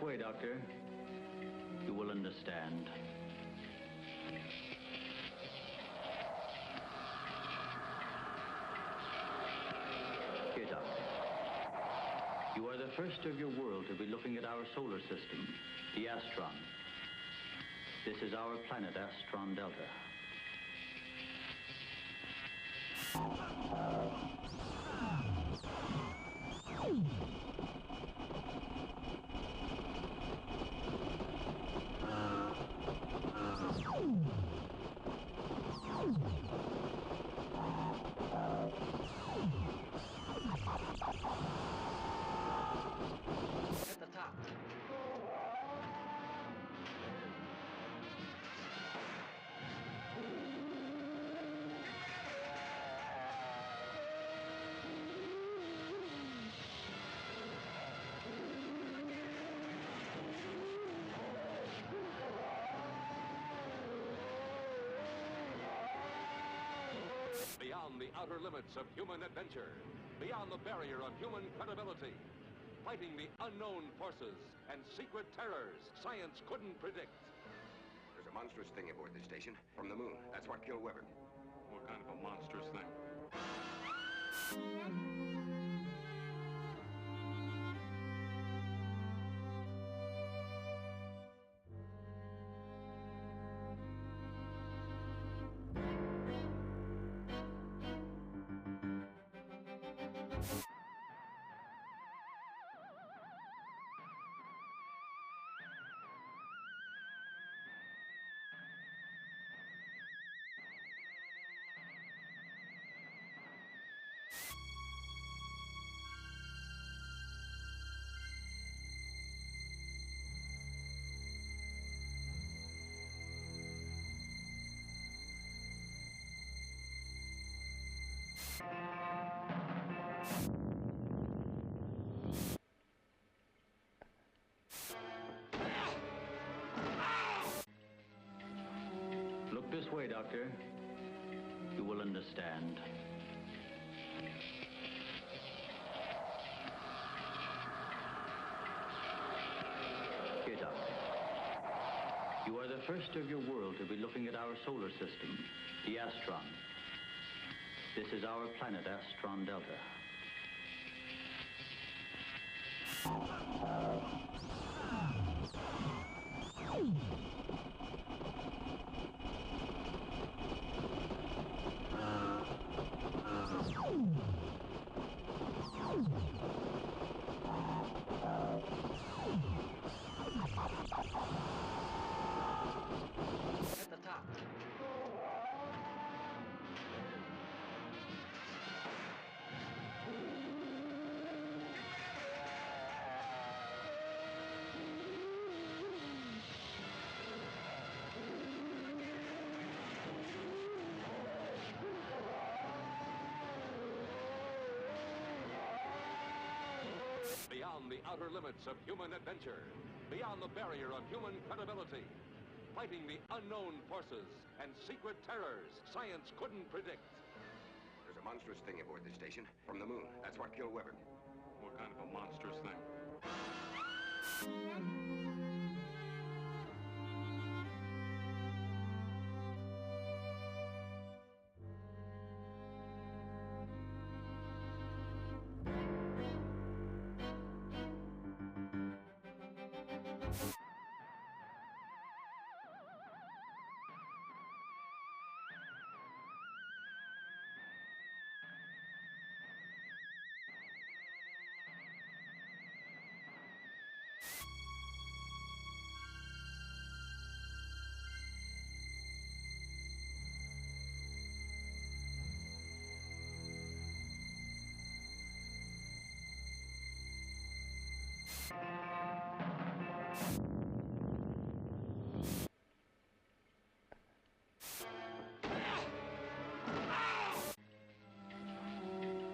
way, Doctor. You will understand. Here, Doctor. You are the first of your world to be looking at our solar system, the Astron. This is our planet, Astron Delta. At the top. Beyond the outer limits of human adventure, beyond the barrier of human credibility, fighting the unknown forces and secret terrors science couldn't predict. There's a monstrous thing aboard this station from the moon. That's what killed Weber. What kind of a monstrous thing? Look this way, Doctor. You will understand. Here, Doctor. You are the first of your world to be looking at our solar system, the Astron. This is our planet, Astron Delta. At the top. Beyond the outer limits of human adventure, beyond the barrier of human credibility, fighting the unknown forces and secret terrors science couldn't predict. There's a monstrous thing aboard this station from the moon. That's what killed Weber. What kind of a monstrous thing?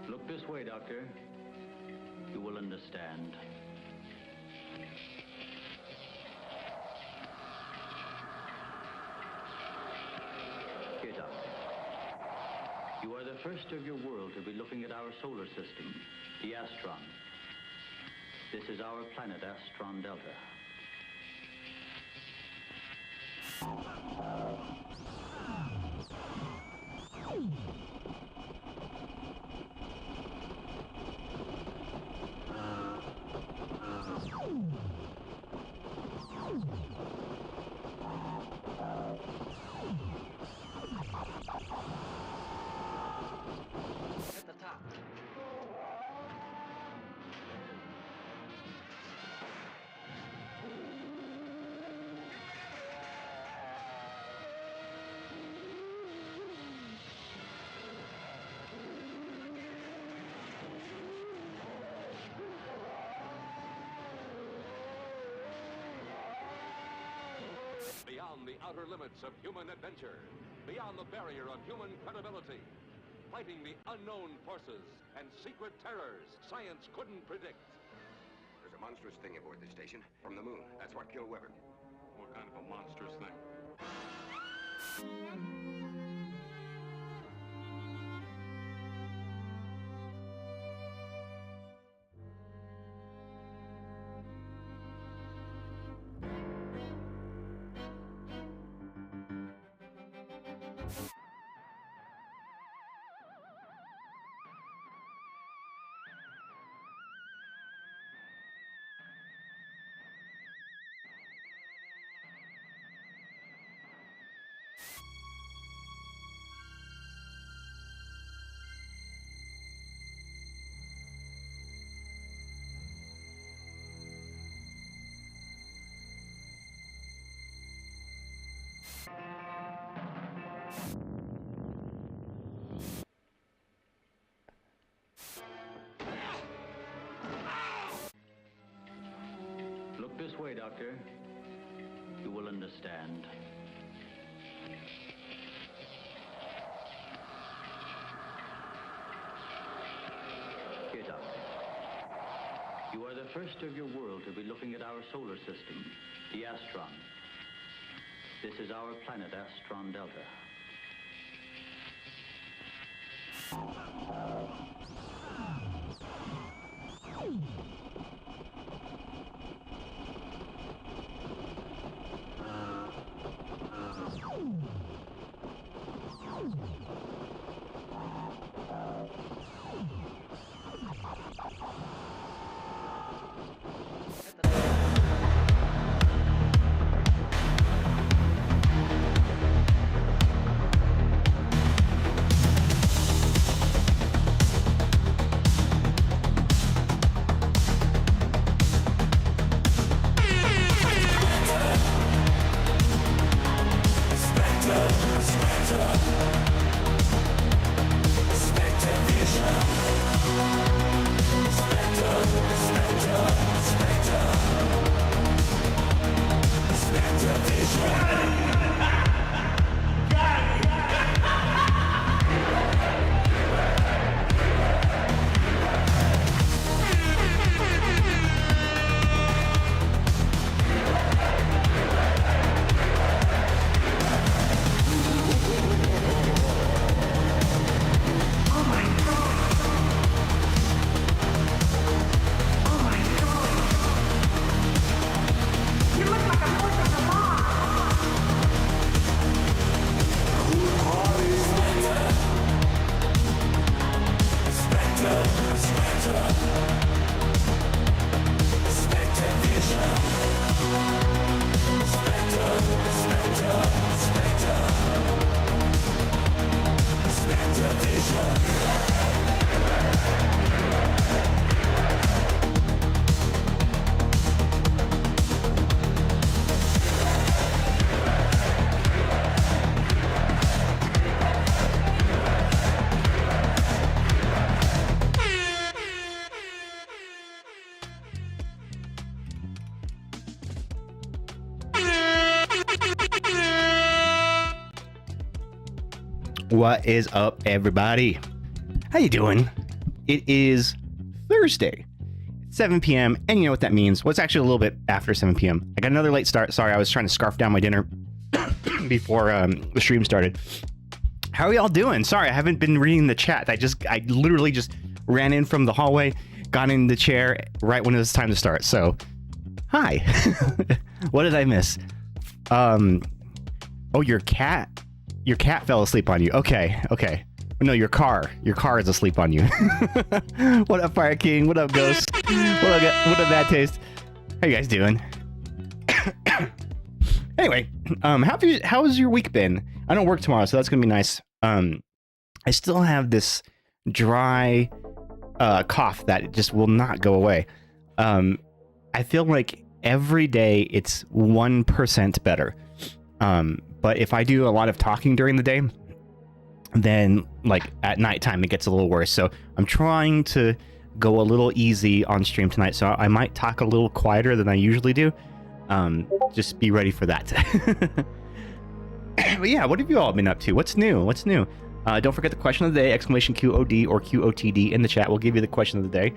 Look this way, Doctor. You will understand. Here, Doctor. You are the first of your world to be looking at our solar system, the Astron. This is our planet, Astron Delta. At the top. Beyond the outer limits of human adventure, beyond the barrier of human credibility, fighting the unknown forces and secret terrors science couldn't predict. There's a monstrous thing aboard this station from the moon. That's what killed Weber. What kind of a monstrous thing? Look this way, Doctor. You will understand. Here, Doctor. You are the first of your world to be looking at our solar system, the Astron. This is our planet, Astron Delta. What is up, everybody? How you doing? It is Thursday, 7 p.m. And you know what that means? Well, it's actually a little bit after 7 p.m. I got another late start. Sorry, I was trying to scarf down my dinner before the stream started. How are y'all doing? Sorry, I haven't been reading the chat. I literally just ran in from the hallway got in the chair right when it was time to start. So, hi. What did I miss? Oh, your cat fell asleep on you. Okay. No, your car is asleep on you. What up, Fire King? What up, Ghost? What up, Bad Taste? How you guys doing? Anyway, how has your week been? I don't work tomorrow, so that's gonna be nice. I still have this dry cough that just will not go away. I feel like every day it's 1% better. But if I do a lot of talking during the day, then like at nighttime it gets a little worse. So I'm trying to go a little easy on stream tonight. So I might talk a little quieter than I usually do. Just be ready for that. But yeah, what have you all been up to? What's new? Don't forget the question of the day, exclamation QOD or QOTD in the chat. We'll give you the question of the day.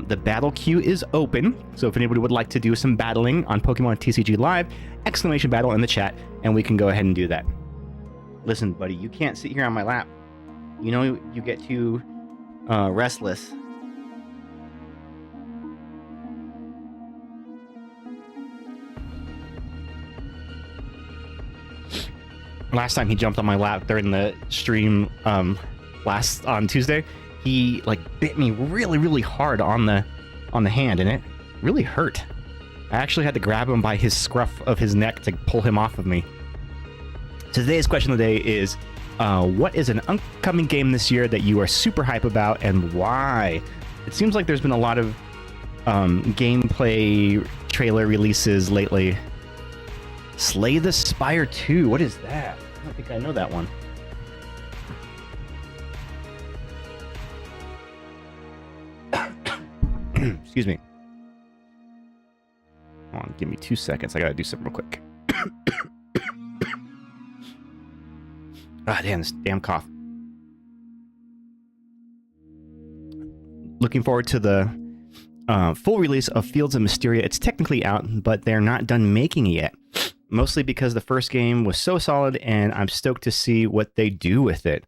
The battle queue is open, so if anybody would like to do some battling on Pokemon TCG Live, exclamation battle in the chat, and we can go ahead and do that. Listen, buddy, you can't sit here on my lap. You know you get too restless. Last time he jumped on my lap during the stream last on Tuesday, he like bit me really hard on the hand, and it really hurt. I actually had to grab him by his scruff of his neck to pull him off of me. Today's question of the day is, what is an upcoming game this year that you are super hype about, and why? It seems like there's been a lot of gameplay trailer releases lately. Slay the Spire 2. What is that? I don't think I know that one. Excuse me. Hold on, give me 2 seconds. I gotta do something real quick. Damn, this damn cough. Looking forward to the full release of Fields of Mysteria. It's technically out, but they're not done making it yet. Mostly because the first game was so solid, and I'm stoked to see what they do with it.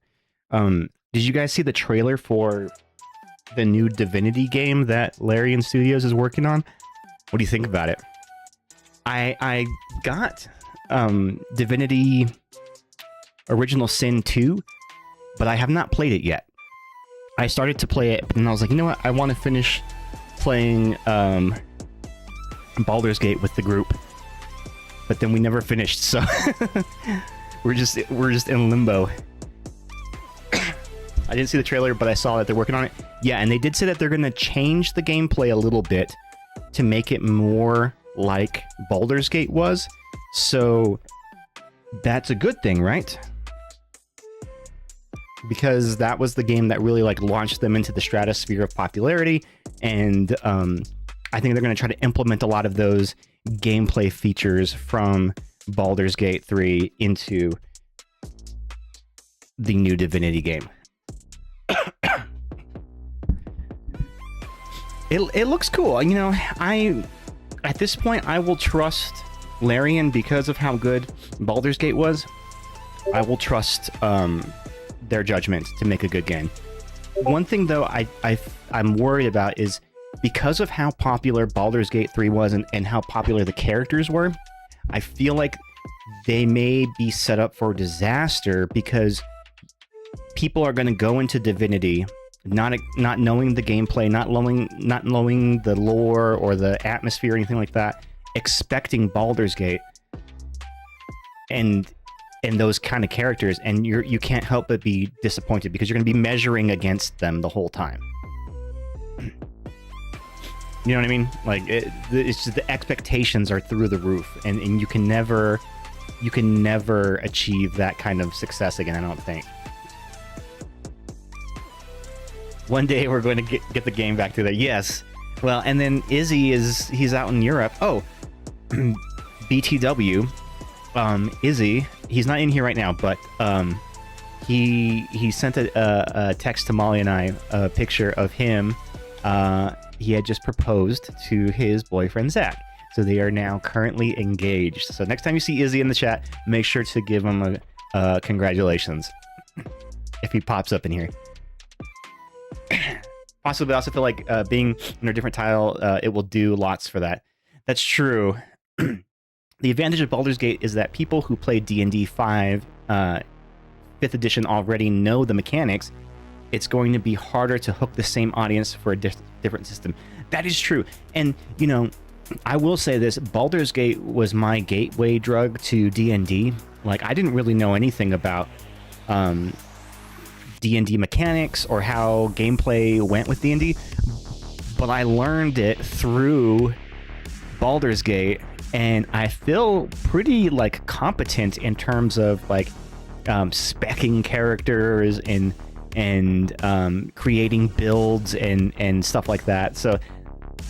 Did you guys see the trailer for the new Divinity game that Larian Studios is working on? What do you think about it? I got Divinity Original Sin 2, but I have not played it yet. I started to play it, but then I was like, you know what? I want to finish playing Baldur's Gate with the group. But then we never finished, so we're just in limbo. I didn't see the trailer, but I saw that they're working on it. Yeah, and they did say that they're going to change the gameplay a little bit to make it more like Baldur's Gate was. So that's a good thing, right? Because that was the game that really like launched them into the stratosphere of popularity, and I think they're going to try to implement a lot of those gameplay features from Baldur's Gate 3 into the new Divinity game. It looks cool. You know, at this point I will trust Larian because of how good Baldur's Gate was. I will trust their judgment to make a good game. One thing though I'm worried about is because of how popular Baldur's Gate 3 was and how popular the characters were, I feel like they may be set up for disaster because people are going to go into Divinity not knowing the gameplay, not knowing the lore or the atmosphere or anything like that, expecting Baldur's Gate and those kind of characters, and you can't help but be disappointed because you're going to be measuring against them the whole time. You know what I mean? Like it's just the expectations are through the roof, and you can never achieve that kind of success again, I don't think. One day we're going to get the game back to that. Yes. Well, and then Izzy he's out in Europe. Oh, BTW. Izzy, he's not in here right now, but he sent a text to Molly and I, a picture of him. He had just proposed to his boyfriend Zach, so they are now currently engaged. So next time you see Izzy in the chat, make sure to give him a congratulations if he pops up in here. Possibly, I also feel like being in a different tile, it will do lots for that. That's true. The advantage of Baldur's Gate is that people who play D&D 5, 5th edition already know the mechanics. It's going to be harder to hook the same audience for a different system. That is true. And, you know, I will say this, Baldur's Gate was my gateway drug to D&D. Like, I didn't really know anything about D&D mechanics or how gameplay went with D&D, but I learned it through Baldur's Gate, and I feel pretty, like, competent in terms of, like, speccing characters and creating builds and stuff like that. So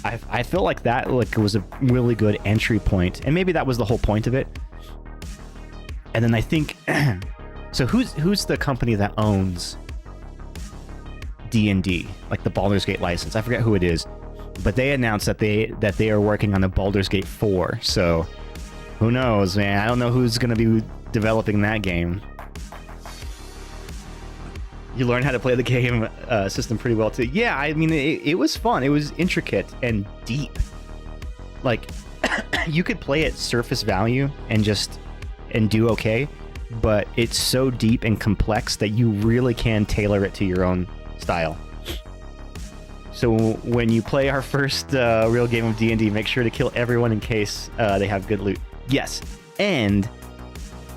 I feel like that, like, was a really good entry point, and maybe that was the whole point of it. And then I think so who's the company that owns D&D, like the Baldur's Gate license? I forget who it is, but they announced that they are working on the Baldur's Gate 4. So who knows, man? I don't know who's going to be developing that game. You learn how to play the game system pretty well too. Yeah, I mean, it was fun. It was intricate and deep. Like, you could play at surface value and do okay, but it's so deep and complex that you really can tailor it to your own style. So when you play our first real game of D&D, make sure to kill everyone in case they have good loot. Yes, and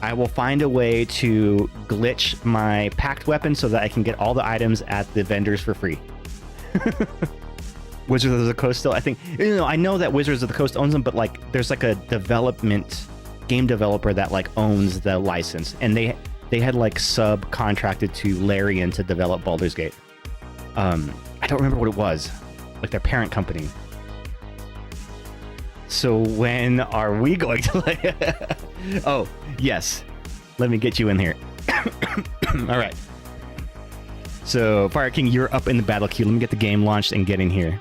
I will find a way to glitch my packed weapon so that I can get all the items at the vendors for free. Wizards of the Coast still, I think, you know, I know that Wizards of the Coast owns them, but like there's like a game developer that like owns the license, and they had like subcontracted to Larian to develop Baldur's Gate. I don't remember what it was, like their parent company. So when are we going to play? Oh, yes. Let me get you in here. All right. So, Fire King, you're up in the battle queue. Let me get the game launched and get in here.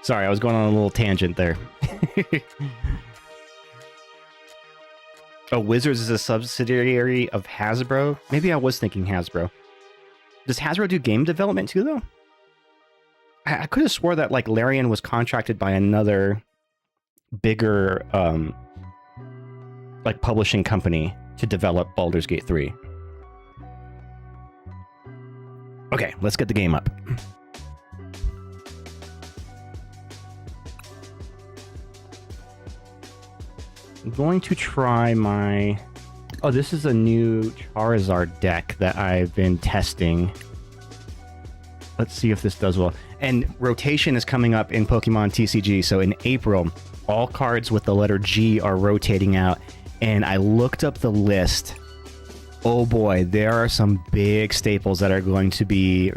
Sorry, I was going on a little tangent there. Oh, Wizards is a subsidiary of Hasbro? Maybe I was thinking Hasbro. Does Hasbro do game development too, though? I could have swore that, like, Larian was contracted by another bigger, like, publishing company to develop Baldur's Gate 3. Okay, let's get the game up. I'm going to try my... Oh, this is a new Charizard deck that I've been testing. Let's see if this does well. And rotation is coming up in Pokemon TCG. So in April, all cards with the letter G are rotating out. And I looked up the list. Oh boy, there are some big staples that are going to be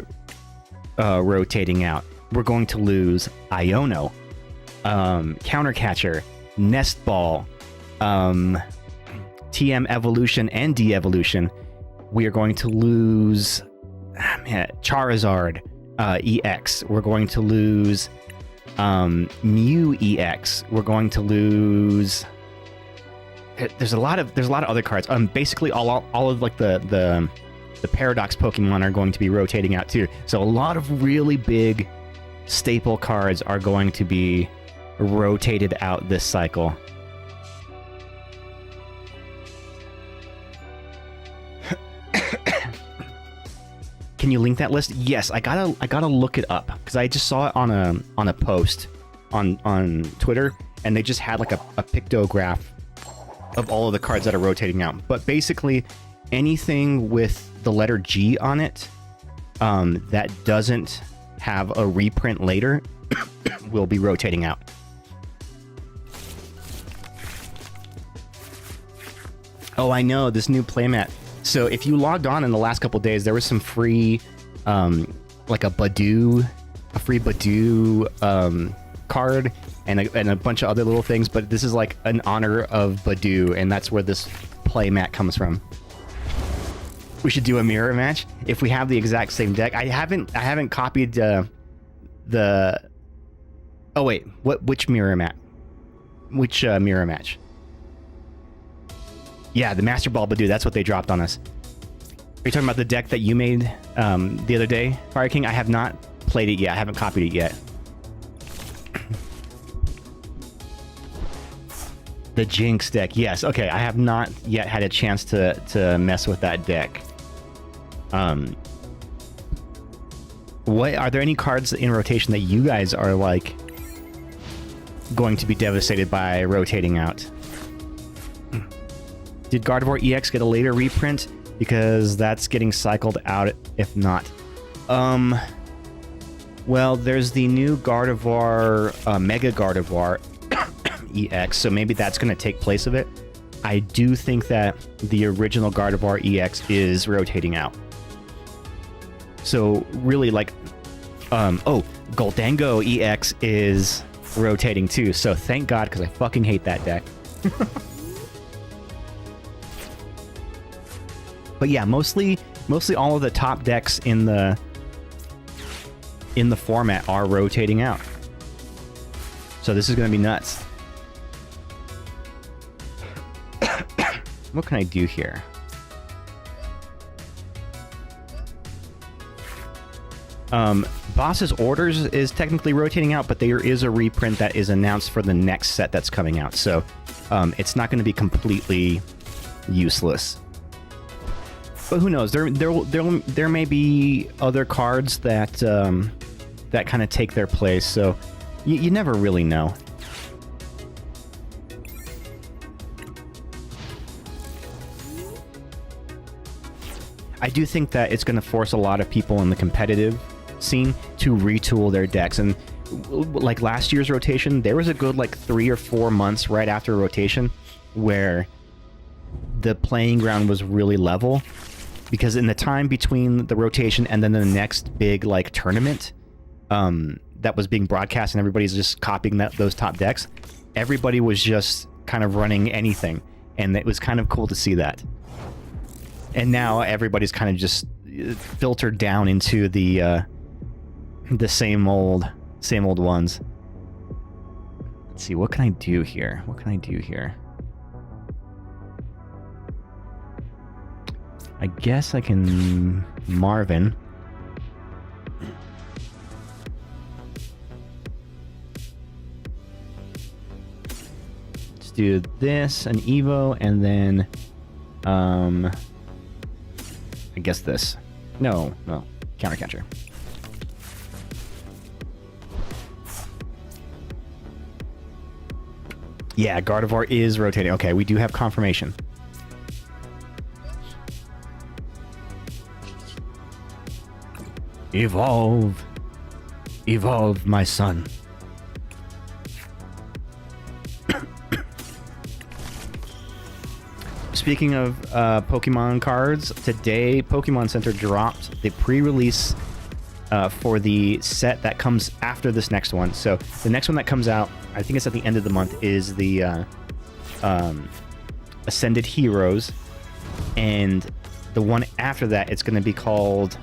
rotating out. We're going to lose Iono, Countercatcher, Nest Ball, TM Evolution and De-Evolution. We are going to lose Charizard EX. We're going to lose Mew EX. We're going to lose... There's a lot of other cards. Basically all of like the Paradox Pokemon are going to be rotating out too. So a lot of really big staple cards are going to be rotated out this cycle. Can you link that list? Yes, I gotta look it up because I just saw it on a post on Twitter, and they just had like a pictograph of all of the cards that are rotating out. But basically, anything with the letter G on it that doesn't have a reprint later will be rotating out. Oh, I know, this new playmat. So if you logged on in the last couple days, there was some free, like a free Badoo card and a bunch of other little things, but this is like in honor of Badoo, and that's where this playmat comes from. We should do a mirror match if we have the exact same deck. I haven't copied the. Oh wait, which mirror match? Which mirror match? Yeah, the Master Ball Badoo, that's what they dropped on us. Are you talking about the deck that you made the other day, Fire King? I have not played it yet. I haven't copied it yet. The Jinx deck, yes. Okay, I have not yet had a chance to mess with that deck. What are there any cards in rotation that you guys are like going to be devastated by rotating out? Did Gardevoir EX get a later reprint? Because that's getting cycled out if not. Well, there's the new Gardevoir, Mega Gardevoir EX, so maybe that's going to take place of it. I do think that the original Gardevoir EX is rotating out. So really, like, Goldango EX is rotating too. So thank God, because I fucking hate that deck. But yeah, mostly all of the top decks in the format are rotating out. So this is going to be nuts. What can I do here? Boss's Orders is technically rotating out, but there is a reprint that is announced for the next set that's coming out. So it's not going to be completely useless. But who knows? There may be other cards that that kind of take their place. So you never really know. I do think that it's going to force a lot of people in the competitive scene to retool their decks. And like last year's rotation, there was a good like 3 or 4 months right after rotation where the playing ground was really level, because in the time between the rotation and then the next big like tournament that was being broadcast and everybody's just copying those top decks, everybody was just kind of running anything, and it was kind of cool to see that. And now everybody's kind of just filtered down into the same old ones. Let's see, what can I do here? What can I do here? I guess I can Marvin. Let's do this, an Evo, and then I guess this. No, counter catcher. Yeah, Gardevoir is rotating. Okay, we do have confirmation. Evolve. Evolve, my son. Speaking of Pokemon cards, today Pokemon Center dropped the pre-release for the set that comes after this next one. So the next one that comes out, I think it's at the end of the month, is the Ascended Heroes. And the one after that, it's going to be called...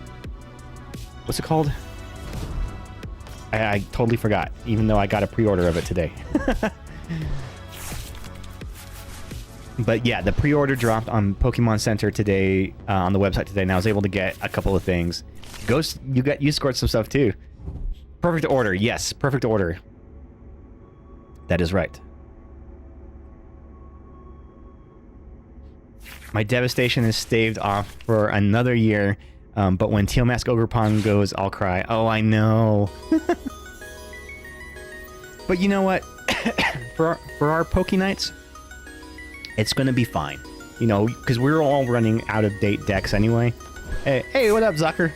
What's it called? I totally forgot, even though I got a pre-order of it today. But yeah, the pre-order dropped on Pokemon Center today, on the website today, and I was able to get a couple of things. Ghost, you scored some stuff too. Perfect order, yes, perfect order. That is right. My devastation is staved off for another year, but when Teal Mask Ogerpon goes, I'll cry. Oh, I know. But you know what? for our Pokenights, it's going to be fine. You know, because we're all running out-of-date decks anyway. Hey, what up, Zucker?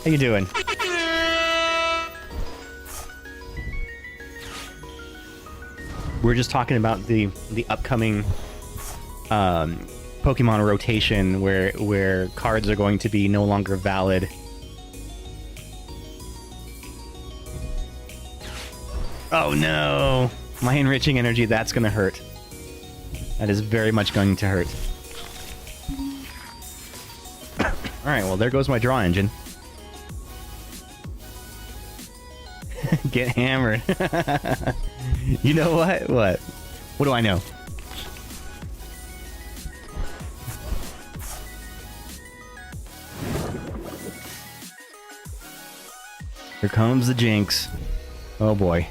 How you doing? We're just talking about the upcoming Pokemon rotation where cards are going to be no longer valid. Oh no! My enriching energy, that's going to hurt. That is very much going to hurt. Alright, well, there goes my draw engine. Get hammered. You know what? What do I know? Here comes the jinx. Oh boy.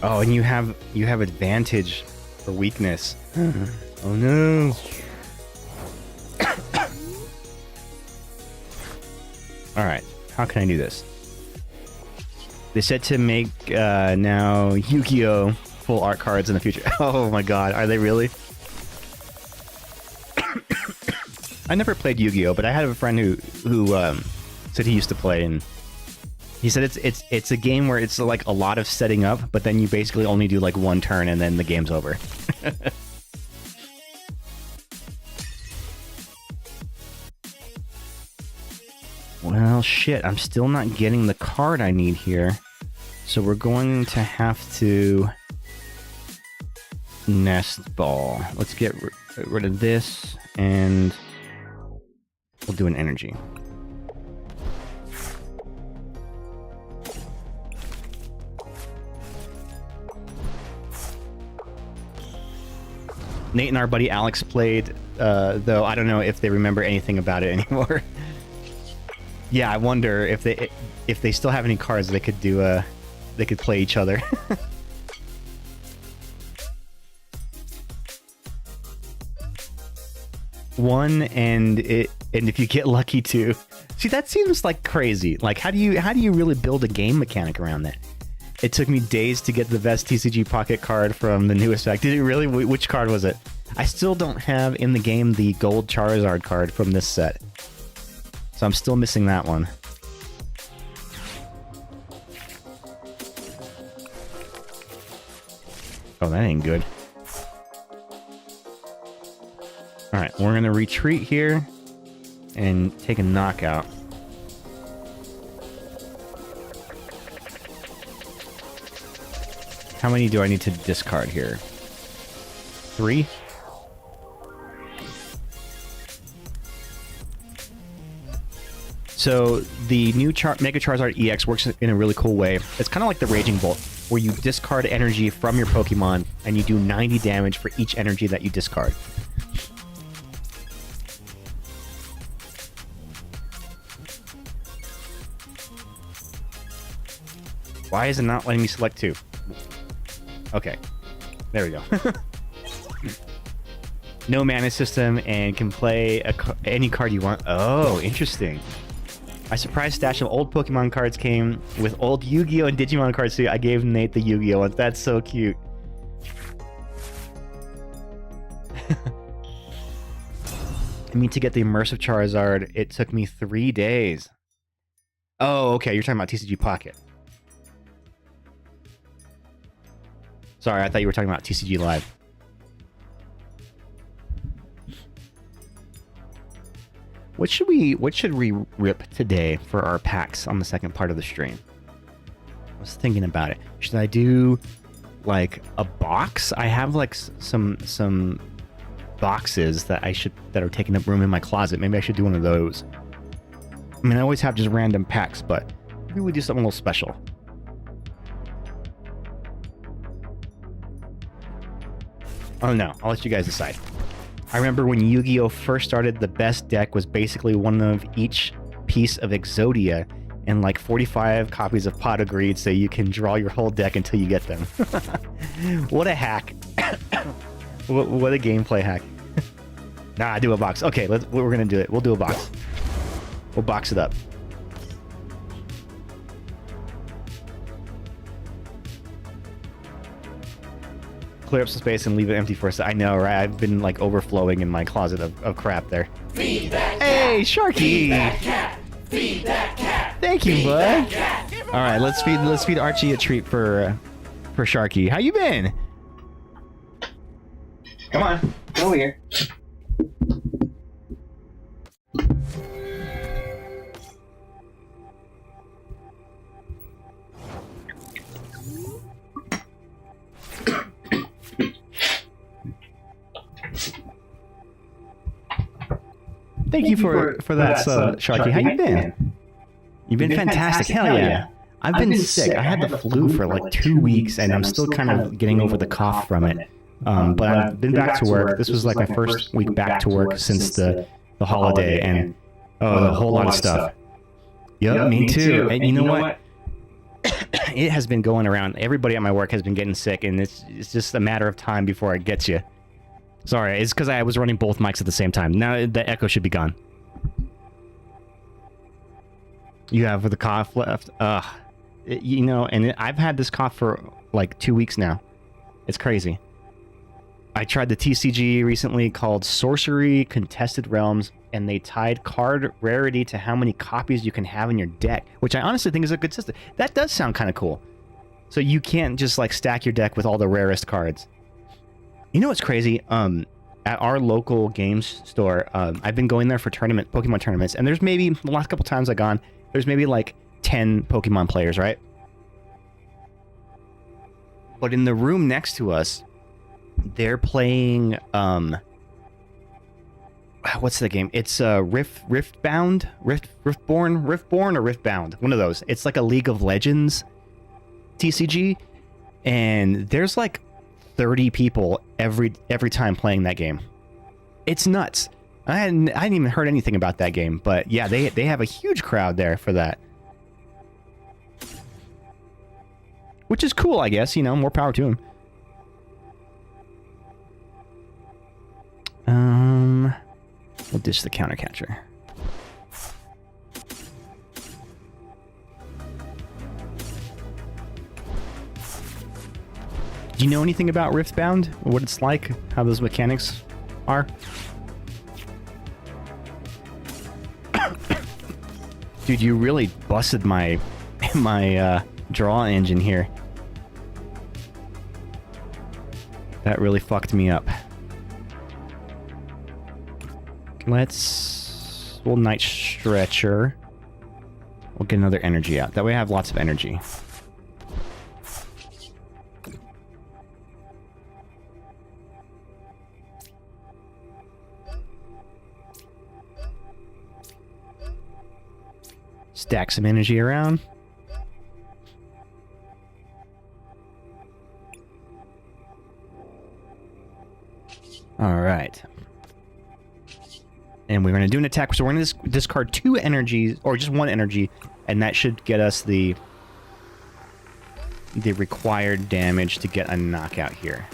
Oh, and you have advantage for weakness. Oh no. Alright, how can I do this? They said to make now Yu-Gi-Oh! Full art cards in the future. Oh my god, are they really? I never played Yu-Gi-Oh, but I had a friend who said he used to play, and he said it's a game where it's like a lot of setting up, but then you basically only do like one turn and then the game's over. Well, shit, I'm still not getting the card I need here, so we're going to have to nest ball. Let's get rid of this, and we'll do an energy. Nate and our buddy Alex played, though I don't know if they remember anything about it anymore. Yeah, I wonder if they still have any cards they could do. They could play each other. One, and if you get lucky too. See, that seems like crazy. Like, how do you really build a game mechanic around that? It took me days to get the best TCG Pocket card from the newest pack. Did it really? Which card was it? I still don't have in the game the gold Charizard card from this set. So I'm still missing that one. Oh, that ain't good. Alright, we're gonna retreat here and take a knockout. How many do I need to discard here? 3? So the new Mega Charizard EX works in a really cool way. It's kind of like the Raging Bolt, where you discard energy from your Pokemon, and you do 90 damage for each energy that you discard. Why is it not letting me select 2? Okay, there we go. No mana system, and can play any card you want. Oh, interesting. My surprise stash of old Pokemon cards came with old Yu-Gi-Oh! And Digimon cards too. I gave Nate the Yu-Gi-Oh! Ones. That's so cute. I mean, to get the immersive Charizard, it took me 3 days. Oh, okay, you're talking about TCG Pocket. Sorry, I thought you were talking about TCG Live. What should we rip today for our packs on the second part of the stream? I was thinking about it. Should I do like a box? I have like some boxes that are taking up room in my closet. Maybe I should do one of those. I mean, I always have just random packs, but maybe we do something a little special. Oh no, I'll let you guys decide. I remember when Yu-Gi-Oh! First started, the best deck was basically one of each piece of Exodia and like 45 copies of Pot of Greed, so you can draw your whole deck until you get them. What a hack. What a gameplay hack. Nah, do a box. Okay, we're gonna do it. We'll do a box. We'll box it up. Clear up some space and leave it empty for a sec. I know, right? I've been like overflowing in my closet of crap there. Feed that cat. Hey, Sharky! Feed that cat. Feed that cat. Thank you, Feed bud. that cat. All right, let's feed Archie a treat for Sharky. How you been? Come on, come over here. Thank you for that, Sharky. How you been? You've been fantastic. Hell yeah. I've been sick. I had the flu for like 2 weeks, and I'm still kind of getting over the cough from it. But I've been back to work. This was like my first week back to work since the holiday, and a whole lot of stuff. Yep, me too. And you know what? It has been going around. Everybody at my work has been getting sick, and it's just a matter of time before it gets you. Sorry, it's because I was running both mics at the same time. Now the echo should be gone. You have the cough left. You know, and I've had this cough for like 2 weeks now. It's crazy. I tried the TCG recently called Sorcery Contested Realms, and they tied card rarity to how many copies you can have in your deck, which I honestly think is a good system. That does sound kind of cool. So you can't just like stack your deck with all the rarest cards. You know what's crazy? At our local games store, I've been going there for Pokemon tournaments, and there's maybe, the last couple times I've gone, there's maybe like 10 Pokemon players, right? But in the room next to us, they're playing, what's the game? It's Riftbound? Riftborn or Riftbound? One of those. It's like a League of Legends TCG, and there's like 30 people every time playing that game. It's nuts. I hadn't even heard anything about that game, but yeah, they have a huge crowd there for that. Which is cool, I guess, you know, more power to them. We'll ditch the counter catcher. Do you know anything about Riftbound? What it's like? How those mechanics are? Dude, you really busted my draw engine here. That really fucked me up. We'll Night Stretcher. We'll get another energy out. That way I have lots of energy. Stack some energy around. All right. And we're going to do an attack. So we're going to discard 2 energies, or just 1 energy, and that should get us the required damage to get a knockout here.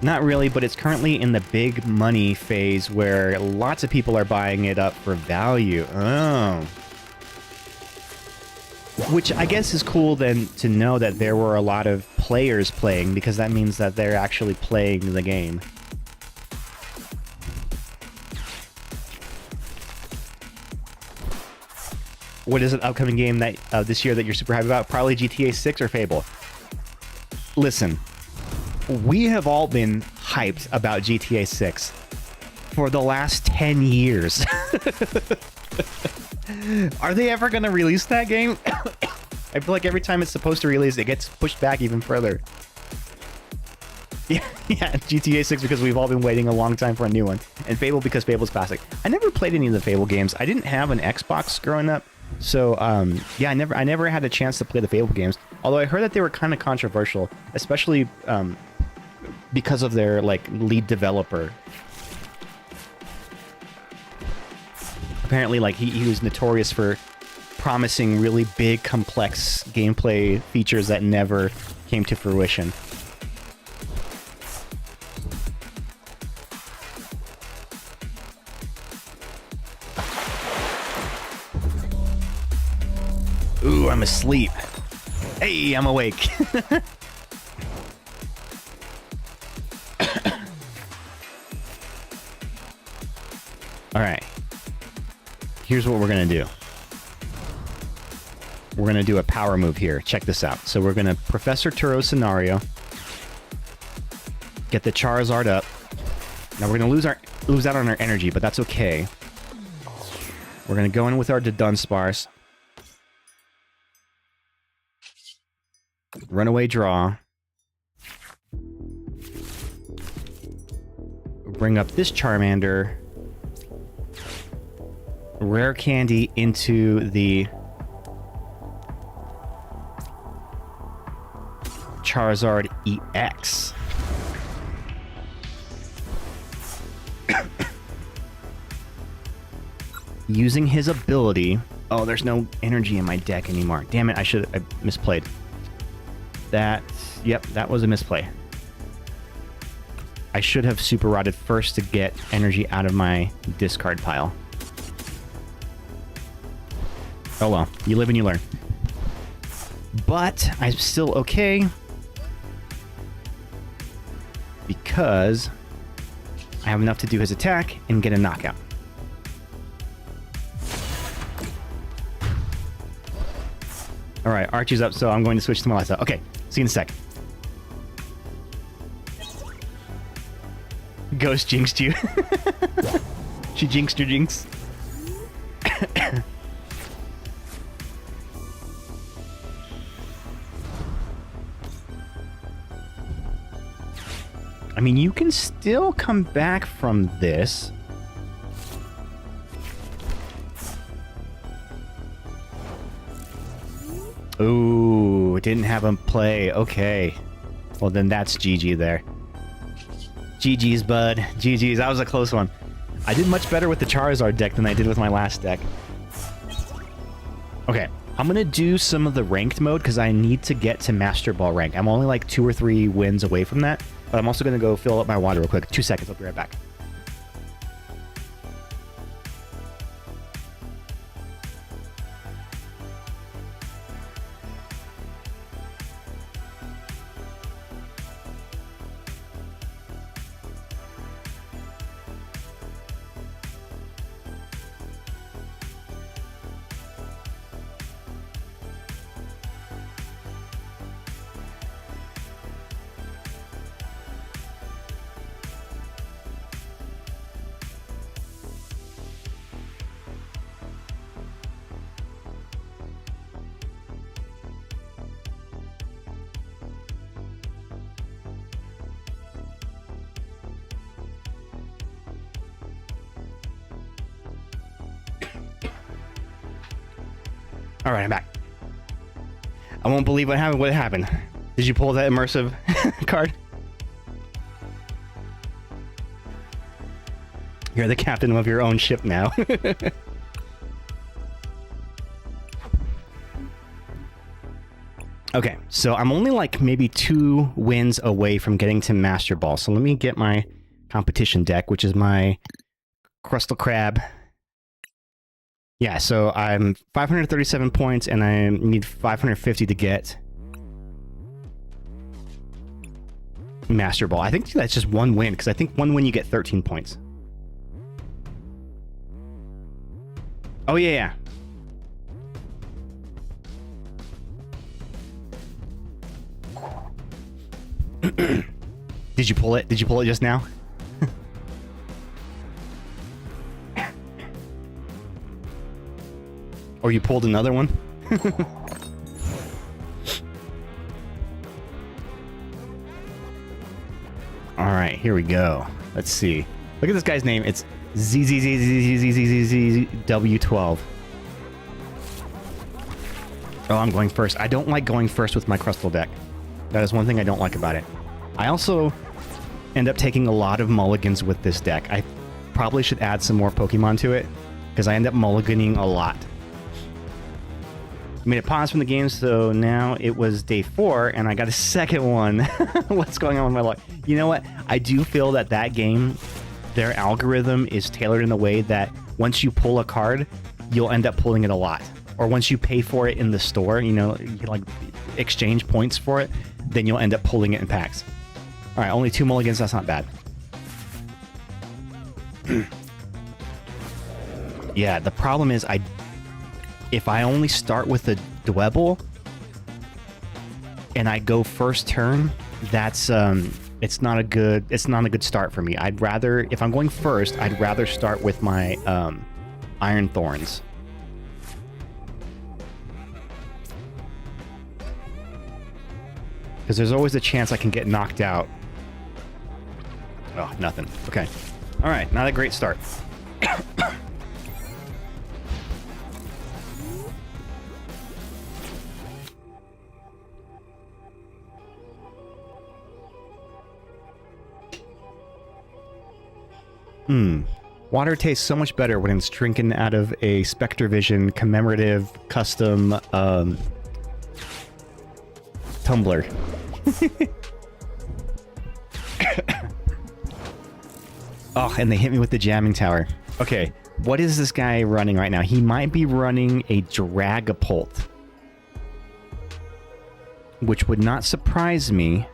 Not really, but it's currently in the big money phase where lots of people are buying it up for value. Oh. Which I guess is cool then to know that there were a lot of players playing, because that means that they're actually playing the game. What is an upcoming game that this year that you're super hyped about? Probably GTA 6 or Fable. Listen, we have all been hyped about GTA 6 for the last 10 years. Are they ever going to release that game? I feel like every time it's supposed to release, it gets pushed back even further. Yeah, GTA 6 because we've all been waiting a long time for a new one. And Fable because Fable's classic. I never played any of the Fable games. I didn't have an Xbox growing up. So, yeah, I never had a chance to play the Fable games. Although I heard that they were kind of controversial, especially because of their, like, lead developer. Apparently, like, he was notorious for promising really big, complex gameplay features that never came to fruition. Ooh, I'm asleep. Hey, I'm awake. All right. Here's what we're going to do. We're going to do a power move here. Check this out. So we're going to Professor Turo scenario. Get the Charizard up. Now we're going to lose out on our energy, but that's okay. We're going to go in with our Dunsparce. Runaway draw. Bring up this Charmander. Rare candy into the Charizard EX. Using his ability... Oh, there's no energy in my deck anymore. Damn it, I misplayed. Yep, that was a misplay. I should have Super Rotted first to get energy out of my discard pile. Oh well, you live and you learn. But I'm still okay because I have enough to do his attack and get a knockout. Alright, Archie's up, so I'm going to switch to Melissa. Okay, see you in a sec. Ghost jinxed you. She jinxed your jinx. I mean, you can still come back from this. Ooh, didn't have him play. Okay. Well, then that's GG there. GG's, bud. GG's. That was a close one. I did much better with the Charizard deck than I did with my last deck. Okay. I'm going to do some of the ranked mode because I need to get to Master Ball rank. I'm only like 2 or 3 wins away from that. But I'm also going to go fill up my water real quick. 2 seconds. I'll be right back. All right, I'm back. I won't believe what happened. What happened? Did you pull that immersive card? You're the captain of your own ship now. Okay, so I'm only like maybe 2 wins away from getting to Master Ball. So let me get my competition deck, which is my Crustal Crab. Yeah, so I'm 537 points, and I need 550 to get Master Ball. I think that's just 1 win, because I think 1 win you get 13 points. Oh, yeah. Did you pull it? Did you pull it just now? Or you pulled another one? Alright, here we go. Let's see. Look at this guy's name. It's ZZZZZZZZW12. Oh, I'm going first. I don't like going first with my Crustal deck. That is one thing I don't like about it. I also end up taking a lot of mulligans with this deck. I probably should add some more Pokemon to it, because I end up mulliganing a lot. I made a pause from the game, so now it was day 4, and I got a second one. What's going on with my luck? You know what? I do feel that that game, their algorithm is tailored in a way that once you pull a card, you'll end up pulling it a lot. Or once you pay for it in the store, you know, you like exchange points for it, then you'll end up pulling it in packs. All right, only 2 mulligans. That's not bad. Yeah, the problem is if I only start with a Dwebble and I go first turn, that's it's not a good start for me. I'd rather, if I'm going first, I'd rather start with my Iron Thorns. Because there's always a chance I can get knocked out. Oh, nothing. Okay. All right, not a great start. Water tastes so much better when it's drinking out of a Spectravision commemorative custom tumbler. Oh, and they hit me with the jamming tower. Okay, what is this guy running right now? He might be running a Dragapult, which would not surprise me.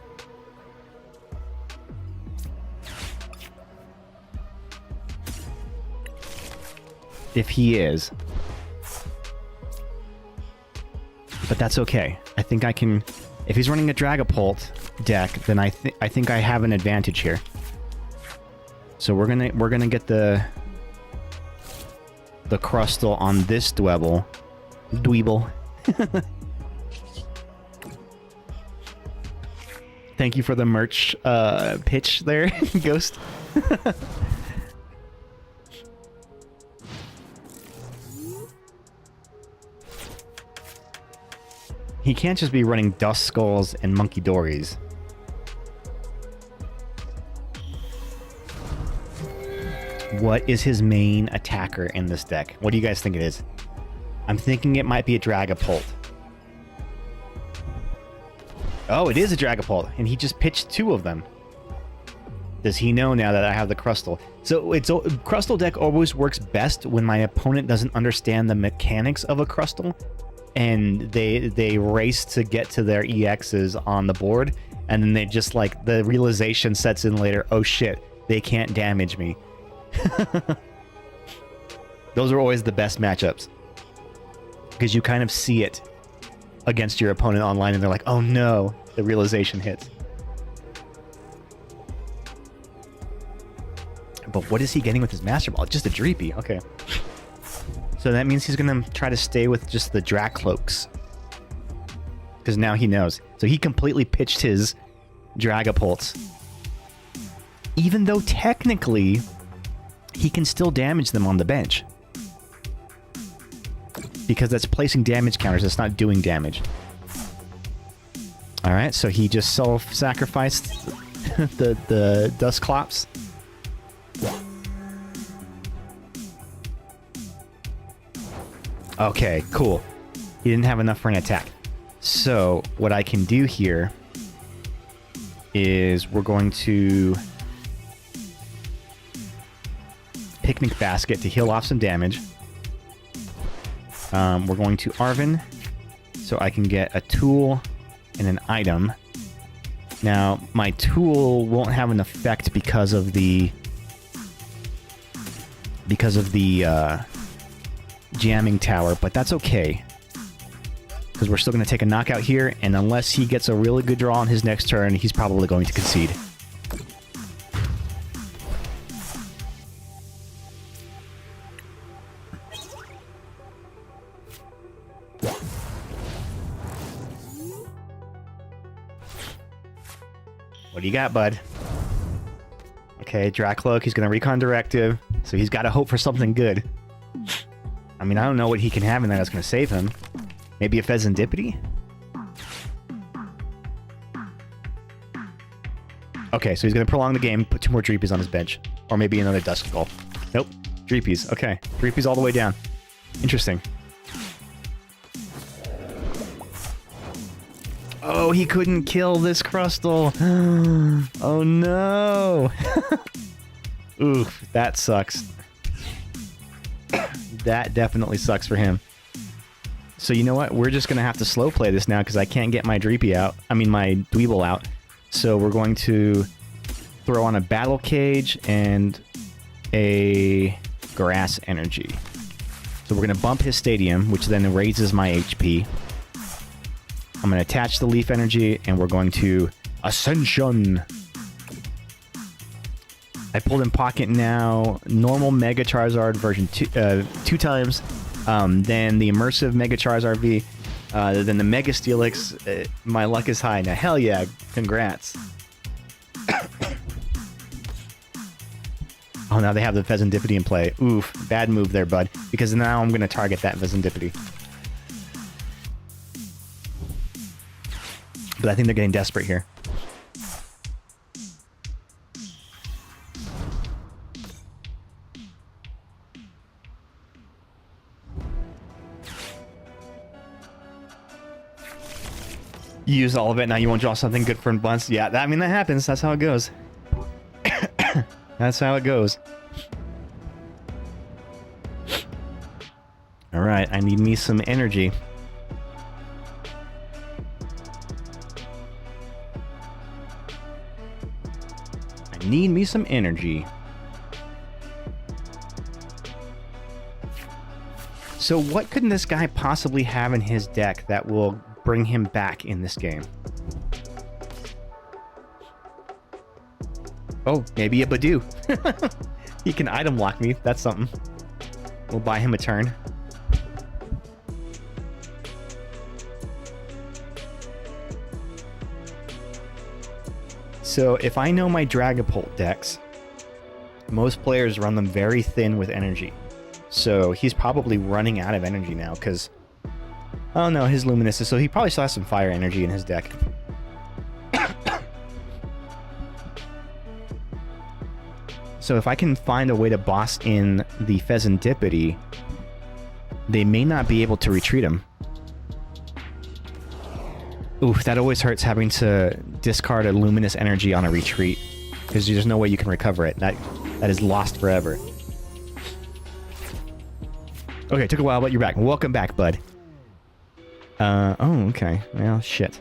If he is. But that's okay. I think I can... If he's running a Dragapult deck, then I think I have an advantage here. So we're gonna get the Crustle on this Dweeble. Thank you for the merch pitch there, Ghost. He can't just be running Dust Skulls and Monkey Dories. What is his main attacker in this deck? What do you guys think it is? I'm thinking it might be a Dragapult. Oh, it is a Dragapult, and he just pitched 2 of them. Does he know now that I have the Crustle? So Crustle deck always works best when my opponent doesn't understand the mechanics of a Crustle, and they race to get to their EXs on the board, and then they just like the realization sets in later, oh shit, they can't damage me. Those are always the best matchups, because you kind of see it against your opponent online and they're like, oh no, the realization hits. But what is he getting with his Master Ball? Just a Dreepy, okay. So that means he's gonna try to stay with just the Dracloaks, because now he knows. So he completely pitched his Dragapults, even though technically he can still damage them on the bench, because that's placing damage counters. It's not doing damage. All right, so he just self-sacrificed the Dusclops. Okay, cool. He didn't have enough for an attack. So what I can do here is we're going to Picnic Basket to heal off some damage. We're going to Arven so I can get a tool and an item. Now, my tool won't have an effect because of the jamming tower, but that's okay, because we're still going to take a knockout here, and unless he gets a really good draw on his next turn, he's probably going to concede. What do you got, bud? Okay, Dracloak, he's going to Recon Directive, so he's got to hope for something good. I mean, I don't know what he can have in there that's going to save him. Maybe a Pheasantipity? Okay, so he's going to prolong the game, put 2 more Dreepies on his bench. Or maybe another Duskull. Nope, Dreepies. Okay, Dreepies all the way down. Interesting. Oh, he couldn't kill this Crustle. Oh no. Oof, that sucks. That definitely sucks for him. So you know what? We're just going to have to slow play this now because I can't get my Dreepy out. I mean, my Dweeble out. So we're going to throw on a Battle Cage and a Grass Energy. So we're going to bump his Stadium, which then raises my HP. I'm going to attach the Leaf Energy, and we're going to Ascension. I pulled in pocket now, normal Mega Charizard version 2 times, then the immersive Mega Charizard V, then the Mega Steelix. My luck is high. Now, hell yeah, congrats. Oh, now they have the Pheasantipity in play. Oof, bad move there, bud, because now I'm going to target that Pheasantipity. But I think they're getting desperate here. You use all of it, now you won't draw something good for once. Yeah, I mean, that happens. That's how it goes. That's how it goes. Alright, I need me some energy. I need me some energy. So what could this guy possibly have in his deck that will bring him back in this game? Oh, maybe a Badoo. He can item lock me. That's something. We'll buy him a turn. So if I know my Dragapult decks, most players run them very thin with energy. So he's probably running out of energy now because... Oh no, his Luminous is... So he probably still has some fire energy in his deck. So if I can find a way to boss in the Pheasantipity, they may not be able to retreat him. Oof, that always hurts having to discard a Luminous energy on a retreat. Because there's no way you can recover it. That is lost forever. Okay, took a while, but you're back. Welcome back, bud. Oh, okay. Well, shit.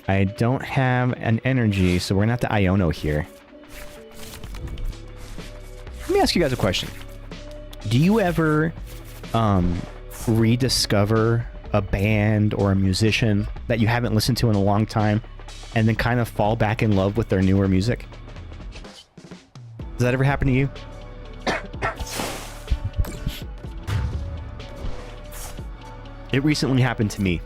I don't have an energy, so we're gonna have to Iono here. Let me ask you guys a question. Do you ever rediscover a band or a musician that you haven't listened to in a long time and then kind of fall back in love with their newer music? Does that ever happen to you? It recently happened to me.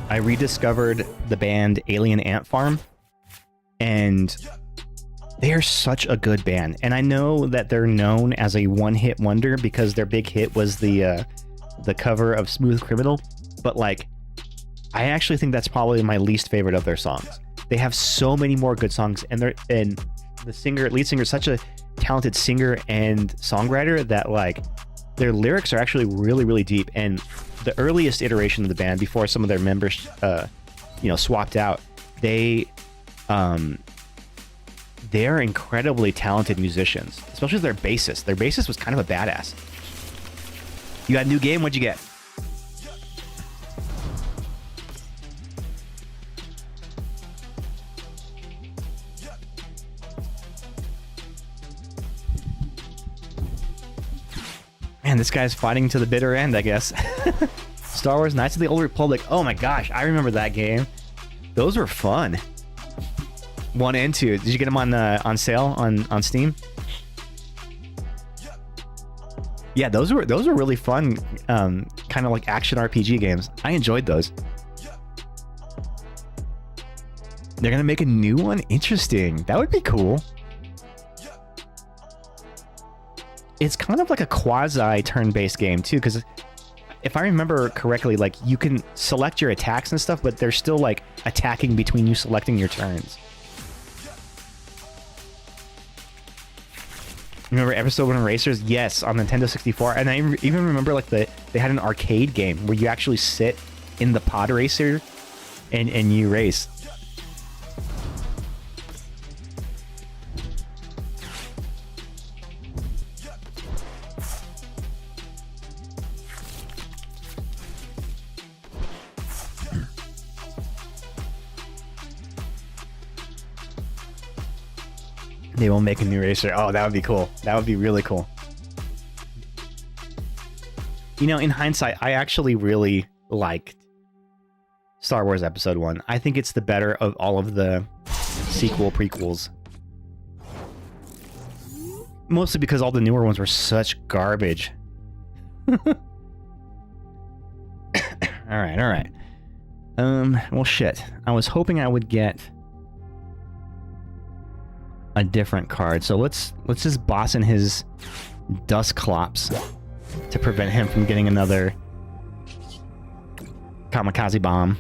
I rediscovered the band Alien Ant Farm, and they are such a good band. And I know that they're known as a one-hit wonder because their big hit was the cover of Smooth Criminal, but like, I actually think that's probably my least favorite of their songs. They have so many more good songs, and the lead singer is such a talented singer and songwriter that like their lyrics are actually really, really deep. And the earliest iteration of the band, before some of their members swapped out, they're incredibly talented musicians, especially their bassist. Their bassist was kind of a badass. You got a new game? What'd you get? Man, this guy's fighting to the bitter end, I guess. Star Wars Knights of the Old Republic. Oh my gosh, I remember that game. Those were fun. 1 and 2. Did you get them on sale on Steam? Yeah, those were really fun, kind of like action RPG games. I enjoyed those. They're gonna make a new one? Interesting. That would be cool. It's kind of like a quasi turn-based game too, because if I remember correctly, like you can select your attacks and stuff, but they're still like attacking between you selecting your turns. Remember Episode 1 Racers? Yes, on Nintendo 64. And I even remember like they had an arcade game where you actually sit in the pod racer and you race. They will make a new racer. Oh, that would be cool. That would be really cool. You know, in hindsight, I actually really liked Star Wars Episode 1. I think it's the better of all of the prequels. Mostly because all the newer ones were such garbage. Alright. Well, shit. I was hoping I would get a different card. So let's just boss in his Dusclops to prevent him from getting another Kamikaze Bomb.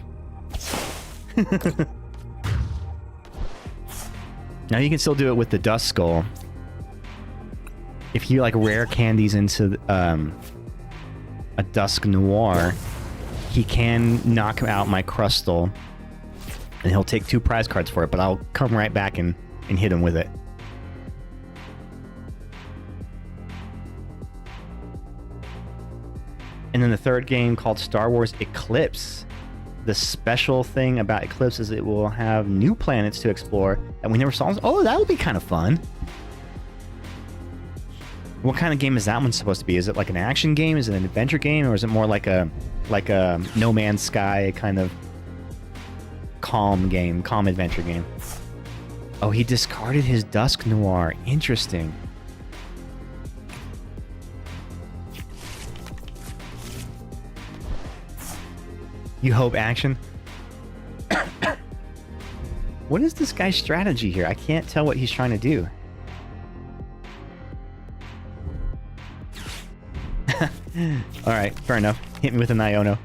Now you can still do it with the Dust Skull. If you like rare candies into a Dusk Noir, he can knock out my Crustle, and he'll take 2 prize cards for it, but I'll come right back and hit him with it. And then the third game called Star Wars Eclipse. The special thing about Eclipse is it will have new planets to explore that we never saw. Oh, that would be kind of fun. What kind of game is that one supposed to be? Is it like an action game? Is it an adventure game? Or is it more like a No Man's Sky kind of calm game, calm adventure game? Oh, he discarded his Dusk Noir. Interesting. You hope action? What is this guy's strategy here? I can't tell what he's trying to do. Alright, fair enough. Hit me with an Iono.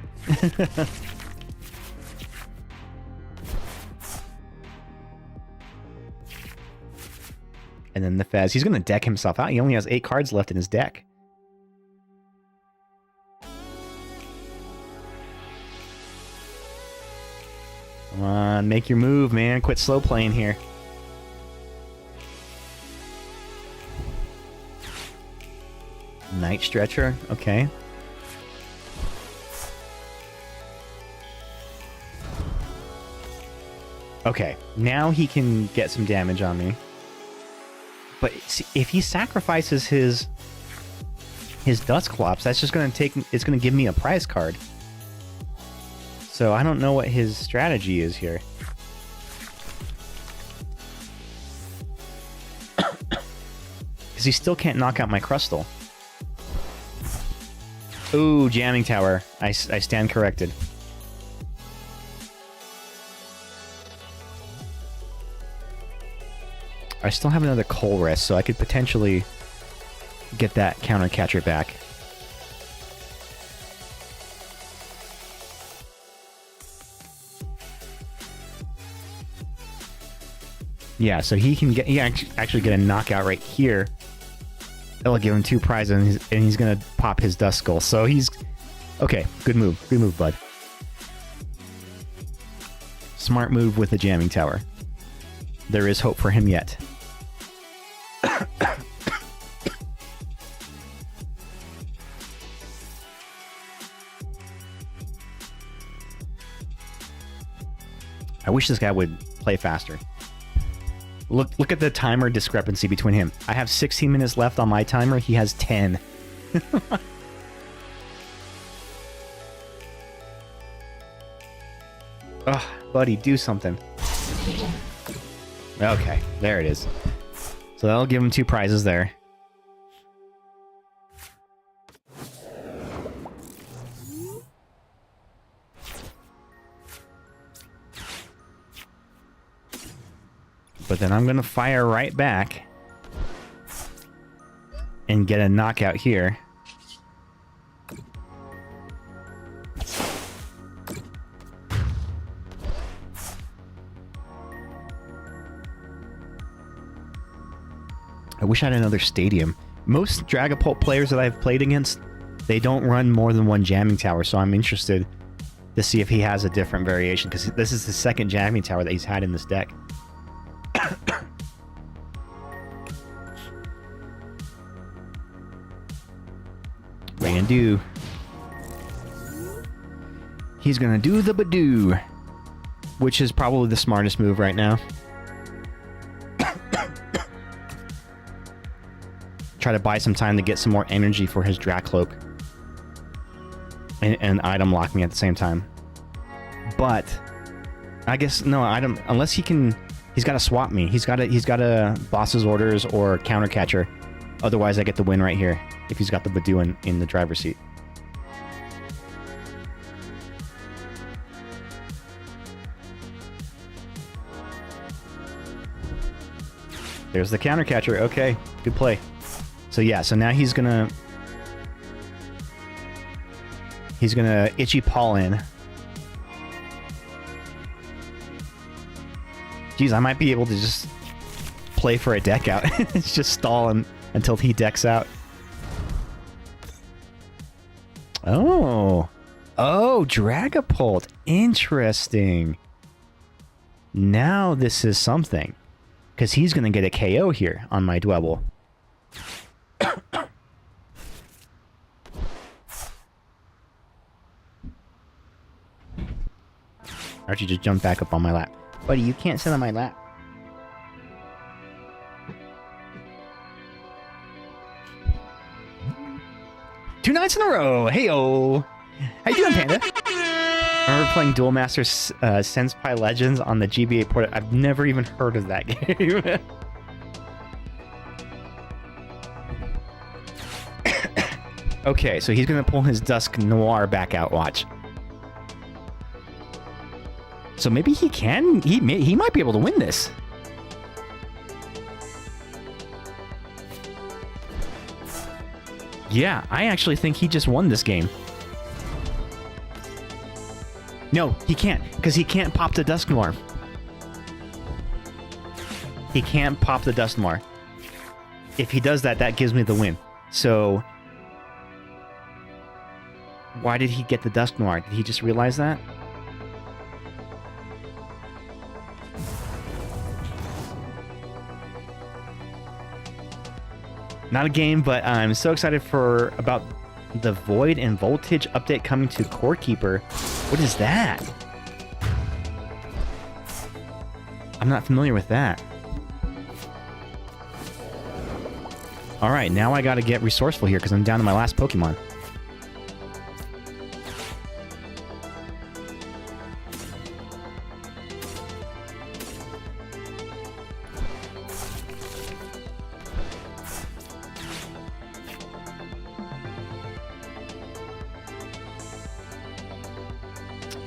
And then the Fez. He's going to deck himself out. He only has 8 cards left in his deck. Come on, make your move, man. Quit slow playing here. Night Stretcher, okay. Okay, now he can get some damage on me. But see, if he sacrifices his Dusclops, that's just going to it's going to give me a prize card. So I don't know what his strategy is here. Because he still can't knock out my Crustle. Ooh, Jamming Tower. I stand corrected. I still have another Colress, so I could potentially get that counter catcher back. Yeah, so he can actually get a knockout right here. That'll give him 2 prizes, and he's gonna pop his Duskull. So he's okay. Good move, bud. Smart move with the Jamming Tower. There is hope for him yet. I wish this guy would play faster. Look at the timer discrepancy between him. I have 16 minutes left on my timer. He has 10. Ugh, buddy, do something. Okay, there it is. So that'll give him 2 prizes there. But then I'm going to fire right back and get a knockout here. I wish I had another stadium. Most Dragapult players that I've played against, they don't run more than 1 Jamming Tower, so I'm interested to see if he has a different variation, because this is the second Jamming Tower that he's had in this deck. Randu. He's gonna do the Badoo, which is probably the smartest move right now. Try to buy some time to get some more energy for his Dracloak. And item lock me at the same time. But I guess no item unless he can. He's got to swap me. He's got a boss's orders or counter catcher. Otherwise, I get the win right here if he's got the Badoo in the driver's seat. There's the counter catcher. Okay, good play. So yeah, so now he's gonna Itchy Paw in. Geez, I might be able to just play for a deck out. It's just stall him until he decks out. Oh. Oh, Dragapult. Interesting. Now this is something. Because he's going to get a KO here on my Dwebble. Archie just jumped back up on my lap. Buddy, you can't sit on my lap. Two nights in a row. Hey-o. How you doing, Panda? I remember playing Duel Master Senpai Legends on the GBA port. I've never even heard of that game. Okay, so he's going to pull his Dusk Noir back out. Watch. So maybe he can. He might be able to win this. Yeah, I actually think he just won this game. No, he can't, because he can't pop the Dusk Noir. He can't pop the Dusk Noir. If he does that, that gives me the win. So, why did he get the Dusk Noir? Did he just realize that? Not a game, but I'm so excited about the Void and Voltage update coming to Core Keeper. What is that? I'm not familiar with that. Alright, now I gotta get resourceful here because I'm down to my last Pokemon.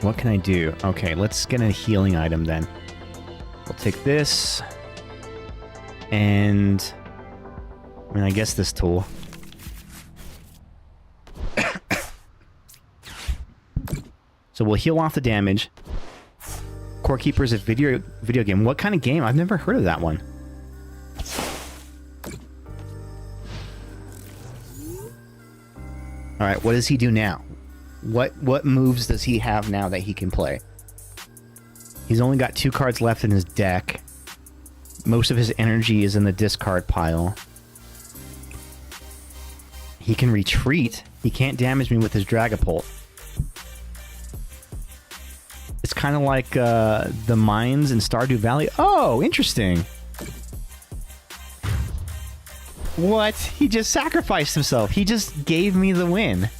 What can I do? Okay, let's get a healing item then. We'll take this. And I mean, I guess this tool. So we'll heal off the damage. Core Keeper is a video game. What kind of game? I've never heard of that one. Alright, what does he do now? What moves does he have now that he can play? He's only got 2 cards left in his deck. Most of his energy is in the discard pile. He can retreat. He can't damage me with his Dragapult. It's kind of like the mines in Stardew Valley. Oh, interesting. What? He just sacrificed himself. He just gave me the win.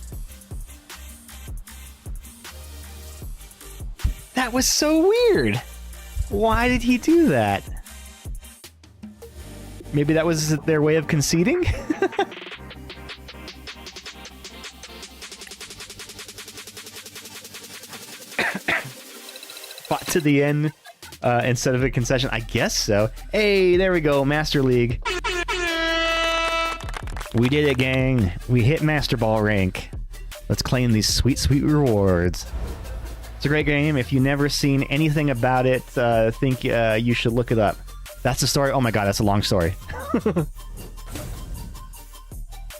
That was so weird. Why did he do that? Maybe that was their way of conceding? Fought to the end instead of a concession. I guess so. Hey, there we go. Master League. We did it, gang. We hit Master Ball rank. Let's claim these sweet, sweet rewards. It's a great game. If you've never seen anything about it, think you should look it up. That's the story. Oh my god, that's a long story.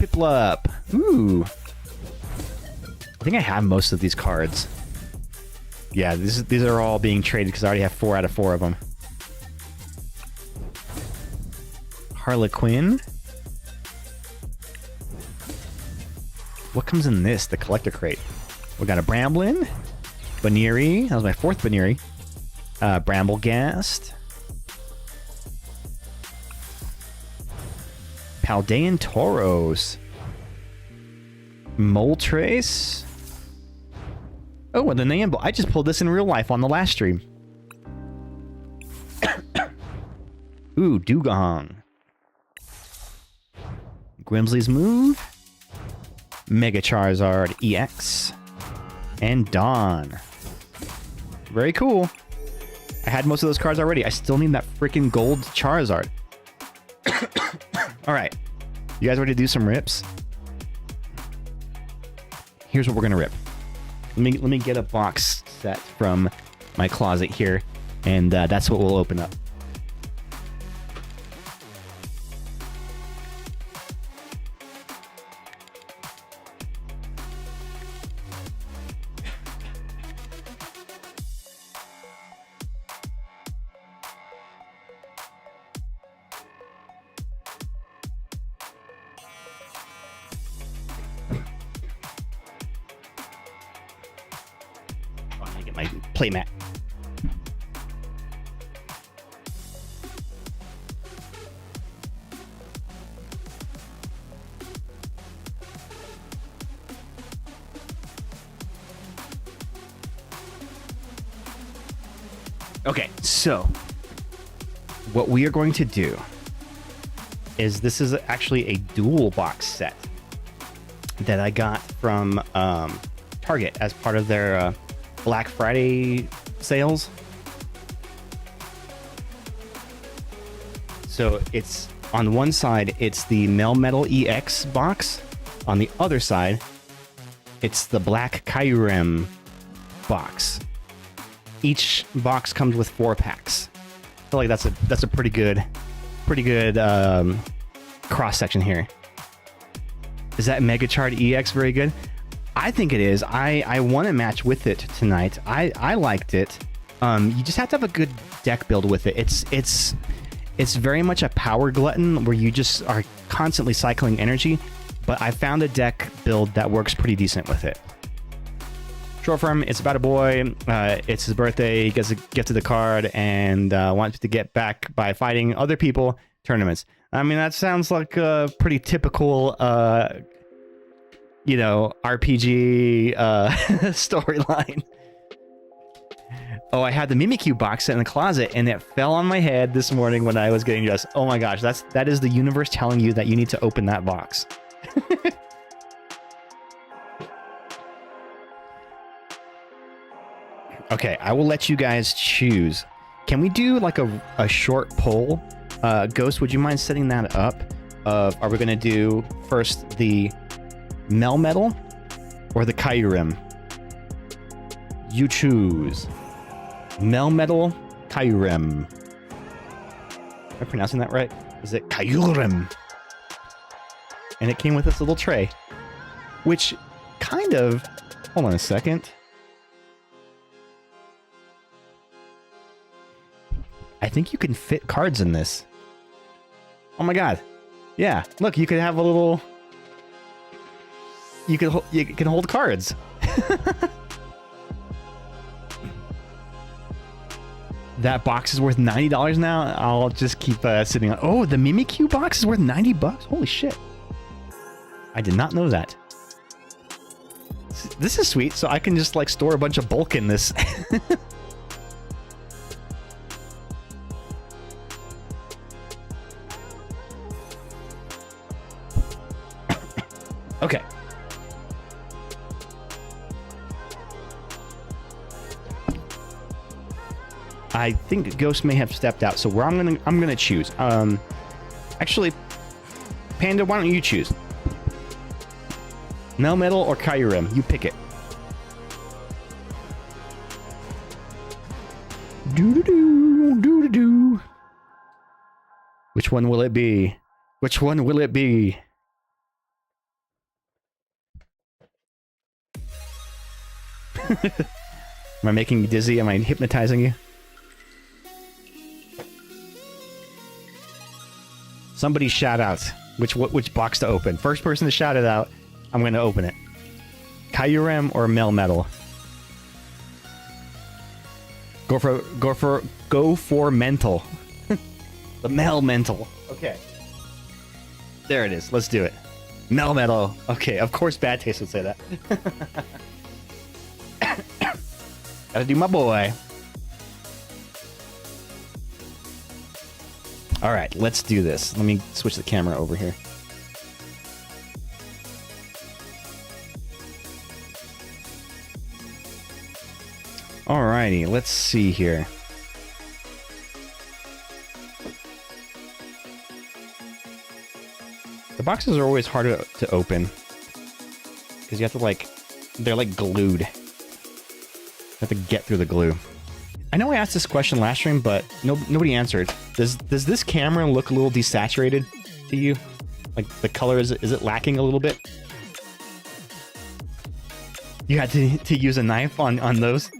Piplup. Ooh. I think I have most of these cards. Yeah, these are all being traded because I already have 4 out of 4 of them. Harlequin. What comes in this? The collector crate. We got a Bramblin. Baneri. That was my 4th Baneri. Bramblegast. Paldean Tauros. Moltres. Oh, and the Namble. I just pulled this in real life on the last stream. Ooh, Dugong. Grimsley's Move. Mega Charizard EX. And Dawn. Very cool. I had most of those cards already. I still need that freaking gold Charizard. Alright. You guys ready to do some rips? Here's what we're gonna rip. Let me get a box set from my closet here, and that's what we'll open up. playmat. Okay, so what we are going to do is this is actually a dual box set that I got from Target as part of their Black Friday sales. So it's on one side, it's the Melmetal EX box. On the other side, it's the Black Kyurem box. Each box comes with 4 packs. I feel like that's a pretty good cross section here. Is that Megachard EX very good? I think it is. I want to match with it tonight. I liked it. You just have to have a good deck build with it. It's very much a power glutton where you just are constantly cycling energy. But I found a deck build that works pretty decent with it. Short form, it's about a boy. It's his birthday. He gets a gift of the card and wants to get back by fighting other people tournaments. I mean, that sounds like a pretty typical, RPG storyline. Oh, I had the Mimikyu box set in the closet, and it fell on my head this morning when I was getting dressed. Oh my gosh, that is the universe telling you that you need to open that box. Okay, I will let you guys choose. Can we do like a short poll? Ghost, would you mind setting that up? Are we going to do first the Melmetal or the Kyurem? You choose. Melmetal, Kyurem. Am I pronouncing that right? Is it Kyurem? And it came with this little tray, which kind of... Hold on a second. I think you can fit cards in this. Oh my god. Yeah, look, you could have a little... You can hold cards. That box is worth $90 now. I'll just keep sitting on... Oh, the Mimikyu box is worth $90? Holy shit. I did not know that. This is sweet, so I can just like store a bunch of bulk in this. Okay. I think Ghost may have stepped out, so where I'm gonna choose. Actually, Panda, why don't you choose? Melmetal or Kyurem? You pick it. Do. Which one will it be? Which one will it be? Am I making you dizzy? Am I hypnotizing you? Somebody shout out which box to open. First person to shout it out, I'm going to open it. Kyurem or Melmetal? Go for mental. The Melmetal. Okay. There it is. Let's do it. Melmetal. Okay, of course Bad Taste would say that. Gotta do my boy. Alright, let's do this. Let me switch the camera over here. Alrighty, let's see here. The boxes are always harder to open. Because you have to like... They're like glued. You have to get through the glue. I know I asked this question last stream, but nobody answered. Does this camera look a little desaturated to you? Like the color, is it lacking a little bit? You had to use a knife on those?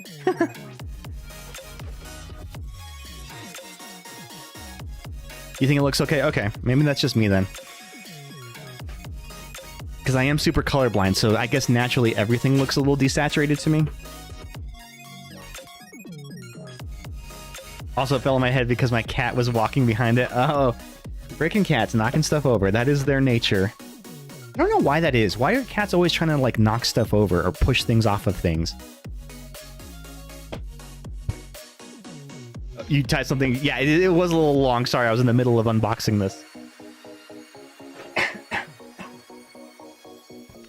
You think it looks okay? Okay, maybe that's just me then. Because I am super colorblind, so I guess naturally everything looks a little desaturated to me. Also, it fell on my head because my cat was walking behind it. Oh, freaking cats knocking stuff over. That is their nature. I don't know why that is. Why are cats always trying to, like, knock stuff over or push things off of things? You typed something. Yeah, it was a little long. Sorry, I was in the middle of unboxing this.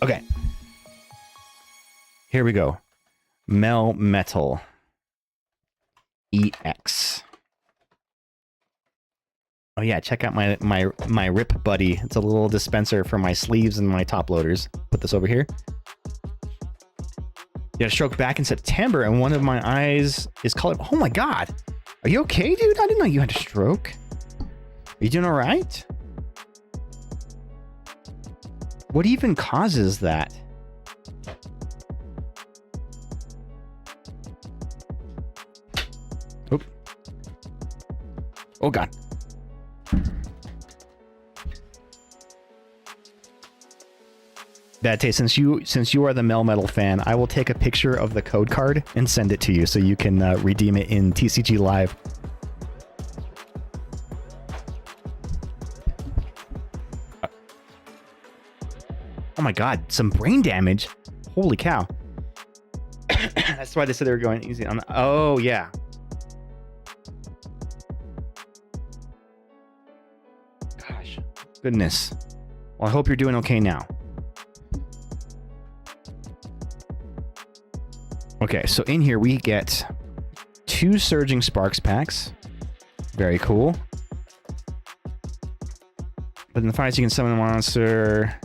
Okay. Here we go. Melmetal EX. Oh yeah, check out my Rip Buddy. It's a little dispenser for my sleeves and my top loaders. Put this over here. You had a stroke back in September, and one of my eyes is colored. Oh my god, are you okay, dude? I didn't know you had a stroke. Are you doing all right? What even causes that? Oop. Oh god. Date, since you are the Melmetal fan, I will take a picture of the code card and send it to you so you can redeem it in TCG Live. Oh my god, some brain damage. Holy cow. That's why they said they were going easy on the... Oh, yeah. Gosh. Goodness. Well, I hope you're doing okay now. Okay, so in here we get 2 Surging Sparks packs. Very cool. But in the fights you can summon a monster...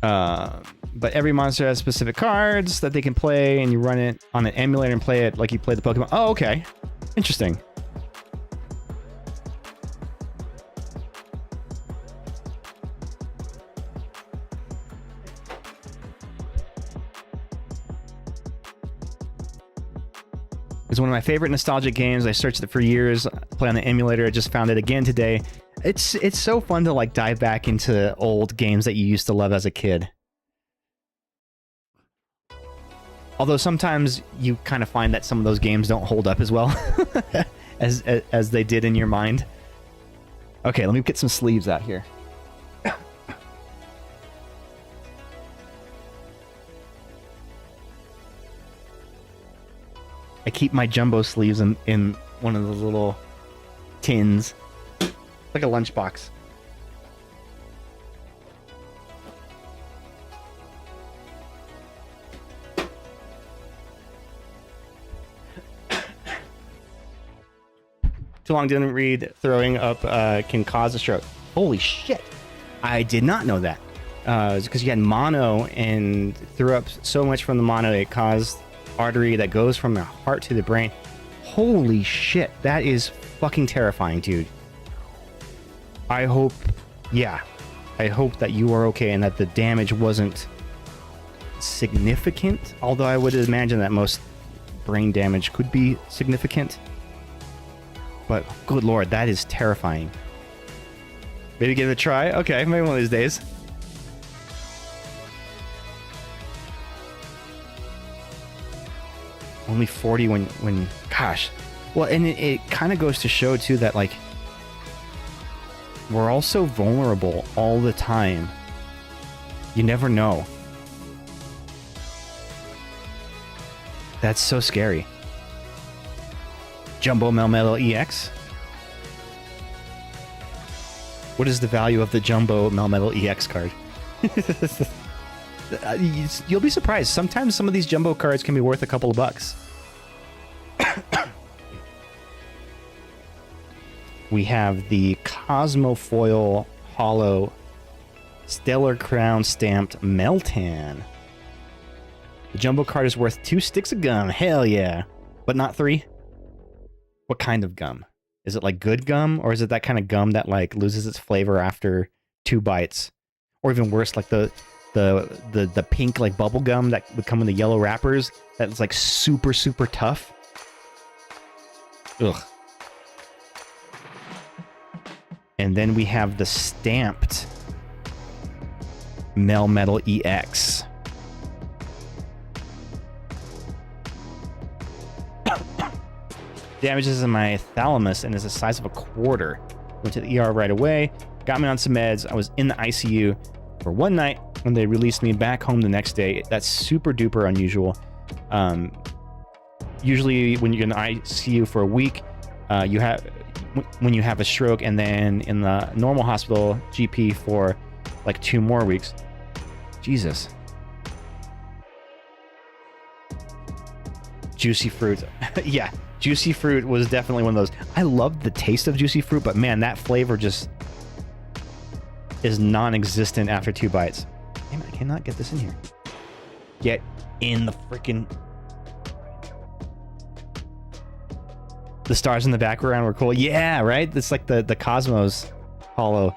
but every monster has specific cards that they can play, and you run it on an emulator and play it like you play the Pokemon. Oh, okay. Interesting. It's one of my favorite nostalgic games. I searched it for years, play on the emulator. I just found it again today. It's so fun to like dive back into old games that you used to love as a kid. Although sometimes you kind of find that some of those games don't hold up as well as they did in your mind. Okay, let me get some sleeves out here. I keep my jumbo sleeves in one of those little tins. Like a lunchbox. Too long didn't read. Throwing up can cause a stroke. Holy shit. I did not know that. It's because you had mono and threw up so much from the mono it caused artery that goes from the heart to the brain. Holy shit. That is fucking terrifying, dude. I hope that you are okay and that the damage wasn't significant. Although I would imagine that most brain damage could be significant. But good lord, that is terrifying. Maybe give it a try? Okay, maybe one of these days. Only 40 when gosh. Well, and it kind of goes to show too that like we're all so vulnerable all the time. You never know. That's so scary. Jumbo Melmetal EX. What is the value of the Jumbo Melmetal EX card? You'll be surprised. Sometimes some of these Jumbo cards can be worth a couple of bucks. We have the Cosmofoil Hollow Stellar Crown Stamped Meltan. The Jumbo card is worth 2 sticks of gum. Hell yeah. But not 3? What kind of gum? Is it like good gum? Or is it that kind of gum that like loses its flavor after 2 bites? Or even worse, like the pink like bubble gum that would come in the yellow wrappers that's like super, super tough? Ugh. And then we have the stamped Melmetal EX. damages in my thalamus and is the size of a quarter. Went to the ER right away, got me on some meds. I was in the ICU for one night when they released me back home the next day. That's super duper unusual. Usually when you're in the ICU for a week, when you have a stroke, and then in the normal hospital GP for like 2 more weeks. Jesus. Juicy fruit. Yeah, juicy fruit was definitely one of those. I loved the taste of juicy fruit, but man, that flavor just is non-existent after 2 bites. Damn it, I cannot get this in here. Get in the freaking... The stars in the background were cool. Yeah, right? It's like the Cosmos Hollow.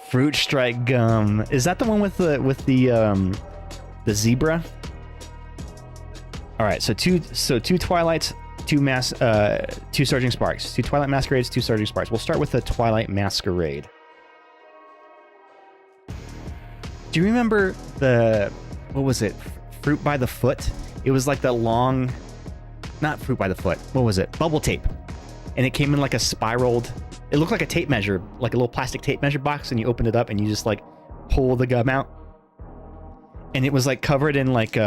Fruit Strike gum. Is that the one with the zebra? All right, so two Twilights, two Surging Sparks, 2 Twilight Masquerades, 2 Surging Sparks. We'll start with the Twilight Masquerade. Do you remember what was it? Fruit by the Foot? It was like the long, not Fruit by the Foot. What was it? Bubble tape. And it came in like a spiraled, it looked like a tape measure, like a little plastic tape measure box, and you open it up and you just like pull the gum out. And it was like covered in like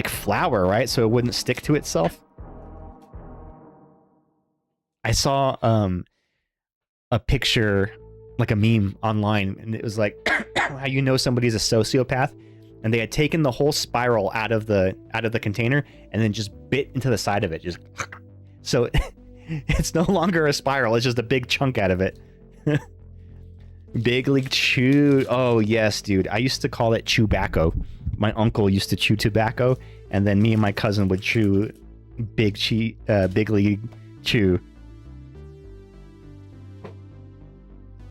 flour, right? So it wouldn't stick to itself. I saw a picture, like a meme online, and it was like how you know somebody's a sociopath, and they had taken the whole spiral out of the container and then just bit into the side of it, just so it's no longer a spiral, it's just a big chunk out of it. Big League Chew. Oh yes, dude, I used to call it Chewbacco. My uncle used to chew tobacco, and then me and my cousin would chew Big League Chew.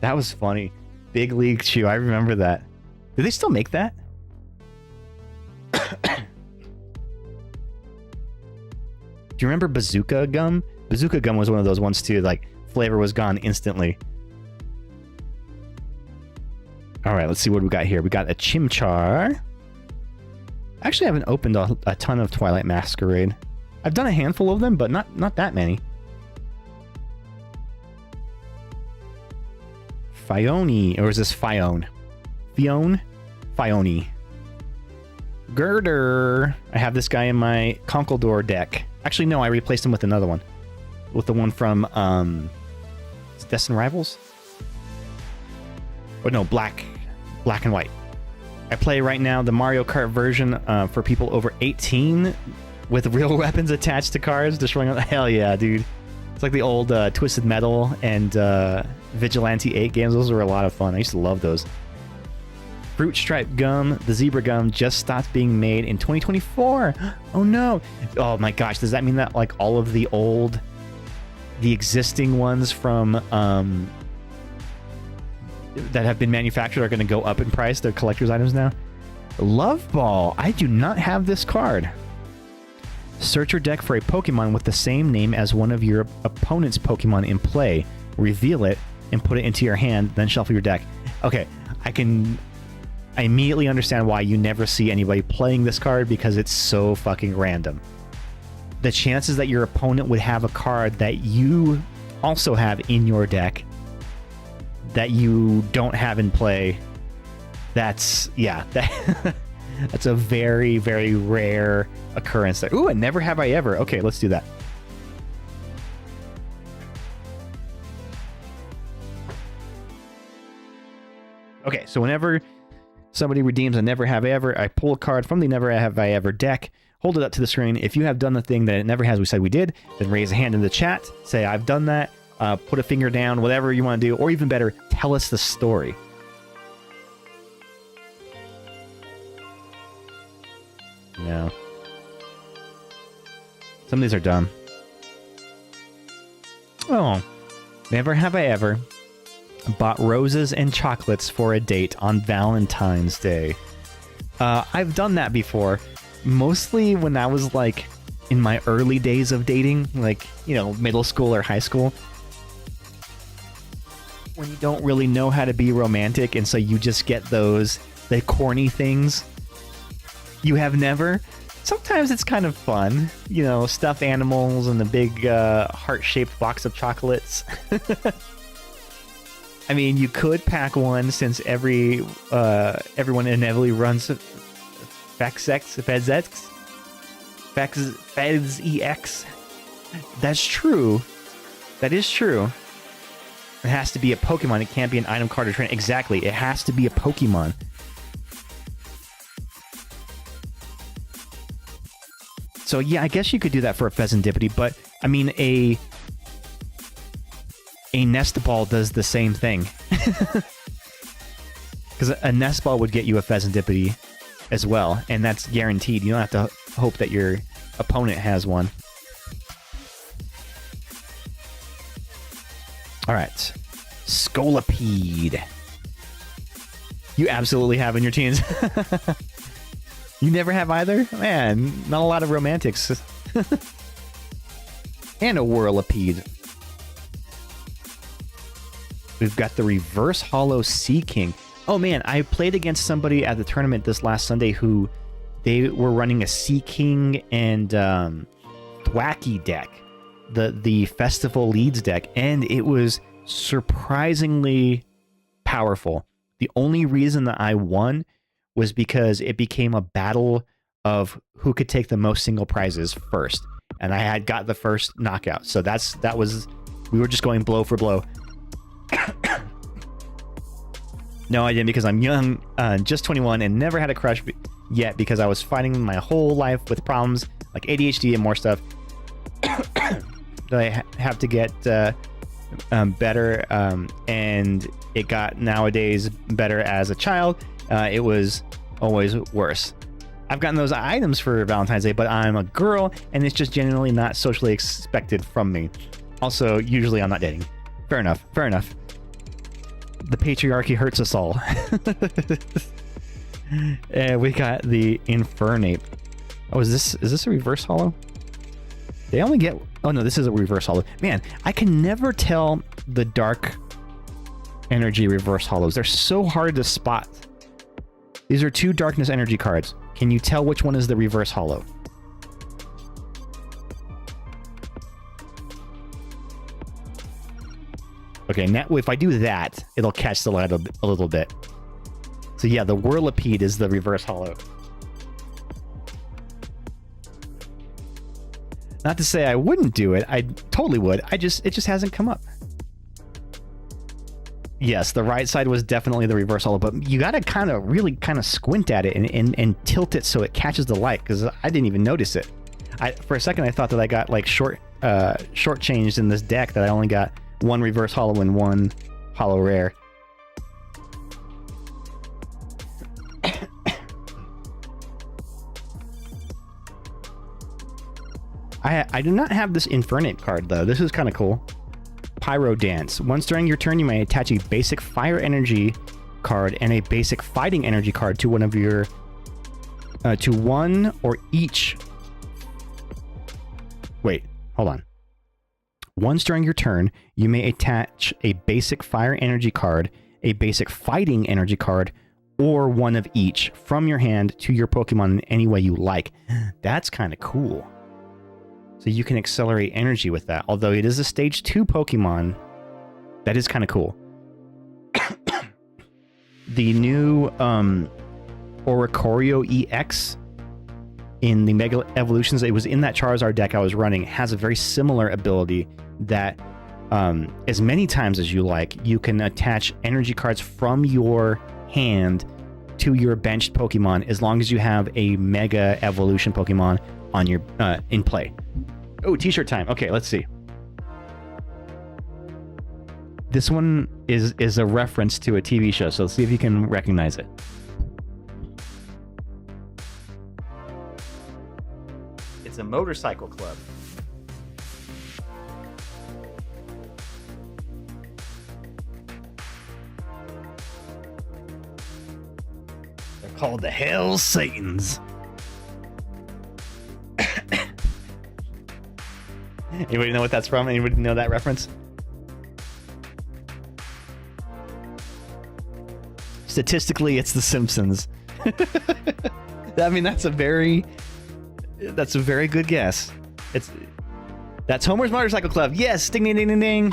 That was funny. Big League Chew. I remember that. Do they still make that? Do you remember Bazooka Gum? Bazooka Gum was one of those ones too. Like, flavor was gone instantly. All right, let's see what we got here. We got a Chimchar. Actually, I haven't opened a ton of Twilight Masquerade. I've done a handful of them, but not that many. Phione, or is this Phione? Phione. Girder. I have this guy in my Conkeldurr deck. Actually, no, I replaced him with another one. With the one from, is it Destined Rivals? Oh no, Black and White. I play right now the Mario Kart version for people over 18 with real weapons attached to cars, destroying... Hell yeah, dude. It's like the old Twisted Metal and Vigilante 8 games. Those were a lot of fun. I used to love those. Fruit Stripe Gum, the Zebra Gum, just stopped being made in 2024. Oh no. Oh my gosh, does that mean that like all of the existing ones from that have been manufactured are going to go up in price? They're collector's items now. Love Ball. I do not have this card. Search your deck for a Pokemon with the same name as one of your opponent's Pokemon in play. Reveal it and put it into your hand, then shuffle your deck. Okay, I immediately understand why you never see anybody playing this card, because it's so fucking random. The chances that your opponent would have a card that you also have in your deck that you don't have in play, that's a very, very rare occurrence. Ooh, and Never Have I Ever. Okay, let's do that. Okay, so whenever somebody redeems a Never Have I Ever, I pull a card from the Never Have I Ever deck, hold it up to the screen. If you have done the thing that it never has, we said we did, then raise a hand in the chat, say I've done that, put a finger down, whatever you want to do, or even better, tell us the story. No. Some of these are dumb. Oh. Never have I ever bought roses and chocolates for a date on Valentine's Day. I've done that before. Mostly when I was like in my early days of dating, like, you know, middle school or high school. When you don't really know how to be romantic, and so you just get the corny things. You have never? sometimes it's kind of fun, you know, stuffed animals and the big heart-shaped box of chocolates. I mean, you could pack one since everyone inevitably runs FedEx. That's true. That is true. It has to be a Pokemon. It can't be an item card or train. Exactly. It has to be a Pokemon. So yeah, I guess you could do that for a Pheasantipity, but I mean a nest ball does the same thing. Because a nest ball would get you a Pheasantipity as well, and that's guaranteed. You don't have to hope that your opponent has one. All right, Scolipede. You absolutely have in your teens. You never have either? Man, not a lot of romantics. And a Whirlipede. We've got the Reverse Hollow Sea King. Oh man, I played against somebody at the tournament this last Sunday who they were running a Sea King and Thwacky deck. The Festival Leads deck, and it was surprisingly powerful. The only reason that I won was because it became a battle of who could take the most single prizes first, and I had got the first knockout. So we were just going blow for blow. No, I didn't, because I'm young, just 21, and never had a crush yet because I was fighting my whole life with problems like ADHD and more stuff. I have to get better, and it got nowadays better as a child. It was always worse. I've gotten those items for Valentine's Day, but I'm a girl, and it's just genuinely not socially expected from me. Also, usually I'm not dating. Fair enough. Fair enough. The patriarchy hurts us all. And we got the Infernape. Oh, is this a reverse hollow? They only get... Oh no, this is a reverse hollow. Man, I can never tell the dark energy reverse hollows. They're so hard to spot. These are two darkness energy cards. Can you tell which one is the reverse hollow? Okay, now if I do that, it'll catch the light a little bit. So yeah, the Whirlipede is the reverse hollow. Not to say I wouldn't do it. I totally would. It just hasn't come up. Yes, the right side was definitely the reverse hollow, but you gotta really squint at it and tilt it so it catches the light, because I didn't even notice it. For a second I thought that I got like shortchanged in this deck, that I only got one reverse hollow and one hollow rare. I do not have this Infernape card though. This is kind of cool. Pyro Dance. Once during your turn, you may attach a basic fire energy card and a basic fighting energy card to one of your to one or each. Wait, hold on. Once during your turn, you may attach a basic fire energy card, a basic fighting energy card, or one of each from your hand to your Pokemon in any way you like. That's kind of cool. So you can accelerate energy with that. Although it is a stage 2 Pokemon, that is kind of cool. The new Oricorio EX in the Mega Evolutions, it was in that Charizard deck I was running, has a very similar ability that as many times as you like, you can attach energy cards from your hand to your benched Pokemon as long as you have a Mega Evolution Pokemon on your in play. Oh, t-shirt time. Okay, let's see. This one is a reference to a TV show, so let's see if you can recognize it. It's a motorcycle club. They're called the Hell Satans. Anybody know what that's from? Anybody know that reference? Statistically, it's The Simpsons. I mean, that's a very That's a very good guess. That's Homer's Motorcycle Club. Yes, ding ding ding ding ding.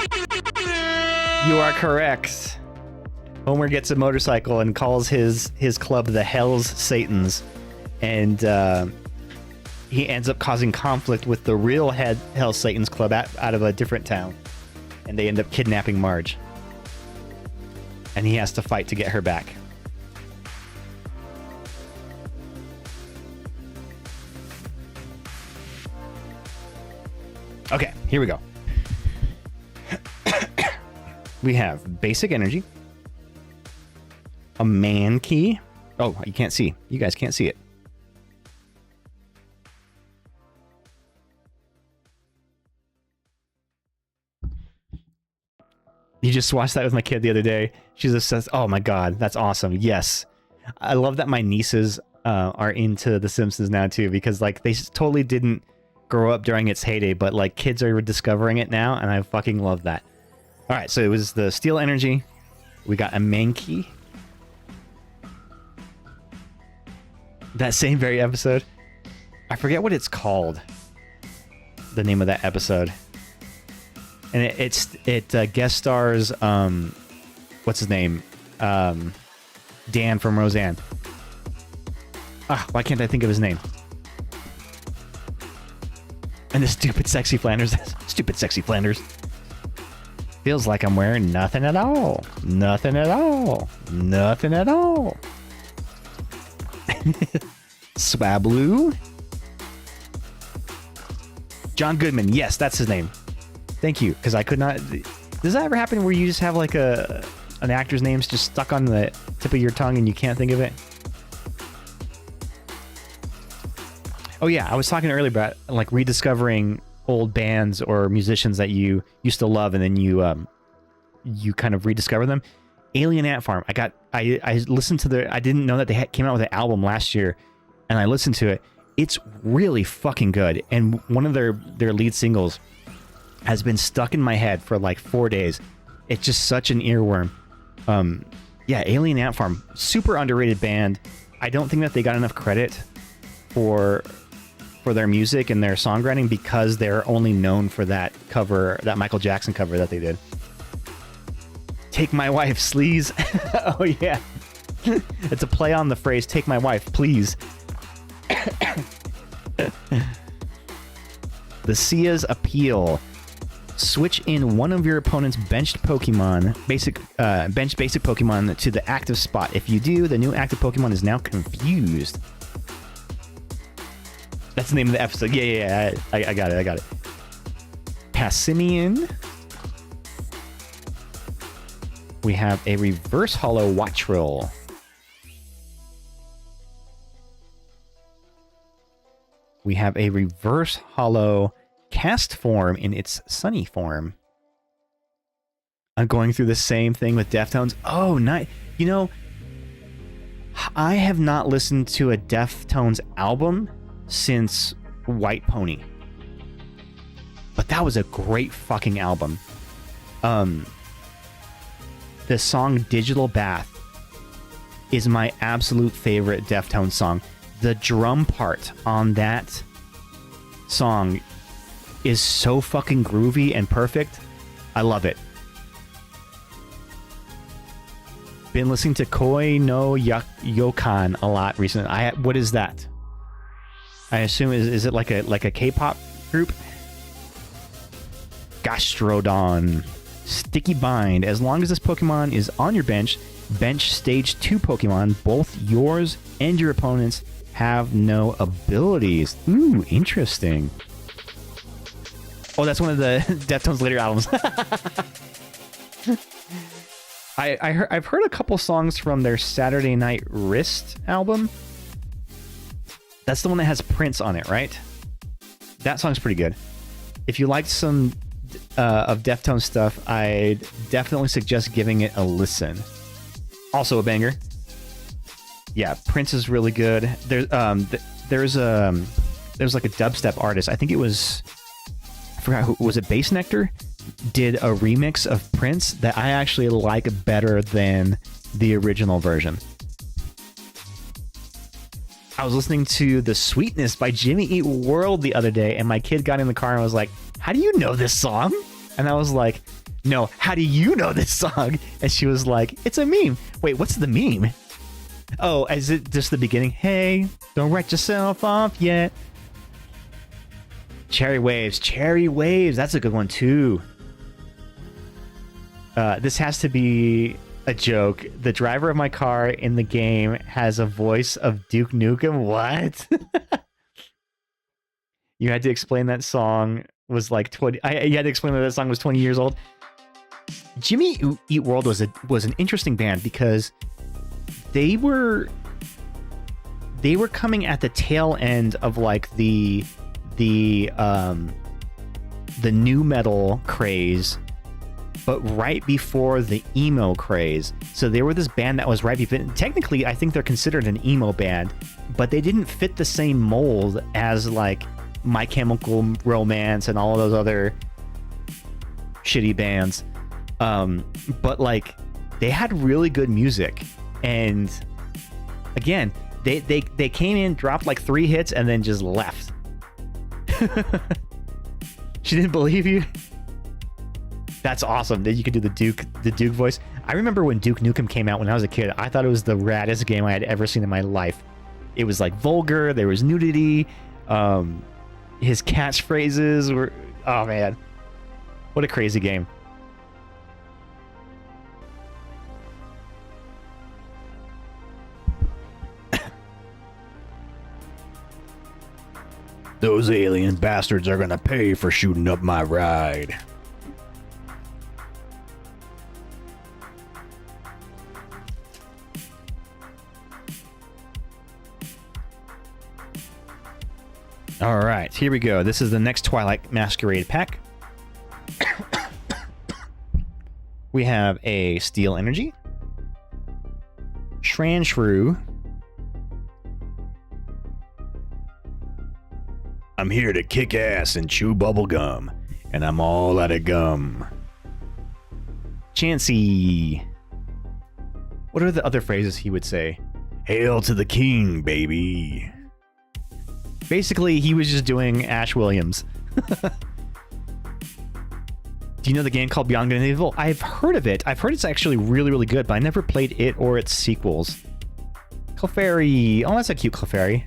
You are correct. Homer gets a motorcycle and calls his club the Hell's Satans, and he ends up causing conflict with the real Hell's Satans club out of a different town, and they end up kidnapping Marge, and he has to fight to get her back. Okay, here we go. We have basic energy, a man key. Oh, you can't see. You guys can't see it. You just watched that with my kid the other day. She just says, "Oh my god, that's awesome!" Yes, I love that my nieces are into The Simpsons now too, because like they totally didn't grow up during its heyday, but like kids are discovering it now, and I fucking love that. All right, so it was the steel energy. We got a main key. That same very episode. I forget what it's called. The name of that episode. And it guest stars what's his name? Dan from Roseanne. Why can't I think of his name? And the stupid sexy Flanders. Stupid sexy Flanders. Feels like I'm wearing nothing at all. Nothing at all. Nothing at all. Swablu. John Goodman. Yes, that's his name. Thank you, because I could not... Does that ever happen where you just have like an actor's name's just stuck on the tip of your tongue and you can't think of it? Oh yeah, I was talking earlier about like rediscovering old bands or musicians that you used to love, and then you kind of rediscover them. Alien Ant Farm. I listened to I didn't know that they came out with an album last year, and I listened to it. It's really fucking good, and one of their lead singles has been stuck in my head for like 4 days. It's just such an earworm. Yeah, Alien Ant Farm, super underrated band. I don't think that they got enough credit for their music and their songwriting because they're only known for that cover, that Michael Jackson cover that they did. Take my wife, sleaze. Oh yeah. It's a play on the phrase, take my wife, please. The Sia's Appeal. Switch in one of your opponent's benched Pokemon, basic Pokemon to the active spot. If you do, the new active Pokemon is now confused. That's the name of the episode. Yeah. I got it. Passimian. We have a reverse hollow Watchrill. We have a reverse hollow Cast Form in its Sunny form. I'm going through the same thing with Deftones. Oh, nice. You know, I have not listened to a Deftones album since White Pony. But that was a great fucking album. The song Digital Bath is my absolute favorite Deftones song. The drum part on that song is so fucking groovy and perfect. I love it. Been listening to Koi no Yokan a lot recently. What is that? I assume is it like a K-pop group? Gastrodon. Sticky Bind. As long as this Pokemon is on your bench stage 2 Pokemon, both yours and your opponents have no abilities. Ooh, interesting. Oh, that's one of the Deftones later albums. I've heard a couple songs from their Saturday Night Wrist album. That's the one that has Prince on it, right? That song's pretty good. If you liked some of Deftones stuff, I'd definitely suggest giving it a listen. Also a banger. Yeah, Prince is really good. There's like a dubstep artist. I think it was, I forgot who was it. Bass Nectar did a remix of Prince that I actually like better than the original version. I was listening to The Sweetness by Jimmy Eat World the other day, and my kid got in the car and was like, how do you know this song? And I was like, no, how do you know this song? And she was like, it's a meme. Wait, what's the meme? Oh, is it just the beginning? Hey, don't write yourself off yet. Cherry Waves. That's a good one too. This has to be a joke. The driver of my car in the game has a voice of Duke Nukem. What? You had to explain that song was like 20. You had to explain that song was 20 years old. Jimmy Eat World was an interesting band because they were coming at the tail end of like the new metal craze, but right before the emo craze. So they were this band that was right before. Technically, I think they're considered an emo band, but they didn't fit the same mold as like My Chemical Romance and all of those other shitty bands. But like they had really good music, and again, they came in, dropped like 3 hits, and then just left. She didn't believe you. That's awesome that you could do the Duke voice. I remember when Duke Nukem came out when I was a kid. I thought it was the raddest game I had ever seen in my life. It was like vulgar. There was nudity. His catchphrases were, oh man, what a crazy game. Those alien bastards are gonna pay for shooting up my ride. All right, here we go. This is the next Twilight Masquerade pack. We have a Steel Energy, Shranshrew. I'm here to kick ass and chew bubble gum, and I'm all out of gum. Chansey. What are the other phrases he would say? Hail to the king, baby. Basically, he was just doing Ash Williams. Do you know the game called Beyond Good and Evil? I've heard of it. I've heard it's actually really, really good, but I never played it or its sequels. Clefairy. Oh, that's a cute Clefairy.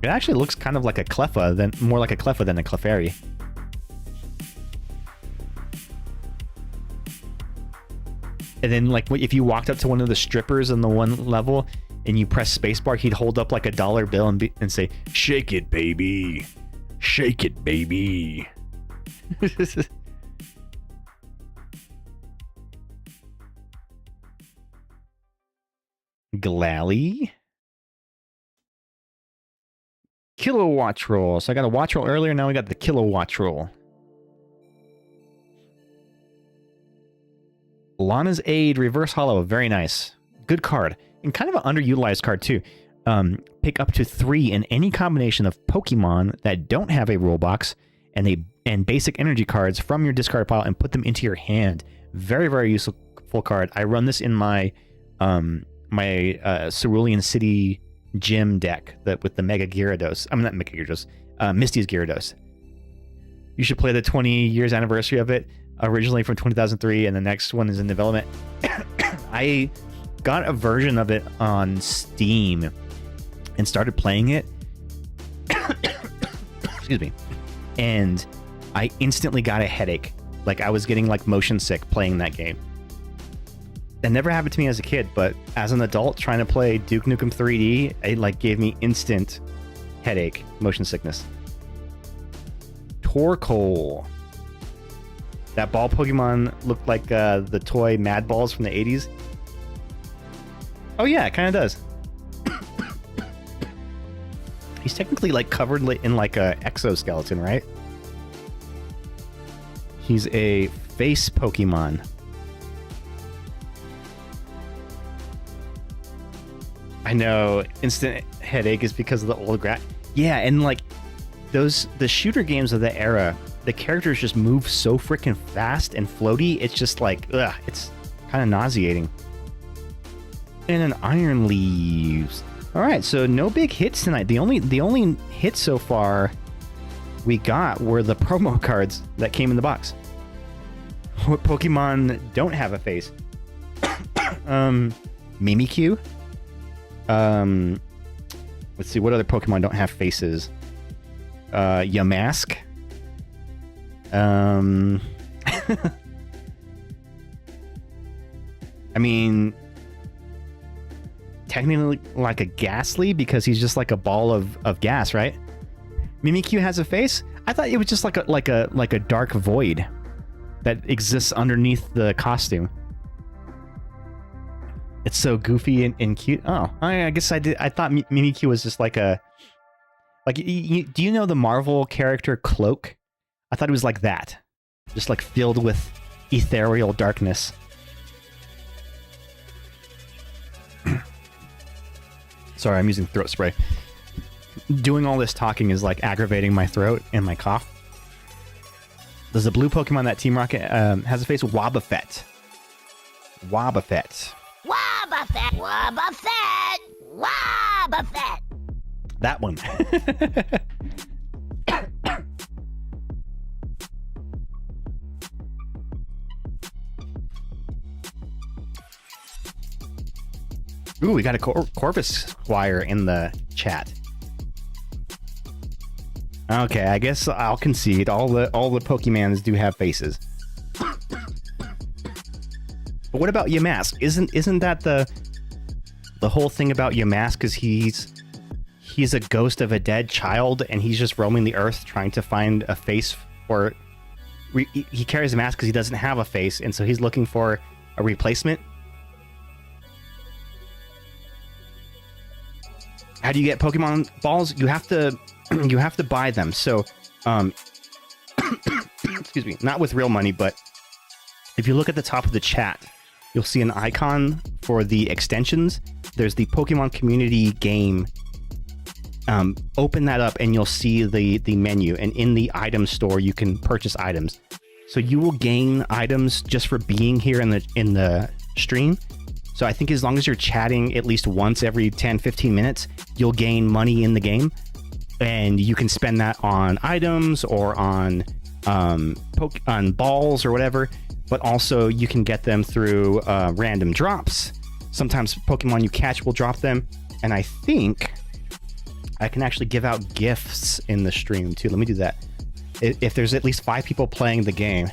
It actually looks kind of like a Cleffa, more like a Cleffa than a Clefairy. And then, like, if you walked up to one of the strippers in the one level and you press spacebar, he'd hold up like a dollar bill and say, "Shake it, baby. Shake it, baby." Glally. Kilowatt roll. So I got a watch roll earlier, now we got the kilowatt roll. Lana's Aid, Reverse Hollow, very nice. Good card. And kind of an underutilized card too. Pick up to 3 in any combination of Pokemon that don't have a rule box and basic energy cards from your discard pile and put them into your hand. Very, very useful card. I run this in my Cerulean City Gym deck with the Mega Gyarados. I'm not Mega Gyarados. Misty's Gyarados. You should play the 20 years anniversary of it. Originally from 2003, and the next one is in development. I got a version of it on Steam and started playing it. Excuse me. And I instantly got a headache. Like I was getting like motion sick playing that game. That never happened to me as a kid, but as an adult trying to play Duke Nukem 3D, it like gave me instant headache, motion sickness. Torkoal. That ball Pokemon looked like the toy Mad Balls from the 80s. Oh yeah, it kind of does. He's technically like covered in like a exoskeleton, right? He's a face Pokemon. I know, instant headache is because of the old Yeah, and like the shooter games of the era, the characters just move so freaking fast and floaty. It's just like, ugh, it's kind of nauseating. And an Iron Leaves. All right, so no big hits tonight. The only hits so far we got were the promo cards that came in the box. What Pokemon don't have a face? Mimikyu. Let's see, what other Pokemon don't have faces? Yamask. I mean, technically like a Ghastly because he's just like a ball of gas, right? Mimikyu has a face? I thought it was just like a dark void that exists underneath the costume. It's so goofy and cute. Oh, I guess I did. I thought Mimikyu was just like a... Like, do you know the Marvel character Cloak? I thought it was like that. Just like filled with ethereal darkness. Sorry, I'm using throat spray. Doing all this talking is like aggravating my throat and my cough. Does the blue Pokemon that Team Rocket has a face? Wobbuffet. Wobbuffet. Wobbuffet, Wobbuffet, Wobbuffet. That one. Ooh, we got a Corvus Squire in the chat. Okay, I guess I'll concede. All the Pokemons do have faces. But what about Yamask? Isn't that the whole thing about Yamask? Is he's a ghost of a dead child, and he's just roaming the earth trying to find a face for... He carries a mask because he doesn't have a face, and so he's looking for a replacement. How do you get Pokemon balls? You have to buy them. So, excuse me, not with real money, but if you look at the top of the chat, you'll see an icon for the extensions. There's the Pokemon Community game. Open that up and you'll see the menu, and in the item store you can purchase items. So you will gain items just for being here in the stream. So I think as long as you're chatting at least once every 10-15 minutes, you'll gain money in the game, and you can spend that on items or on balls or whatever. But also you can get them through random drops. Sometimes Pokemon you catch will drop them, and I think I can actually give out gifts in the stream too. Let me do that. If there's at least 5 people playing the game.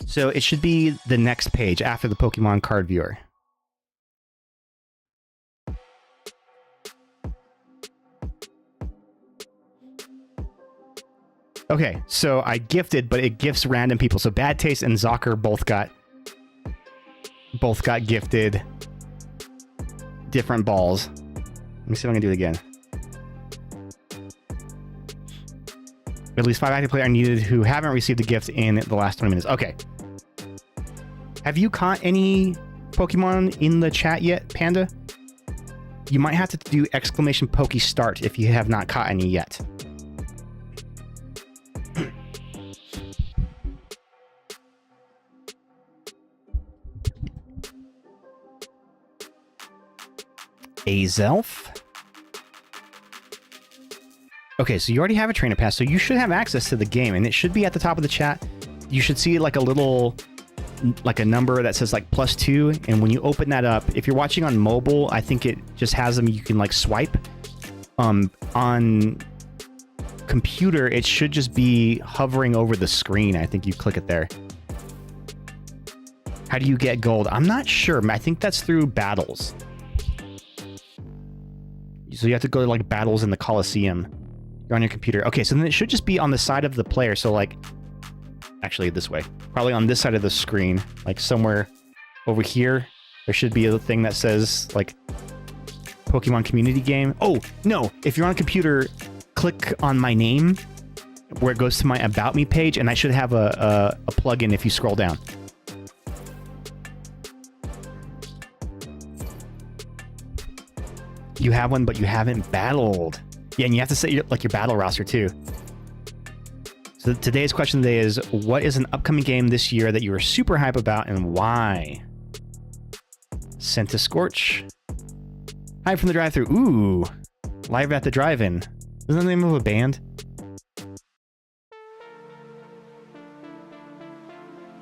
So it should be the next page after the Pokemon card viewer. Okay, so I gifted, but it gifts random people. So Bad Taste and Zocker both got gifted different balls. Let me see if I can do it again. At least 5 active players are needed who haven't received a gift in the last 20 minutes. Okay. Have you caught any Pokemon in the chat yet, Panda? You might have to do exclamation Poke Start if you have not caught any yet. Azelf. Okay, so you already have a trainer pass, so you should have access to the game, and it should be at the top of the chat. You should see like a little, like a number that says like +2, and when you open that up, if you're watching on mobile, I think it just has them, you can like swipe. On computer, it should just be hovering over the screen. I think you click it there. How do you get gold? I'm not sure. I think that's through battles. So you have to go to like battles in the Coliseum. You're on your computer. Okay, so then it should just be on the side of the player. So like, actually this way, probably on this side of the screen, like somewhere over here, there should be a thing that says like Pokemon Community Game. Oh, no, if you're on a computer, click on my name where it goes to my About Me page, and I should have a plugin if you scroll down. You have one, but you haven't battled. Yeah, and you have to set your battle roster too. So today's question today is, what is an upcoming game this year that you are super hype about, and why? Centiscorch. Hi from the drive-thru. Ooh. Live at the drive-in. Isn't that the name of a band?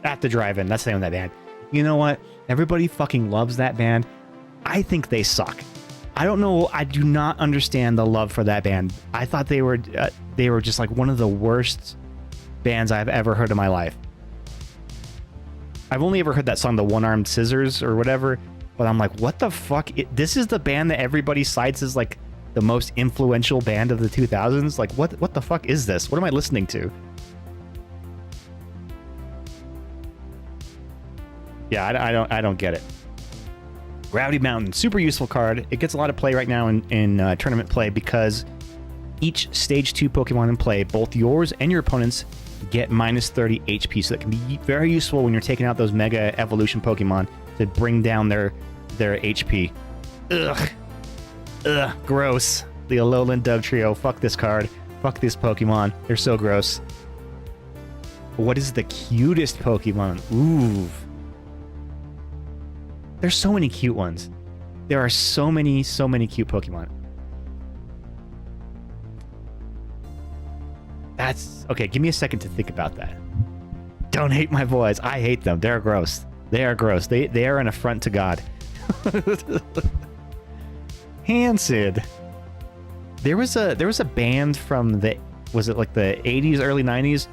At the drive-in. That's the name of that band. You know what? Everybody fucking loves that band. I think they suck. I don't know. I do not understand the love for that band. I thought they were just like one of the worst bands I've ever heard in my life. I've only ever heard that song, The One-Armed Scissors or whatever, but I'm like, what the fuck? This is the band that everybody cites as like the most influential band of the 2000s? Like, what the fuck is this? What am I listening to? Yeah, I don't get it. Gravity Mountain, super useful card. It gets a lot of play right now in tournament play because each stage 2 Pokemon in play, both yours and your opponents, get minus 30 HP. So that can be very useful when you're taking out those Mega Evolution Pokemon to bring down their HP. Ugh, gross. The Alolan Dugtrio. Fuck this card. Fuck this Pokemon. They're so gross. What is the cutest Pokemon? Ooh. There's so many cute ones. There are so many cute Pokemon. That's... Okay, give me a second to think about that. Don't hate my boys. I hate them. They're gross. They are gross. They are an affront to God. Hansid. There was a band from the... Was it like the 80s, early 90s?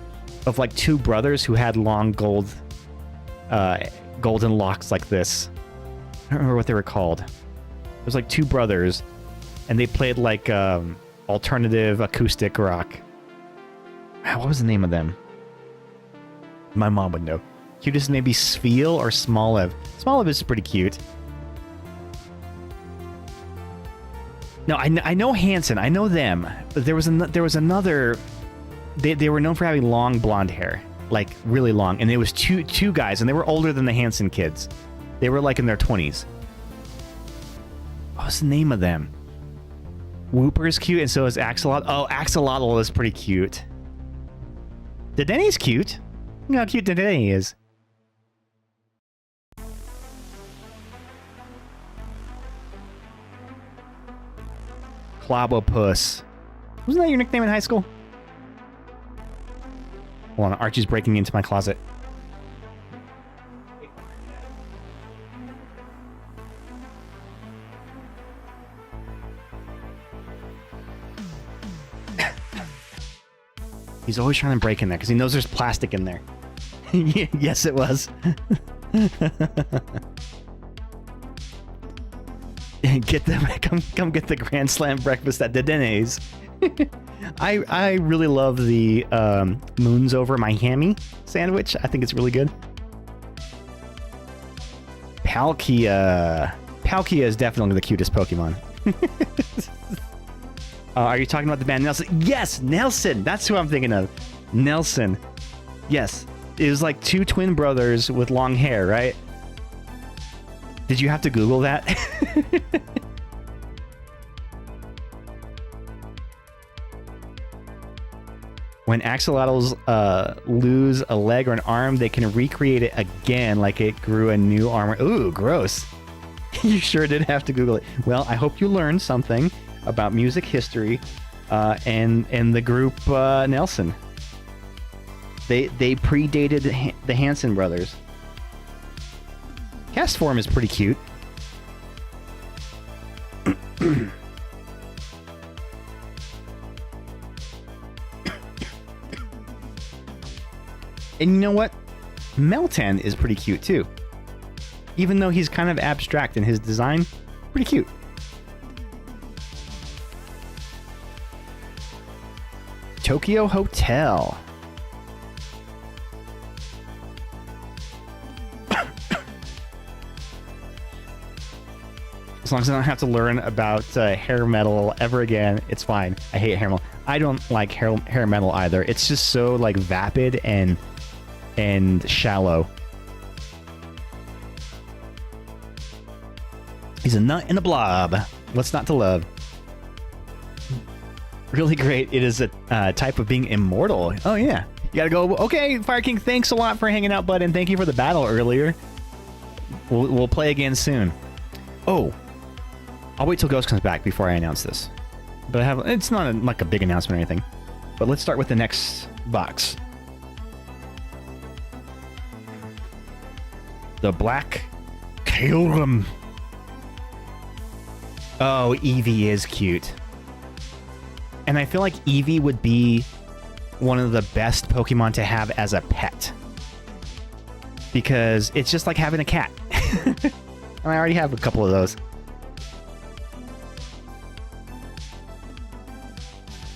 Of like two brothers who had long golden locks like this. I don't remember what they were called. It was like two brothers, and they played like alternative acoustic rock. What was the name of them? My mom would know. Cutest maybe Sfeel or Smoliv. Smoliv is pretty cute. No, I know Hanson. I know them. But there was another. They were known for having long blonde hair, like really long, and it was two guys, and they were older than the Hanson kids. They were like in their 20s. What was the name of them? Wooper's cute, and so is Axolotl. Oh, Axolotl is pretty cute. Dedenne's cute. Look how cute Dedenne is. Clobopus. Wasn't that your nickname in high school? Hold on, Archie's breaking into my closet. He's always trying to break in there because he knows there's plastic in there. Yes, it was. Get them, come get the Grand Slam breakfast at Dedenne's. I really love the Moons Over My Hammy sandwich. I think it's really good. Palkia. Palkia is definitely the cutest Pokemon. Are you talking about the band Nelson? Yes, Nelson. That's who I'm thinking of. Nelson. Yes. It was like two twin brothers with long hair, right? Did you have to Google that? When axolotls lose a leg or an arm, they can recreate it again like it grew a new arm. Ooh, gross. You sure did have to Google it. Well, I hope you learned something about music history and the group Nelson. They predated the Hanson brothers. Castform is pretty cute. And you know what? Meltan is pretty cute too. Even though he's kind of abstract in his design, pretty cute. Tokyo Hotel. As long as I don't have to learn about hair metal ever again, it's fine. I hate hair metal. I don't like hair metal either. It's just so like vapid and shallow. He's a nut in a blob. What's not to love? Really great. It is a type of being immortal. Oh yeah. You gotta go. Okay, Fire King, thanks a lot for hanging out, bud, and thank you for the battle earlier. We'll play again soon. Oh, I'll wait till Ghost comes back before I announce this. But it's not like a big announcement or anything. But let's start with the next box. The Black Kyurem. Oh, Eevee is cute. And I feel like Eevee would be one of the best Pokemon to have as a pet. Because it's just like having a cat. And I already have a couple of those.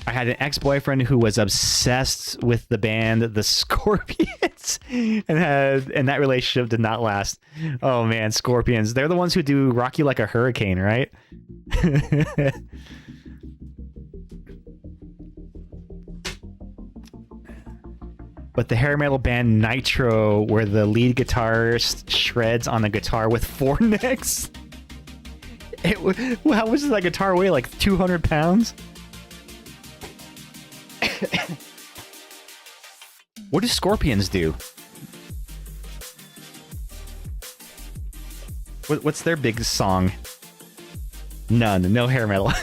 I had an ex-boyfriend who was obsessed with the band The Scorpions, and that relationship did not last. Oh man, Scorpions. They're the ones who do Rock You Like a Hurricane, right? But the hair metal band Nitro, where the lead guitarist shreds on a guitar with 4 necks. How much does that guitar weigh? Like 200 pounds? What do Scorpions do? What's their big song? None. No hair metal.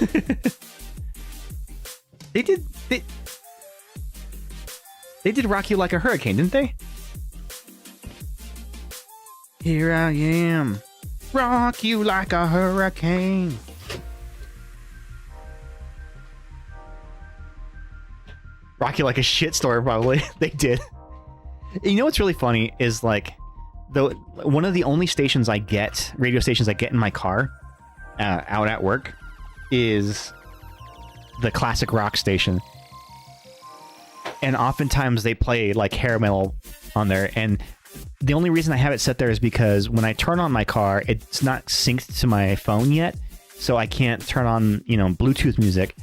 They did Rock You Like a Hurricane, didn't they? Here I am. Rock you like a hurricane. Rock You Like a Shitstorm, probably. They did. You know what's really funny is like, one of the only stations I get, radio stations I get in my car, out at work, is the classic rock station. And oftentimes they play like hair metal on there. And the only reason I have it set there is because when I turn on my car, it's not synced to my phone yet. So I can't turn on, Bluetooth music.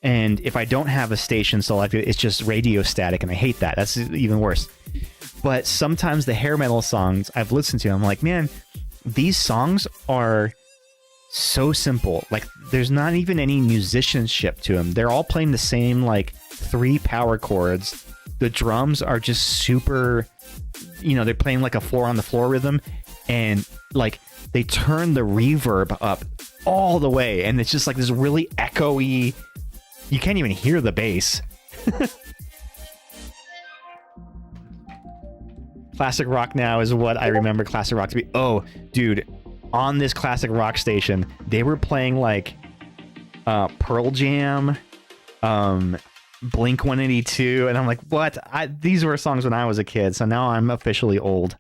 And if I don't have a station selected, it's just radio static, and I hate that. That's even worse. But sometimes the hair metal songs I've listened to, I'm like, man, these songs are so simple. Like, there's not even any musicianship to them. They're all playing the same, like, 3 power chords. The drums are just super, they're playing like a 4-on-the-floor rhythm, and, like, they turn the reverb up all the way, and it's just like this really echoey. You can't even hear the bass. Classic rock now is what I remember classic rock to be. Oh, dude, on this classic rock station, they were playing like Pearl Jam, Blink 182, and I'm like, what? These were songs when I was a kid, so now I'm officially old.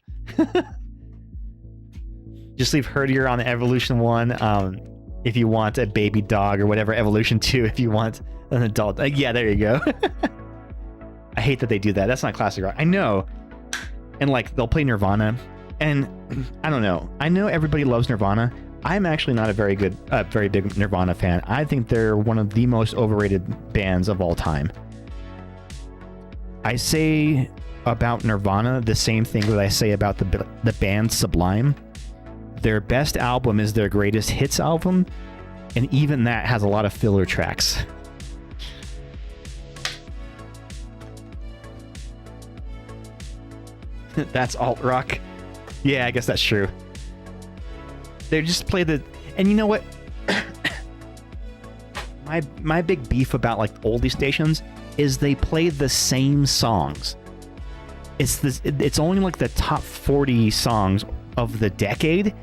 Just leave Herdier on the Evolution 1 if you want a baby dog, or whatever, Evolution 2 if you want an adult. Yeah, there you go. I hate that they do that. That's not classic rock. I know. And like, they'll play Nirvana, and I don't know. I know everybody loves Nirvana. I'm actually not a very big Nirvana fan. I think they're one of the most overrated bands of all time. I say about Nirvana the same thing that I say about the band Sublime. Their best album is their greatest hits album, and even that has a lot of filler tracks. That's alt rock. Yeah, I guess that's true. They just play and you know what? my big beef about like oldie stations is they play the same songs. It's only like the top 40 songs of the decade,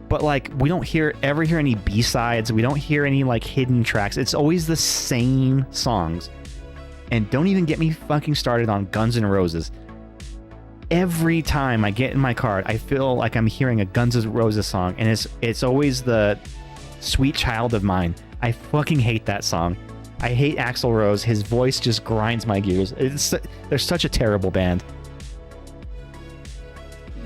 but like we don't ever hear any B-sides. We don't hear any like hidden tracks. It's always the same songs. And don't even get me fucking started on Guns N' Roses. Every time I get in my car, I feel like I'm hearing a Guns N' Roses song, and it's always the Sweet Child of Mine. I fucking hate that song. I hate Axl Rose. His voice just grinds my gears. They're such a terrible band.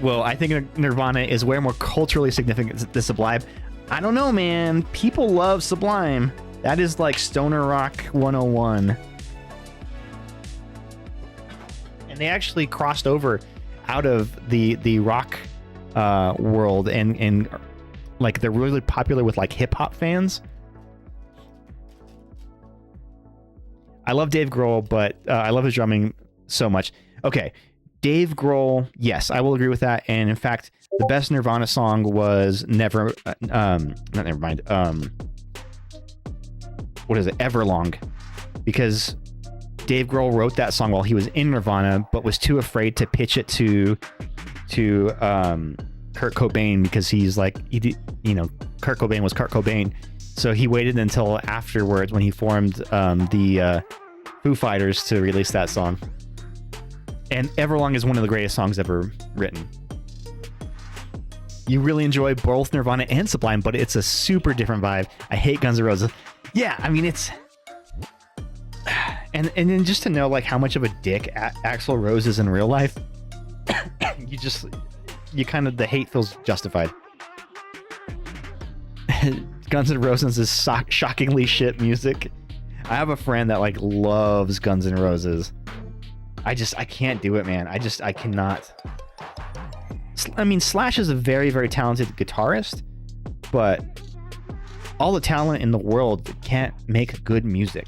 Well, I think Nirvana is way more culturally significant than Sublime. I don't know, man. People love Sublime. That is like stoner rock 101. And they actually crossed over out of the rock world, and like they're really popular with like hip hop fans. I love Dave Grohl, but I love his drumming so much. Okay, Dave Grohl, yes, I will agree with that. And in fact, the best Nirvana song was not Nevermind. What is it? Everlong. Because Dave Grohl wrote that song while he was in Nirvana, but was too afraid to pitch it to Kurt Cobain, because he's like, Kurt Cobain was Kurt Cobain. So he waited until afterwards when he formed the Foo Fighters to release that song. And Everlong is one of the greatest songs ever written. You really enjoy both Nirvana and Sublime, but it's a super different vibe. I hate Guns N' Roses. Yeah, I mean, it's... And then just to know like how much of a dick Axl Rose is in real life, the hate feels justified. Guns N' Roses is shockingly shit music. I have a friend that like loves Guns N' Roses. I can't do it, man. I cannot. I mean, Slash is a very, very talented guitarist, but all the talent in the world can't make good music.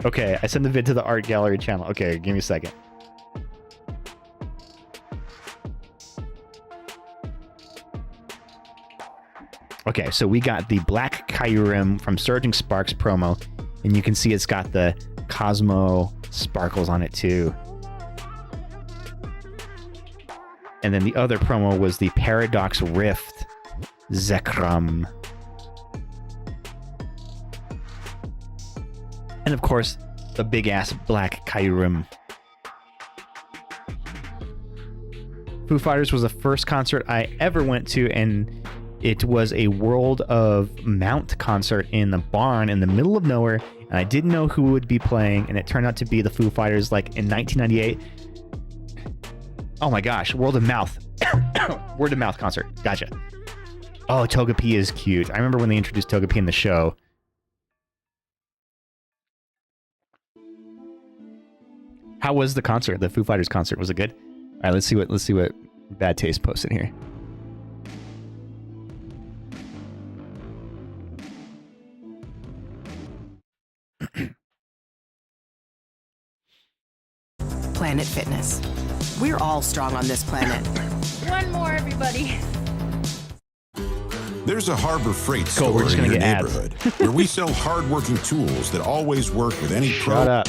Okay, I sent the vid to the art gallery channel. Okay, give me a second. Okay, so we got the Black Kyurem from Surging Sparks promo, and you can see it's got the Cosmo sparkles on it too. And then the other promo was the Paradox Rift Zekrom. And of course, the big ass Black Kyurem. Foo Fighters was the first concert I ever went to, and it was a World of Mount concert in the barn in the middle of nowhere, and I didn't know who would be playing, and it turned out to be the Foo Fighters like in 1998. Oh my gosh, World of Mouth. Word of Mouth concert. Gotcha. Oh, Togepi is cute. I remember when they introduced Togepi in the show. How was the concert? The Foo Fighters concert, was it good? All right, let's see what Bad Taste posted here. Planet Fitness. We're all strong on this planet. One more, everybody. There's a Harbor Freight Cool, store we're just in gonna your get neighborhood where we sell hard-working tools that always work with any pro. Shut up.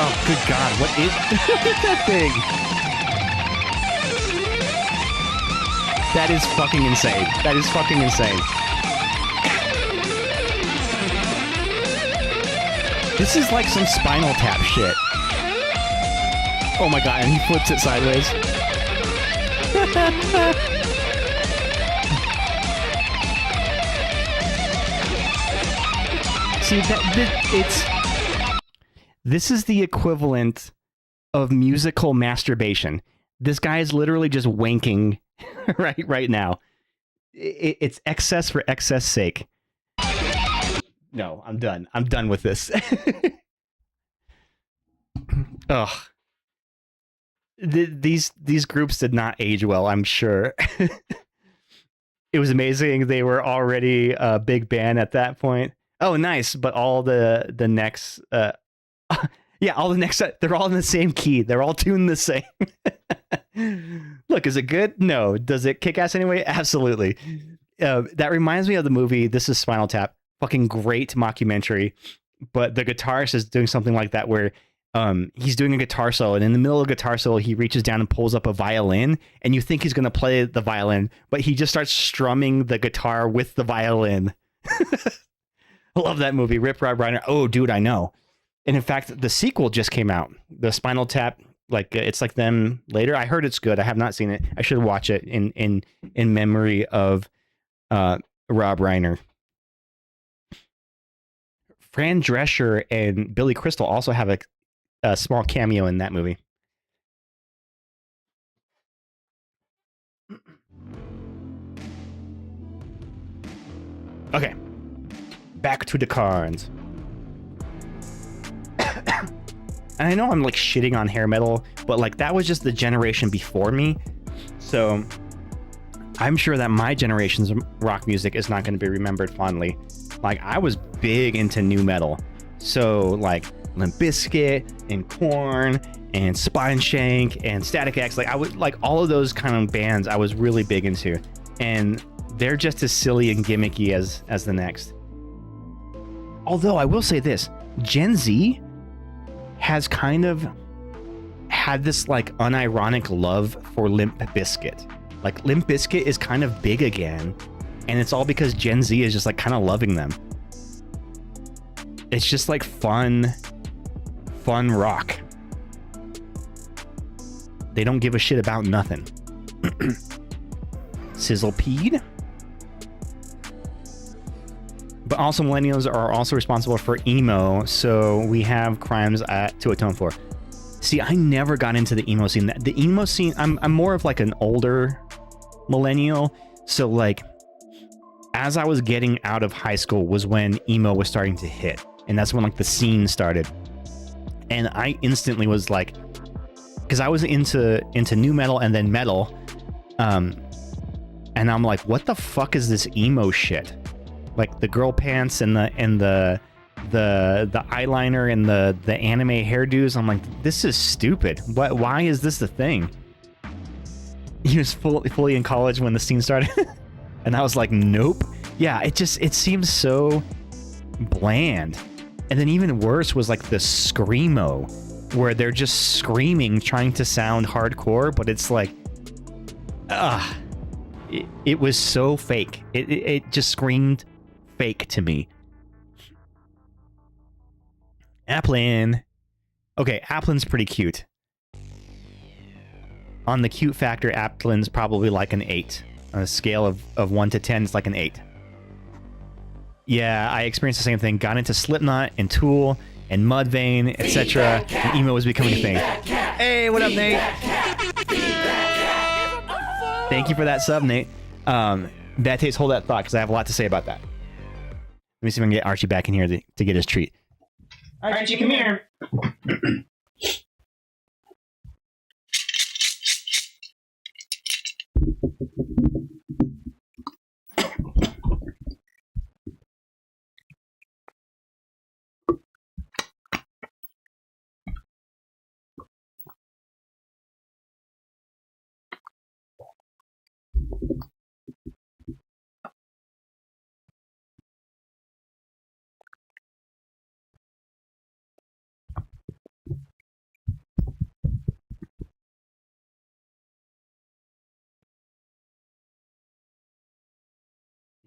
Oh, good God. What is that thing? That is fucking insane. That is fucking insane. This is like some Spinal Tap shit. Oh my God, and he flips it sideways. See, this is the equivalent of musical masturbation. This guy is literally just wanking right now. It's excess for excess sake. No, I'm done. I'm done with this. Ugh. These groups did not age well, I'm sure. It was amazing. They were already a big band at that point. Oh, nice. But all the next... yeah, all the next... They're all in the same key. They're all tuned the same. Look, is it good? No. Does it kick ass anyway? Absolutely. That reminds me of the movie This Is Spinal Tap. Fucking great mockumentary. But the guitarist is doing something like that where he's doing a guitar solo, and in the middle of a guitar solo, he reaches down and pulls up a violin, and you think he's going to play the violin, but he just starts strumming the guitar with the violin. I love that movie. Rip Rob Reiner. Oh, dude, I know. And in fact, the sequel just came out. The Spinal Tap, like it's like them later. I heard it's good. I have not seen it. I should watch it in memory of Rob Reiner. Fran Drescher and Billy Crystal also have a small cameo in that movie. Okay. Back to the cards. And I know I'm like shitting on hair metal, but like that was just the generation before me. So I'm sure that my generation's rock music is not going to be remembered fondly. Like, I was big into nu metal. So, like, Limp Bizkit and Korn and Spine Shank and Static X. Like, I would like all of those kind of bands I was really big into. And they're just as silly and gimmicky as the next. Although, I will say this. Gen Z has kind of had this, like, unironic love for Limp Bizkit. Like, Limp Bizkit is kind of big again, and it's all because Gen Z is just, like, kind of loving them. It's just, like, fun rock. They don't give a shit about nothing. Sizzlepede. But also, millennials are also responsible for emo, so we have crimes to atone for. See, I never got into the emo scene. The emo scene, I'm more of like an older millennial. So like, as I was getting out of high school was when emo was starting to hit. And that's when like the scene started. And I instantly was like, because I was into nu metal and then metal. And I'm like, what the fuck is this emo shit? Like the girl pants and the eyeliner and the anime hairdos. I'm like, this is stupid. Why is this the thing? He was fully in college when the scene started. And I was like, nope. Yeah, it seems so bland. And then even worse was like the screamo, where they're just screaming, trying to sound hardcore, but it's like, it was so fake. It just screamed fake to me. Applin. Okay, Applin's pretty cute. On the cute factor, Applin's probably like an 8. On a scale of 1 to 10, it's like an 8. Yeah, I experienced the same thing. Got into Slipknot and Tool and Mudvayne, etc. And emo was becoming a thing. Hey, what up, Nate? Thank you for that sub, Nate. Bad Taste, hold that thought, because I have a lot to say about that. Let me see if I can get Archie back in here to get his treat. Archie, come here.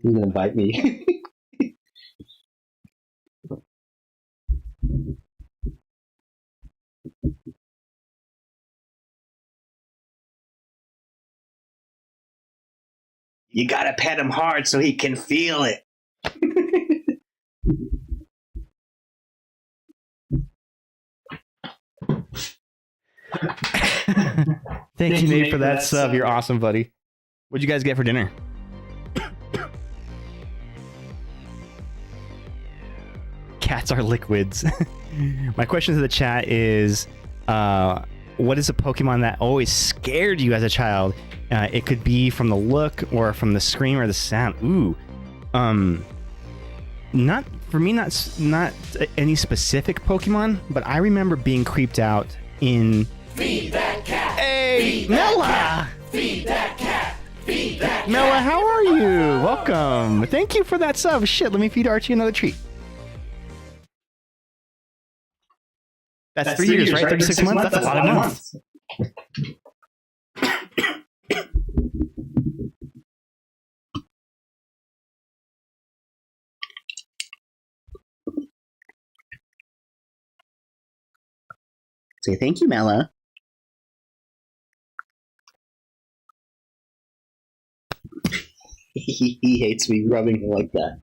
He's gonna bite me. You gotta pet him hard so he can feel it. Thank you, Nate, for that sub. You're awesome, buddy. What'd you guys get for dinner? Cats are liquids. My question to the chat is, what is a Pokemon that always scared you as a child? It could be from the look or from the scream or the sound. Ooh. Not for me, not any specific Pokemon, but I remember being creeped out in... Feed that cat! Hey, Mela! Feed that cat! Feed that cat! Mela, how are you? Welcome. Thank you for that sub. Shit, let me feed Archie another treat. That's 3 years, right? 36 months? That's a lot of months. Say thank you, Mela. He hates me rubbing him like that.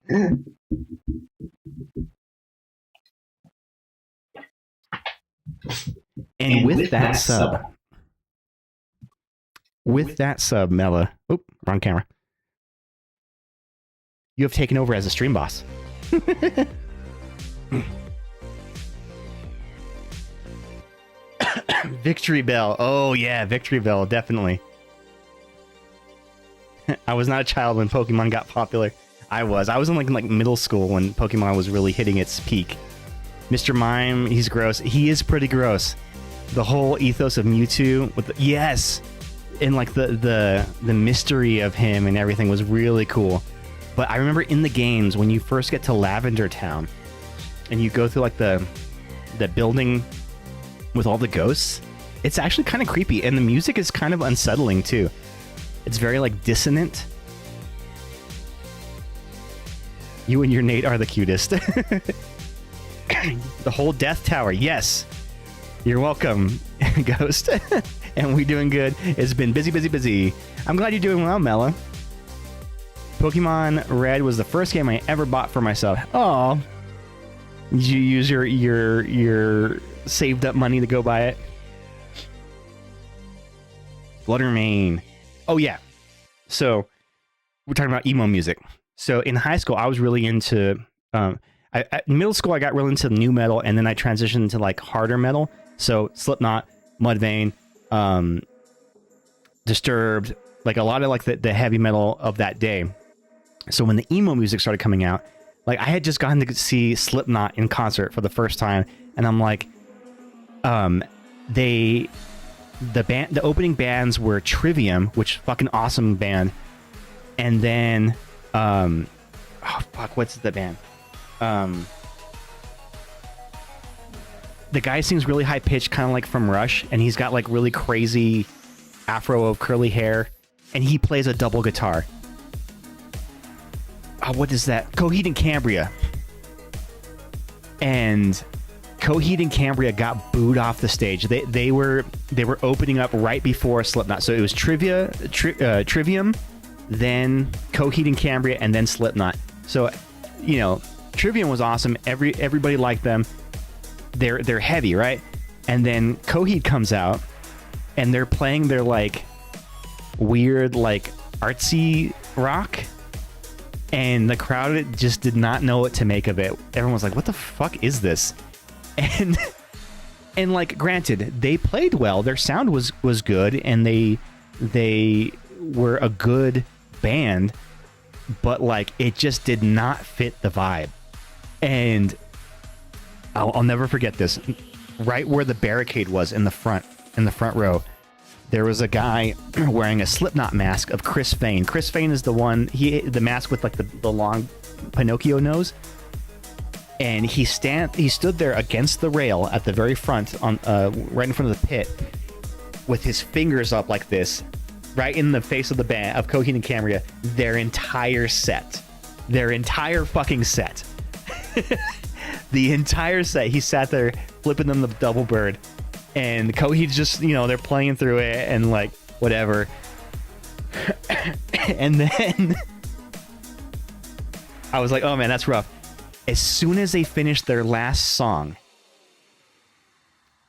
And with that sub, Mela. Oop, wrong camera. You have taken over as a stream boss. Victory Bell. Oh yeah, Victory Bell, definitely. I was not a child when Pokemon got popular. I was in like middle school when Pokemon was really hitting its peak. Mr. Mime, he's gross. He is pretty gross. The whole ethos of Mewtwo with yes, and like the mystery of him and everything was really cool. But I remember in the games when you first get to Lavender Town and you go through like the building with all the ghosts, it's actually kind of creepy, and the music is kind of unsettling too. It's very like dissonant. You and your Nate are the cutest. The whole Death Tower, yes. You're welcome, Ghost. And we doing good. It's been busy. I'm glad you're doing well, Mela. Pokemon Red was the first game I ever bought for myself. Oh, did you use your saved up money to go buy it? Blood or Mane. Oh yeah. So we're talking about emo music. So in high school, I was really into. At middle school, I got really into new metal, and then I transitioned into like harder metal. So Slipknot, Mudvayne, Disturbed, like a lot of like the heavy metal of that day. So when the emo music started coming out, like I had just gotten to see Slipknot in concert for the first time, and I'm like, the opening bands were Trivium, which fucking awesome band, and then what's the band? The guy sings really high pitched, kind of like from Rush, and he's got like really crazy afro of curly hair, and he plays a double guitar. Oh, what is that? Coheed and Cambria. And Coheed and Cambria got booed off the stage. They were opening up right before Slipknot, so it was Trivium, then Coheed and Cambria, and then Slipknot. So, you know, Trivium was awesome. Everybody liked them. They're heavy, right? And then Coheed comes out, and they're playing their like weird like artsy rock, and the crowd just did not know what to make of it. Everyone was like, "What the fuck is this?" And like, granted, they played well. Their sound was good, and they were a good band, but like it just did not fit the vibe. And I'll never forget this. Right where the barricade was in the front row, there was a guy wearing a Slipknot mask of Chris Fane. Chris Fane is the mask with like the long Pinocchio nose. And he stood there against the rail at the very front, on right in front of the pit, with his fingers up like this, right in the face of the band of Coheed and Cambria. Their entire fucking set. The entire set, he sat there flipping them the double bird, and Coheed's just, you know, they're playing through it and like whatever. And then I was like, oh man, that's rough. As soon as they finished their last song,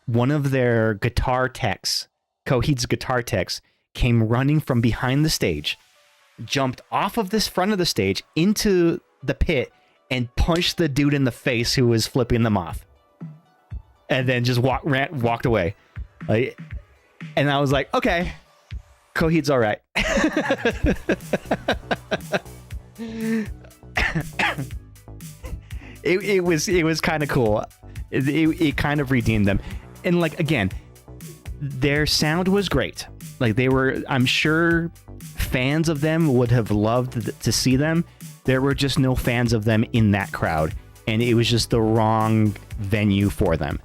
one of their guitar techs, Coheed's guitar techs, came running from behind the stage, jumped off of this front of the stage into the pit, and punched the dude in the face who was flipping them off, and then just walked away. Like, and I was like, okay, Coheed's all right. It was kind of cool. It kind of redeemed them, and like again, their sound was great. Like they were, I'm sure fans of them would have loved to see them. There were just no fans of them in that crowd, and it was just the wrong venue for them.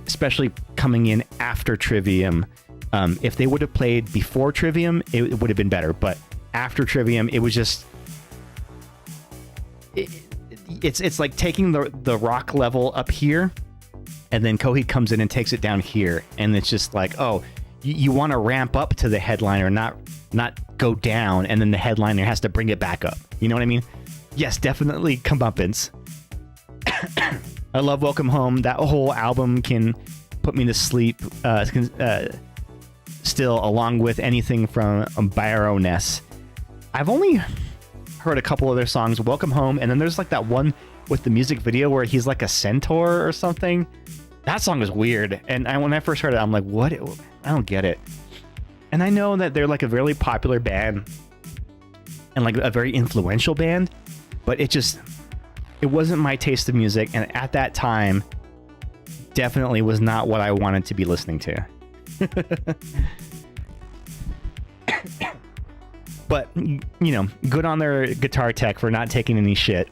Especially coming in after Trivium. If they would have played before Trivium, it would have been better. But after Trivium, it was just it's like taking the rock level up here, and then Coheed comes in and takes it down here, and it's just like, oh, you want to ramp up to the headliner, not go down, and then the headliner has to bring it back up. You know what I mean? Yes, definitely comeuppance. I love Welcome Home. That whole album can put me to sleep still, along with anything from Baroness. I've only heard a couple of their songs, Welcome Home, and then there's like that one with the music video where he's like a centaur or something. That song is weird, and when I first heard it, I'm like, what? I don't get it. And I know that they're like a really popular band and like a very influential band, but it wasn't my taste of music, and at that time definitely was not what I wanted to be listening to. But, you know, good on their guitar tech for not taking any shit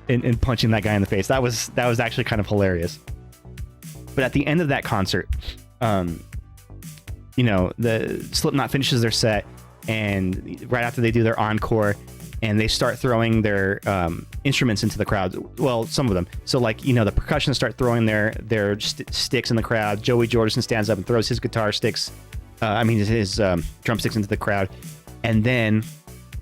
and punching that guy in the face. That was actually kind of hilarious. But at the end of that concert, you know, the Slipknot finishes their set, and right after they do their encore, and they start throwing their instruments into the crowd. Well, some of them. So, like, you know, the percussionists start throwing their sticks in the crowd. Joey Jordison stands up and throws his guitar sticks. His drumsticks into the crowd. And then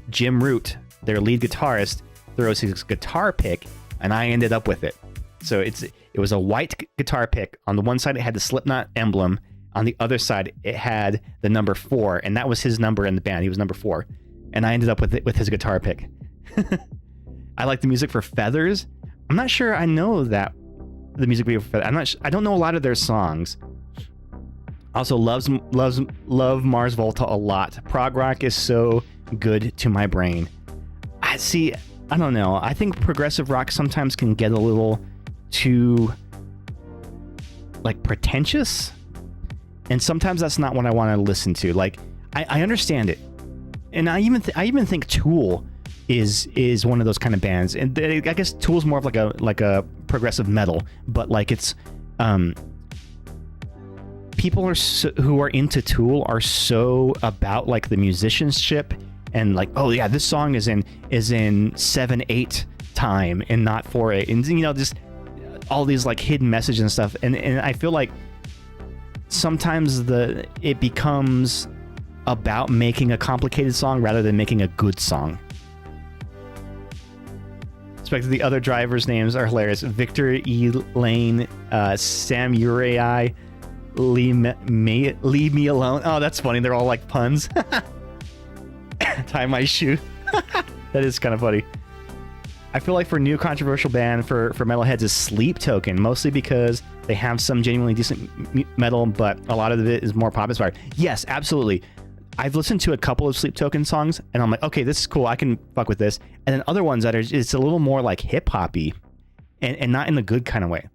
Jim Root, their lead guitarist, throws his guitar pick, and I ended up with it. So it was a white guitar pick. On the one side, it had the Slipknot emblem. On the other side, it had the number 4, and that was his number in the band. He was number 4. And I ended up with it with his guitar pick. I like the music for Feathers. I'm not sure I know that the music video for Feathers. I don't know a lot of their songs. Also love Mars Volta a lot. Prog rock is so good to my brain. I don't know. I think progressive rock sometimes can get a little too like pretentious, and sometimes that's not what I want to listen to. Like, I understand it, and I even think Tool is one of those kind of bands, and I guess Tool's more of like a progressive metal, but like it's people who are into Tool are so about like the musicianship and like, oh yeah, this song is in 7/8 time and not 4/8, and you know, just all these like hidden messages and stuff, and I feel like sometimes it becomes about making a complicated song rather than making a good song. The other drivers' names are hilarious. Victor E. Lane, Sam Uriai, Leave Me Alone. Oh, that's funny. They're all like puns. Tie My Shoe. That is kind of funny. I feel like for new controversial band for metalheads is Sleep Token, mostly because they have some genuinely decent metal, but a lot of it is more pop inspired. Yes, absolutely. I've listened to a couple of Sleep Token songs, and I'm like, okay, this is cool. I can fuck with this. And then other ones that it's a little more like hip hoppy, and not in the good kind of way.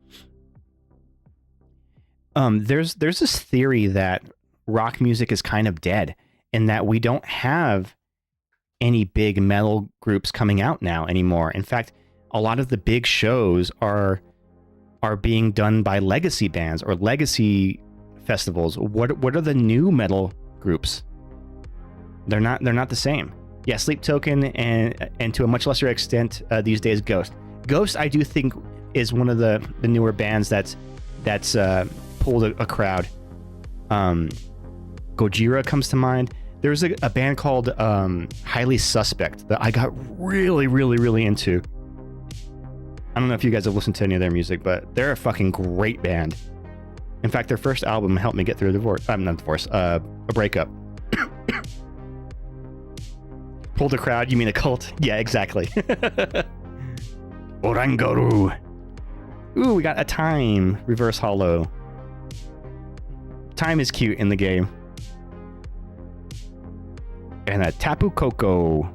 There's this theory that rock music is kind of dead, and that we don't have any big metal groups coming out now anymore. In fact, a lot of the big shows are being done by legacy bands or legacy festivals. What are the new metal groups? They're not the same. Yeah, Sleep Token and to a much lesser extent these days Ghost. Ghost, I do think, is one of the newer bands that's pulled a crowd. Gojira comes to mind. There's a band called Highly Suspect that I got really, really, really into. I don't know if you guys have listened to any of their music, but they're a fucking great band. In fact, their first album helped me get through a divorce. A breakup. Pulled a crowd, you mean a cult? Yeah, exactly. Oranguru. Ooh, we got a Time reverse hollow. Time is cute in the game. And a Tapu Koko.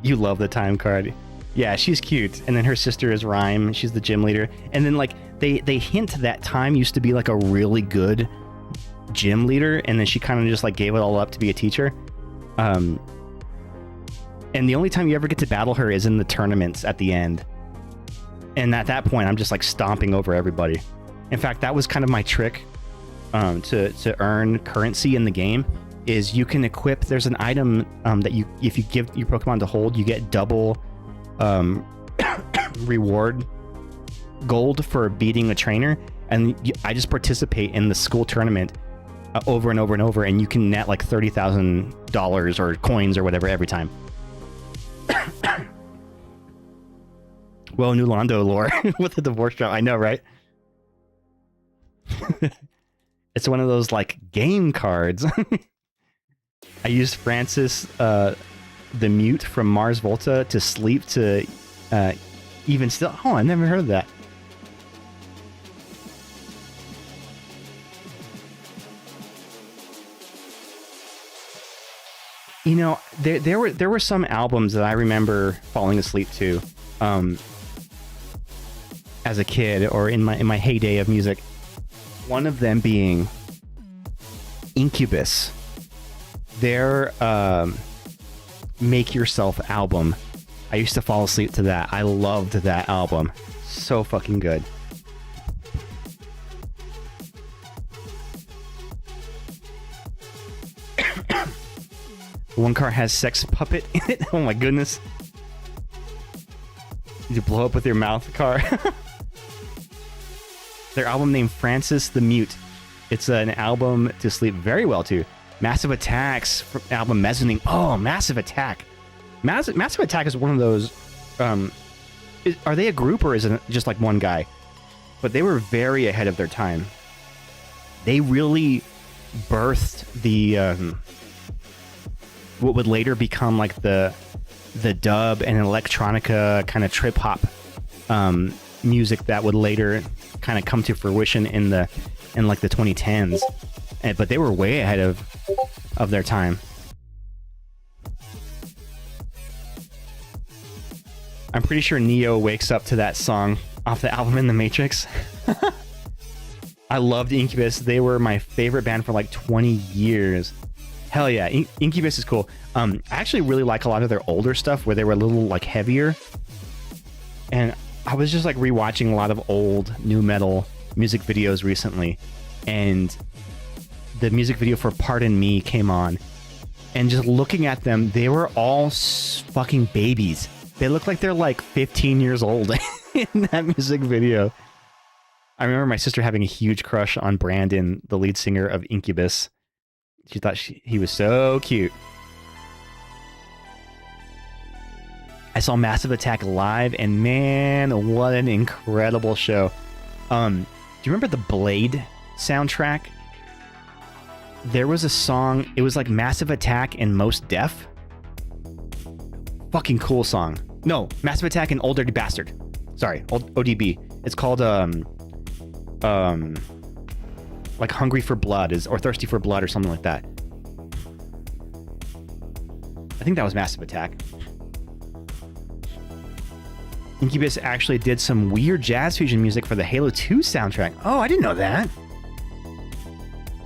You love the Time card. Yeah, she's cute. And then her sister is Rhyme. She's the gym leader. And then like they hint that Time used to be like a really good gym leader, and then she kind of just like gave it all up to be a teacher. And the only time you ever get to battle her is in the tournaments at the end. And at that point, I'm just like stomping over everybody. In fact, that was kind of my trick to earn currency in the game. Is you can equip. There's an item that if you give your Pokemon to hold, you get double reward gold for beating a trainer. And I just participate in the school tournament over and over and over, and you can net like $30,000 or coins or whatever every time. Well, Nulando lore with the divorce drop. I know, right? It's one of those like game cards. I used Francis, the mute from Mars Volta, to sleep to even still. Oh, I never heard of that. You know, there were some albums that I remember falling asleep to as a kid or in my heyday of music. One of them being Incubus. Their Make Yourself album. I used to fall asleep to that. I loved that album. So fucking good. One car has Sex Puppet in it. Oh my goodness. You blow up with your mouth, car. Their album named Francis the Mute. It's an album to sleep very well to. Massive Attack's album Mezzanine. Oh, Massive Attack. Massive Attack is one of those... are they a group or is it just like one guy? But they were very ahead of their time. They really birthed the... what would later become like the dub and electronica kind of trip hop music that would later kind of come to fruition in like the 2010s. But they were way ahead of their time. I'm pretty sure Neo wakes up to that song off the album in the Matrix. I loved Incubus. They were my favorite band for like 20 years. Hell yeah, Incubus is cool. I actually really like a lot of their older stuff where they were a little like heavier. And I was just like rewatching a lot of old new metal music videos recently, and the music video for Pardon Me came on, and just looking at them, they were all fucking babies. They look like they're like 15 years old in that music video. I remember my sister having a huge crush on Brandon, the lead singer of Incubus. She thought he was so cute. I saw Massive Attack live, and man, what an incredible show. Do you remember the Blade soundtrack? There was a song, it was like Massive Attack and Most Def. Fucking cool song. No, Massive Attack and Old Dirty Bastard. Sorry, ODB. It's called like Hungry for Blood or Thirsty for Blood or something like that. I think that was Massive Attack. Incubus actually did some weird jazz fusion music for the Halo 2 soundtrack. Oh, I didn't know that.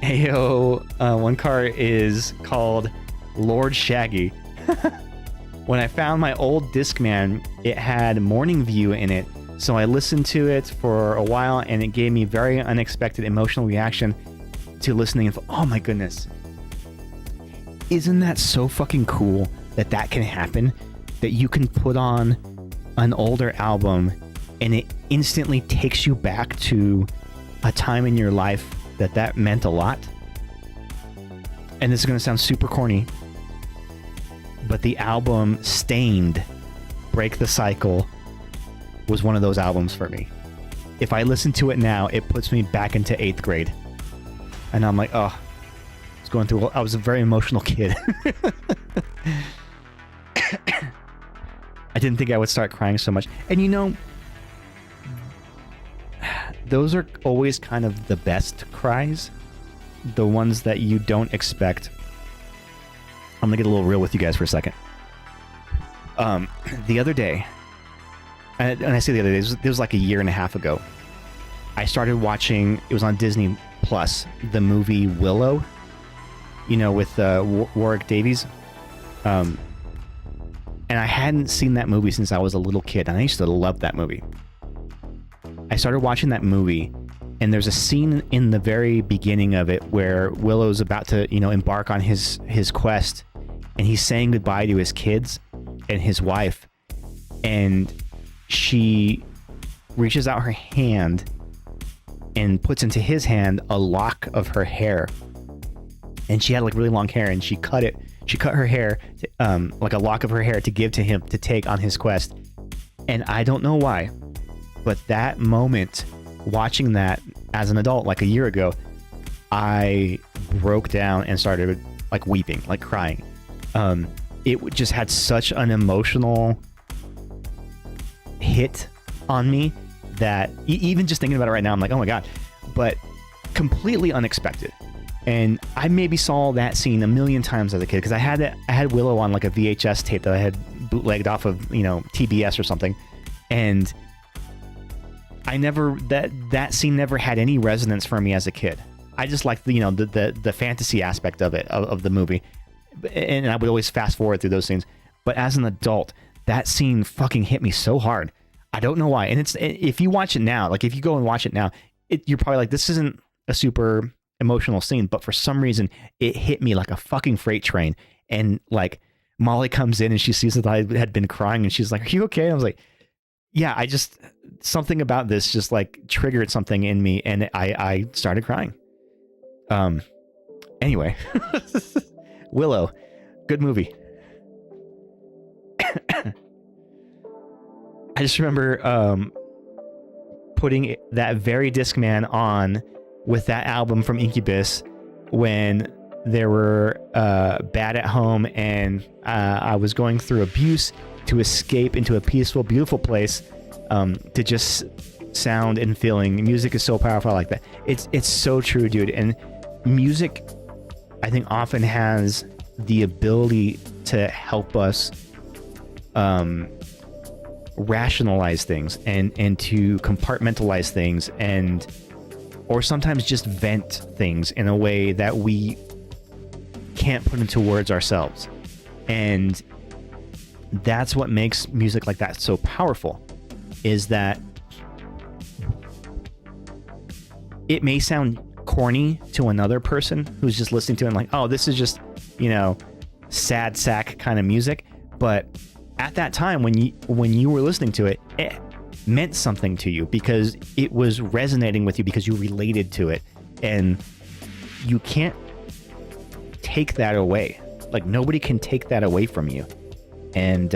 Heyo, one car is called Lord Shaggy. When I found my old Discman, it had Morning View in it, so I listened to it for a while, and it gave me very unexpected emotional reaction to listening. Oh my goodness. Isn't that so fucking cool that that can happen? That you can put on an older album and it instantly takes you back to a time in your life that meant a lot? And this is going to sound super corny, but the album Stained, Break the Cycle, was one of those albums for me. If I listen to it now, it puts me back into 8th grade. And I'm like, oh, I was a very emotional kid. I didn't think I would start crying so much. And you know, those are always kind of the best cries. The ones that you don't expect. I'm gonna get a little real with you guys for a second. The other day, and I say the other day, this was like a year and a half ago, I started watching, it was on Disney Plus, the movie Willow, you know, with Warwick Davies. And I hadn't seen that movie since I was a little kid, and I used to love that movie. I started watching that movie, and there's a scene in the very beginning of it where Willow's about to, you know, embark on his quest, and he's saying goodbye to his kids and his wife, and she reaches out her hand and puts into his hand a lock of her hair. And she had like really long hair, and she cut her hair, like a lock of her hair, to give to him to take on his quest. And I don't know why, but that moment, watching that as an adult, like a year ago, I broke down and started like weeping, like crying. It just had such an emotional hit on me that even just thinking about it right now, I'm like, oh my God, but completely unexpected. And I maybe saw that scene a million times as a kid because I had Willow on like a VHS tape that I had bootlegged off of, you know, TBS or something. And I never, that scene never had any resonance for me as a kid. I just liked the, you know, the fantasy aspect of it, of the movie. And I would always fast forward through those scenes. But as an adult, that scene fucking hit me so hard. I don't know why. And it's, if you watch it now, like if you go and watch it now, you're probably like, this isn't a super emotional scene, but for some reason it hit me like a fucking freight train. And like Molly comes in and she sees that I had been crying and she's like, "Are you okay?" And I was like, yeah, I just, something about this just like triggered something in me and I started crying. Anyway, Willow, good movie. I just remember putting that very Discman on with that album from Incubus when they were bad at home and I was going through abuse to escape into a peaceful, beautiful place to just sound and feeling. Music is so powerful like that. It's so true, dude. And music, I think, often has the ability to help us rationalize things and to compartmentalize things or sometimes just vent things in a way that we can't put into words ourselves. And that's what makes music like that so powerful, is that it may sound corny to another person who's just listening to it and like, oh, this is just, you know, sad sack kind of music. But at that time when you were listening to it, it meant something to you because it was resonating with you because you related to it, and you can't take that away. Like nobody can take that away from you. And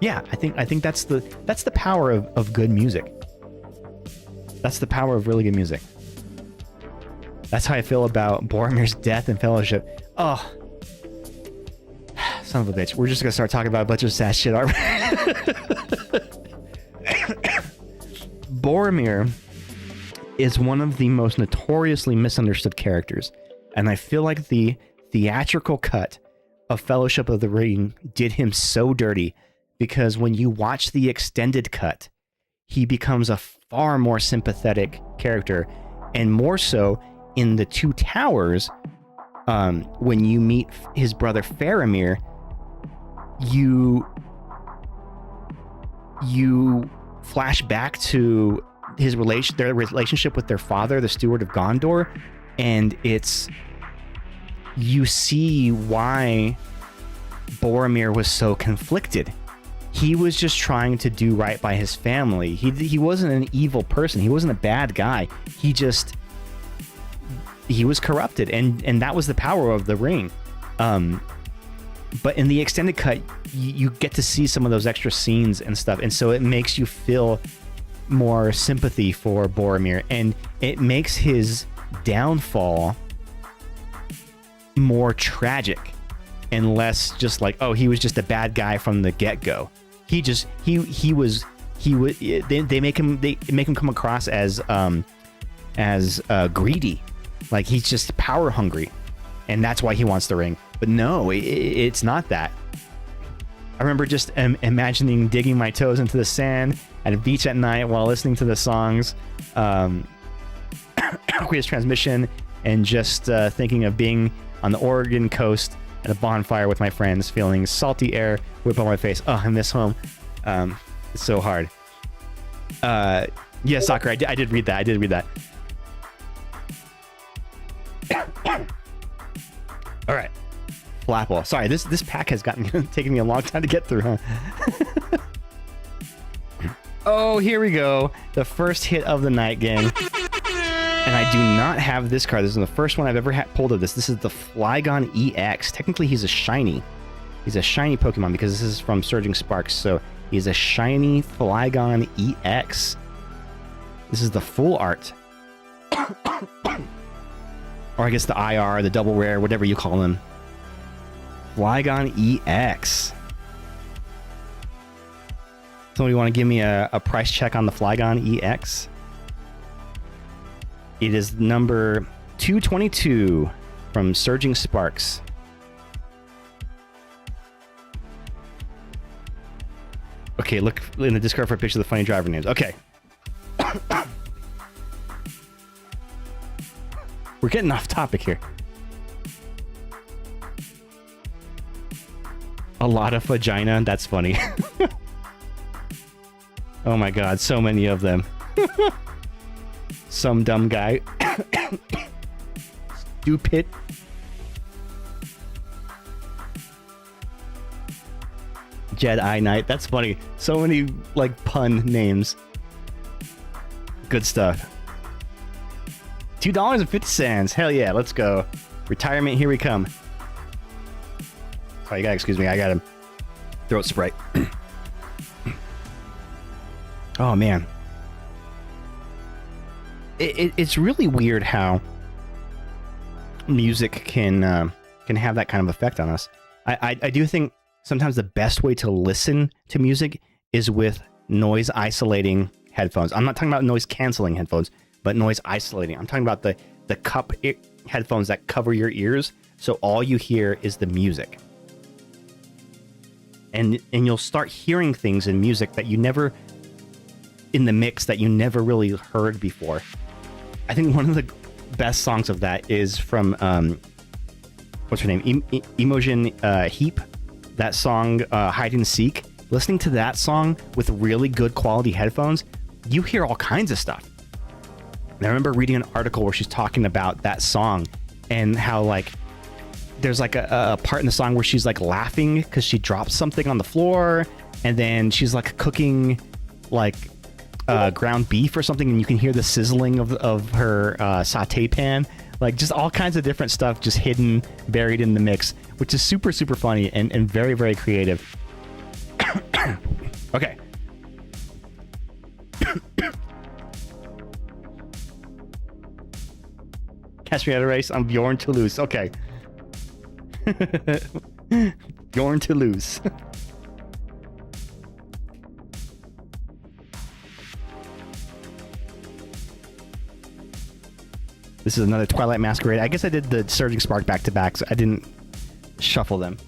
yeah, I think that's the power of good music. That's the power of really good music. That's how I feel about Boromir's death in Fellowship. Oh, son of a bitch. We're just gonna start talking about a bunch of sad shit, aren't we? Boromir is one of the most notoriously misunderstood characters, and I feel like the theatrical cut of Fellowship of the Ring did him so dirty, because when you watch the extended cut, he becomes a far more sympathetic character, and more so in the Two Towers. When you meet his brother Faramir, you flash back to their relationship with their father, the Steward of Gondor, and you see why Boromir was so conflicted. He was just trying to do right by his family. He wasn't an evil person. He wasn't a bad guy. He was corrupted, and that was the power of the ring. But in the extended cut, you get to see some of those extra scenes and stuff, and so it makes you feel more sympathy for Boromir, and it makes his downfall more tragic and less just like, oh, he was just a bad guy from the get-go. They make him come across as greedy, like he's just power hungry, and that's why he wants the ring. But no, it's not that. I remember just imagining digging my toes into the sand at a beach at night while listening to the songs, Aqueous Transmission, and just thinking of being on the Oregon coast at a bonfire with my friends, feeling salty air whip on my face. Oh, I miss home. It's so hard. Yeah, Soccer, I did read that. All right. Flapple. Sorry, this pack has taken me a long time to get through, huh? Oh, here we go. The first hit of the night, gang. And I do not have this card. This is the first one I've ever pulled of this. This is the Flygon EX. Technically, he's a shiny. He's a shiny Pokemon because this is from Surging Sparks. So he's a shiny Flygon EX. This is the full art. Or I guess the IR, the double rare, whatever you call them. Flygon EX. Somebody want to give me a price check on the Flygon EX? It is number 222 from Surging Sparks. Okay, look in the Discord for a picture of the funny driver names. Okay. We're getting off topic here. A lot of vagina. That's funny. Oh my god, so many of them. Some dumb guy. Stupid. Jedi Knight. That's funny. So many, like, pun names. Good stuff. $2.50. Hell yeah, let's go. Retirement, here we come. Oh, you gotta excuse me. I got a throat sprite. Oh, man. It's really weird how music can have that kind of effect on us. I do think sometimes the best way to listen to music is with noise isolating headphones. I'm not talking about noise canceling headphones, but noise isolating. I'm talking about the cup headphones that cover your ears, so all you hear is the music. And you'll start hearing things in music that you never, in the mix, that you never really heard before. I think one of the best songs of that is from what's her name, Imogen Heap. That song, Hide and Seek. Listening to that song with really good quality headphones, you hear all kinds of stuff. And I remember reading an article where she's talking about that song and how, like, there's like a part in the song where she's like laughing because she drops something on the floor, and then she's like cooking like ground beef or something, and you can hear the sizzling of her saute pan. Like, just all kinds of different stuff just hidden, buried in the mix, which is super, super funny and very, very creative. Okay. Catch me at a race. I'm Bjorn Toulouse. Okay. Bjorn Toulouse. This is another Twilight Masquerade. I guess I did the Surging Spark back-to-back, so I didn't shuffle them.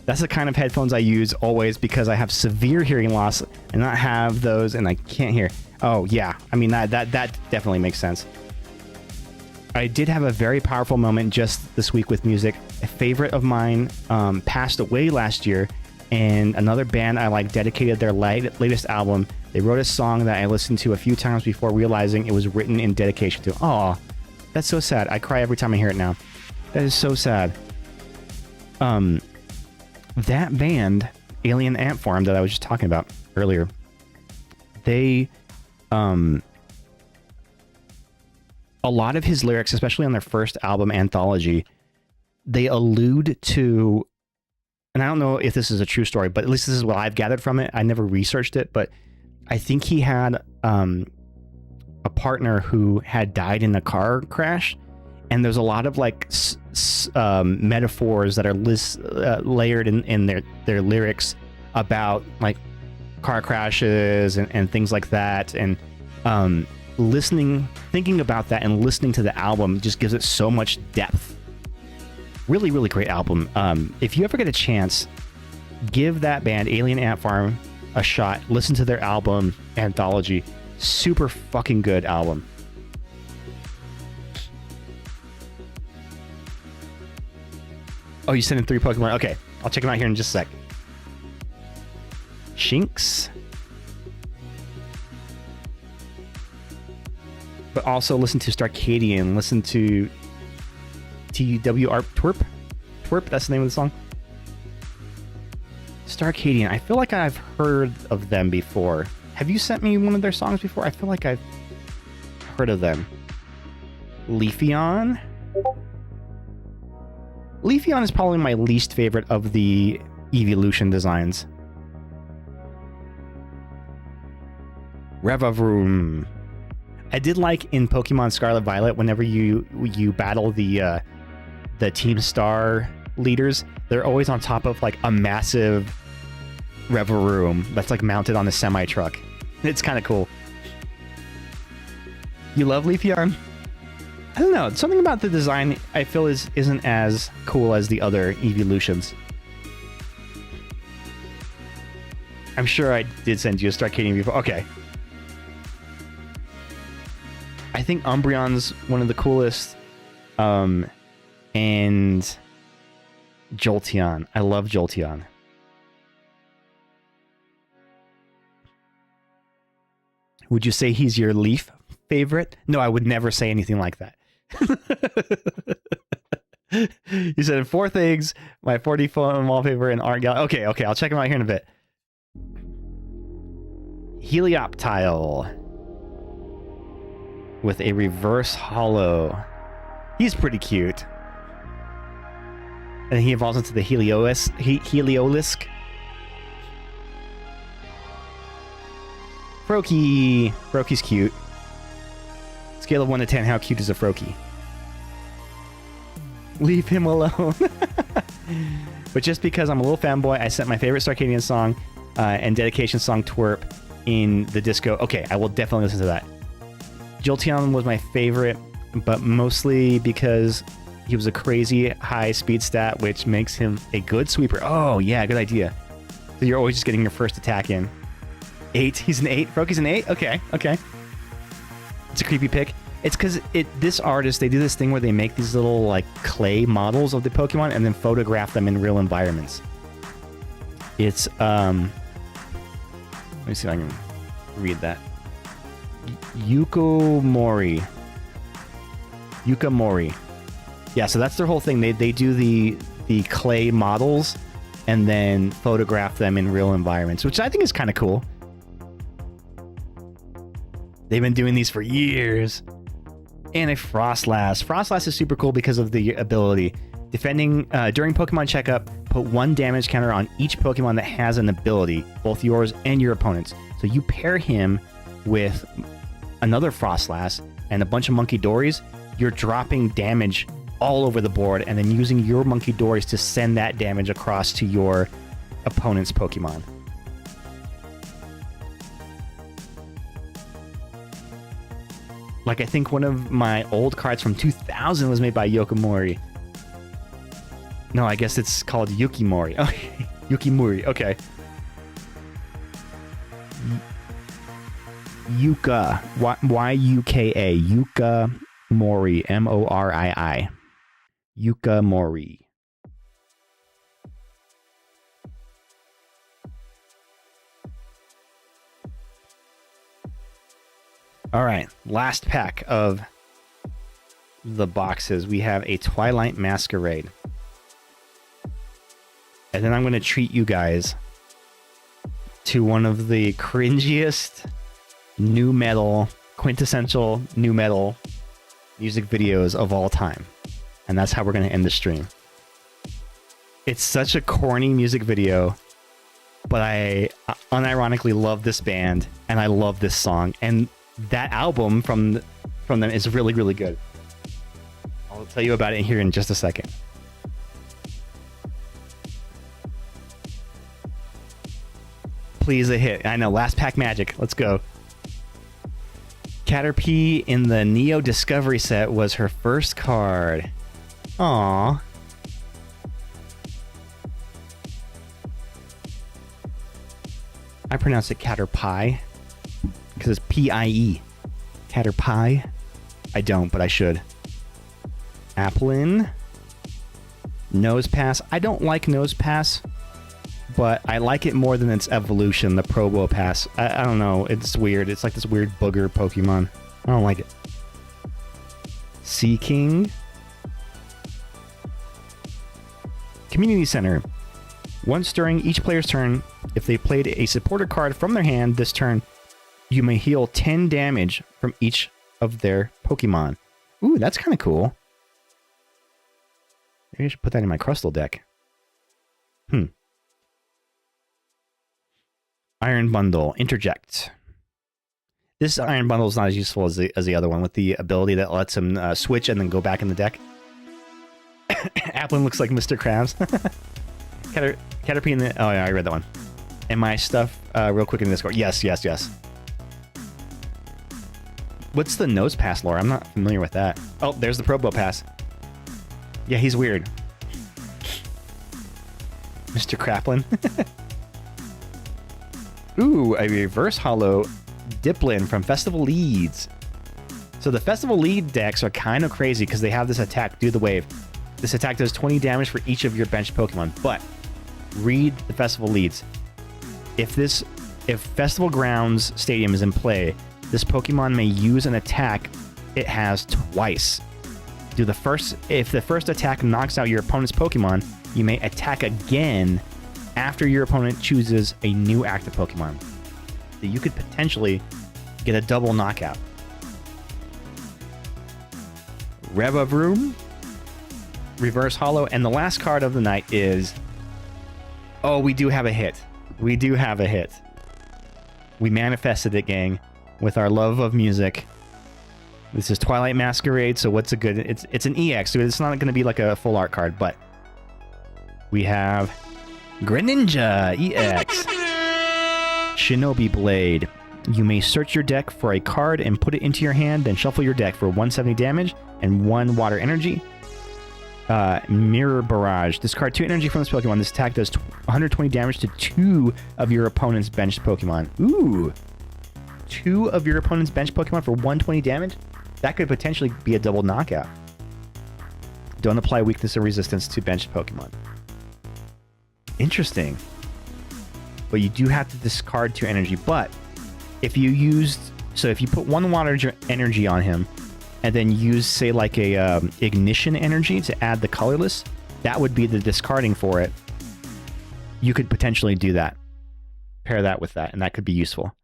That's the kind of headphones I use always because I have severe hearing loss and not have those and I can't hear. Oh, yeah. I mean, that definitely makes sense. I did have a very powerful moment just this week with music. A favorite of mine passed away last year, and another band I like dedicated their latest album. They wrote a song that I listened to a few times before realizing it was written in dedication to. Aw, that's so sad. I cry every time I hear it now. That is so sad. That band, Alien Ant Farm, that I was just talking about earlier, they, a lot of his lyrics, especially on their first album, Anthology, they allude to, and I don't know if this is a true story, but at least this is what I've gathered from it. I never researched it, but I think he had a partner who had died in a car crash, and there's a lot of like metaphors that are layered in their lyrics about like car crashes and things like that, and thinking about that and listening to the album just gives it so much depth. Really, really great album. If you ever get a chance, give that band, Alien Ant Farm, a shot. Listen to their album, Anthology. Super fucking good album. Oh, you sent in 3 Pokemon. Okay, I'll check them out here in just a sec. Shinx. But also listen to Starcadian. Listen to TWR Twerp. Twerp, that's the name of the song. Starcadian. I feel like I've heard of them before. Have you sent me one of their songs before? I feel like I've heard of them. Leafeon. Leafeon is probably my least favorite of the evolution designs. Revavroom. I did like in Pokemon Scarlet Violet, whenever you battle the Team Star leaders, they're always on top of like a massive Revavroom that's like mounted on a semi truck. It's kind of cool. You love Leafeon? I don't know. Something about the design I feel isn't as cool as the other evolutions. I'm sure I did send you a Starcadian before. Okay. I think Umbreon's one of the coolest. And Jolteon. I love Jolteon. Would you say he's your Leaf favorite? No, I would never say anything like that. You said 4 things, my 40 phone wallpaper and art gallery. Okay, I'll check him out here in a bit. Helioptile with a reverse hollow. He's pretty cute. And he evolves into the Heliolisk. Froakie. Froakie's cute. Scale of 1 to 10, how cute is a Froakie? Leave him alone. But just because I'm a little fanboy, I sent my favorite Starcadian song and dedication song, Twerp, in the disco. Okay, I will definitely listen to that. Jolteon was my favorite, but mostly because he was a crazy high speed stat, which makes him a good sweeper. Oh, yeah, good idea. So you're always just getting your first attack in. 8. He's an 8. Froakie's an 8? Okay. It's a creepy pick. It's because this artist, they do this thing where they make these little, like, clay models of the Pokemon and then photograph them in real environments. It's, let me see if I can read that. Yukamori. Yeah, so that's their whole thing. They do the clay models and then photograph them in real environments, which I think is kind of cool. They've been doing these for years. And a Frostlass. Frostlass is super cool because of the ability. Defending during Pokemon Checkup, put 1 damage counter on each Pokemon that has an ability, both yours and your opponent's. So you pair him with another Frostlass and a bunch of Monkey Dories, you're dropping damage all over the board and then using your Monkey Dories to send that damage across to your opponent's Pokemon. Like, I think one of my old cards from 2000 was made by Yokomori. No, I guess it's called Yukimori. Okay. Yukimori, okay. Yuka. Y-U-K-A. Yuka Mori. M-O-R-I-I. Yuka Mori. All right, last pack of the boxes. We have a Twilight Masquerade. And then I'm going to treat you guys to one of the cringiest nu metal, quintessential nu metal music videos of all time. And that's how we're going to end the stream. It's such a corny music video, but I unironically love this band and I love this song. And that album from them is really, really good. I'll tell you about it here in just a second. Please, a hit. I know, last pack magic. Let's go. Caterpie in the Neo Discovery set was her first card. Aww. I pronounce it Caterpie because it's P-I-E. Caterpie. I don't, but I should. Applin. Nosepass. I don't like Nosepass, but I like it more than its evolution, the Probopass. I don't know. It's weird. It's like this weird booger Pokemon. I don't like it. Seaking. Community Center. Once during each player's turn, if they played a supporter card from their hand this turn, you may heal 10 damage from each of their Pokemon. Ooh, that's kind of cool. Maybe I should put that in my Crustle deck. Iron Bundle. Interject. This Iron Bundle is not as useful as the other one with the ability that lets him switch and then go back in the deck. Applin looks like Mr. Krabs. Caterpie in the... Oh, yeah, I read that one. And my stuff real quick in Discord. Yes. What's the nose pass lore? I'm not familiar with that. Oh, there's the Probo pass. Yeah, he's weird. Mr. Kraplin. Ooh, a reverse hollow Diplin from Festival Leads. So the Festival Lead decks are kind of crazy because they have this attack, Do the Wave. This attack does 20 damage for each of your benched Pokemon, but read the Festival Leads. If Festival Grounds Stadium is in play, this Pokemon may use an attack it has twice. If the first attack knocks out your opponent's Pokemon, you may attack again after your opponent chooses a new active Pokemon. So you could potentially get a double knockout. Revavroom, reverse hollow, and the last card of the night is... Oh, we do have a hit. We do have a hit. We manifested it, gang, with our love of music. This is Twilight Masquerade, so what's a good... It's an EX, so it's not going to be like a full art card, but... We have... Greninja EX. Shinobi Blade. You may search your deck for a card and put it into your hand, then shuffle your deck for 170 damage and 1 water energy. Mirror Barrage. Discard 2 energy from this Pokemon. This attack does 120 damage to 2 of your opponent's benched Pokemon. Ooh. 2 of your opponent's benched Pokemon for 120 damage? That could potentially be a double knockout. Don't apply weakness or resistance to benched Pokemon. Interesting. But you do have to discard 2 energy. But if you used... So if you put 1 water energy on him, and then use, say, like a ignition energy to add the colorless, that would be the discarding for it. You could potentially do that. Pair that with that, and that could be useful.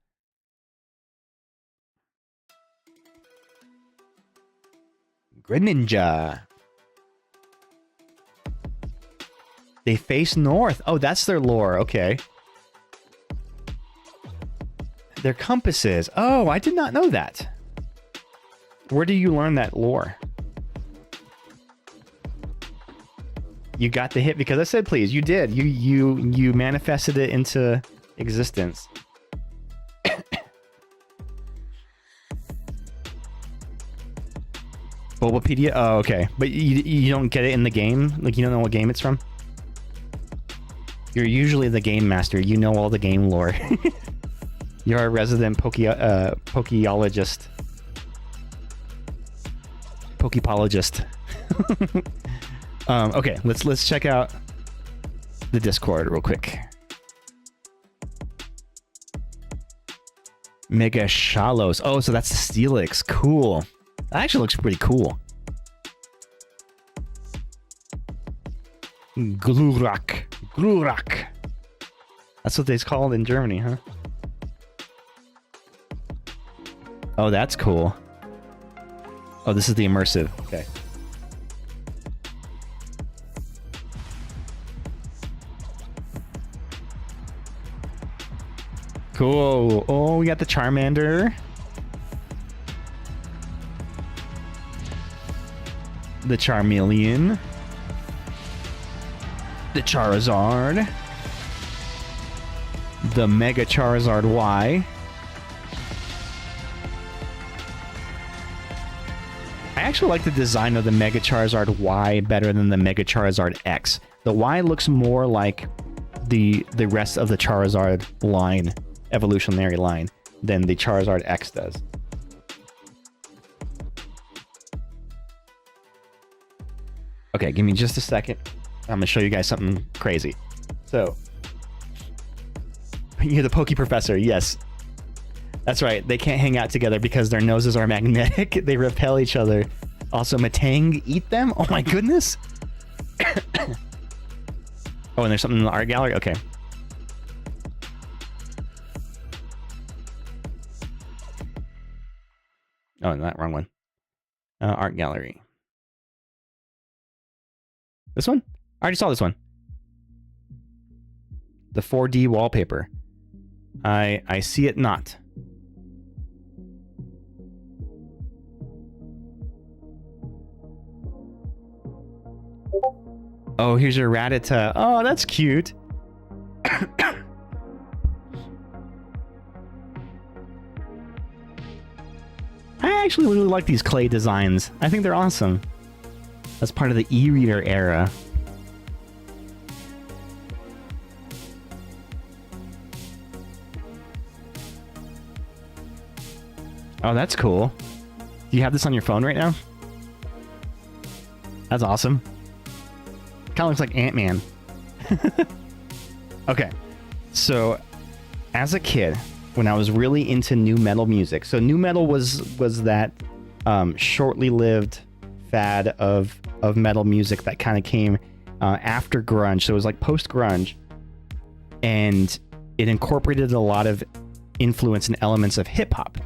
Greninja. They face north. Oh, that's their lore. Okay. Their compasses. Oh, I did not know that. Where do you learn that lore? You got the hit because I said please. You did. You manifested it into existence. Bulbapedia? Oh, okay. But you don't get it in the game? Like, you don't know what game it's from? You're usually the game master. You know all the game lore. You're a resident Pokeologist. Pokepologist. Okay, let's check out the Discord real quick. Mega Shallows. Oh, so that's the Steelix. Cool. That actually looks pretty cool. Glurak. Glurak. That's what they's called in Germany, huh? Oh, that's cool. Oh, this is the immersive. Okay. Cool. Oh, we got the Charmander. The Charmeleon. The Charizard. The Mega Charizard Y. I actually like the design of the Mega Charizard Y better than the Mega Charizard X. The Y looks more like the rest of the Charizard line, evolutionary line, than the Charizard X does. Okay, give me just a second. I'm gonna show you guys something crazy. So, you're the Poke Professor, yes. That's right, they can't hang out together because their noses are magnetic. They repel each other. Also, Matang eat them? Oh my goodness! Oh, and there's something in the art gallery? Okay. Oh, not wrong one. Art gallery. This one? I already saw this one. The 4D wallpaper. I see it not. Oh, here's your Rattata. Oh, that's cute. I actually really like these clay designs. I think they're awesome. That's part of the e-reader era. Oh, that's cool. Do you have this on your phone right now? That's awesome. Kind of looks like Ant-Man. Okay, so as a kid, when I was really into nu metal music, so nu metal was that shortly lived fad of metal music that kind of came after grunge. So it was like post grunge, and it incorporated a lot of influence and elements of hip hop.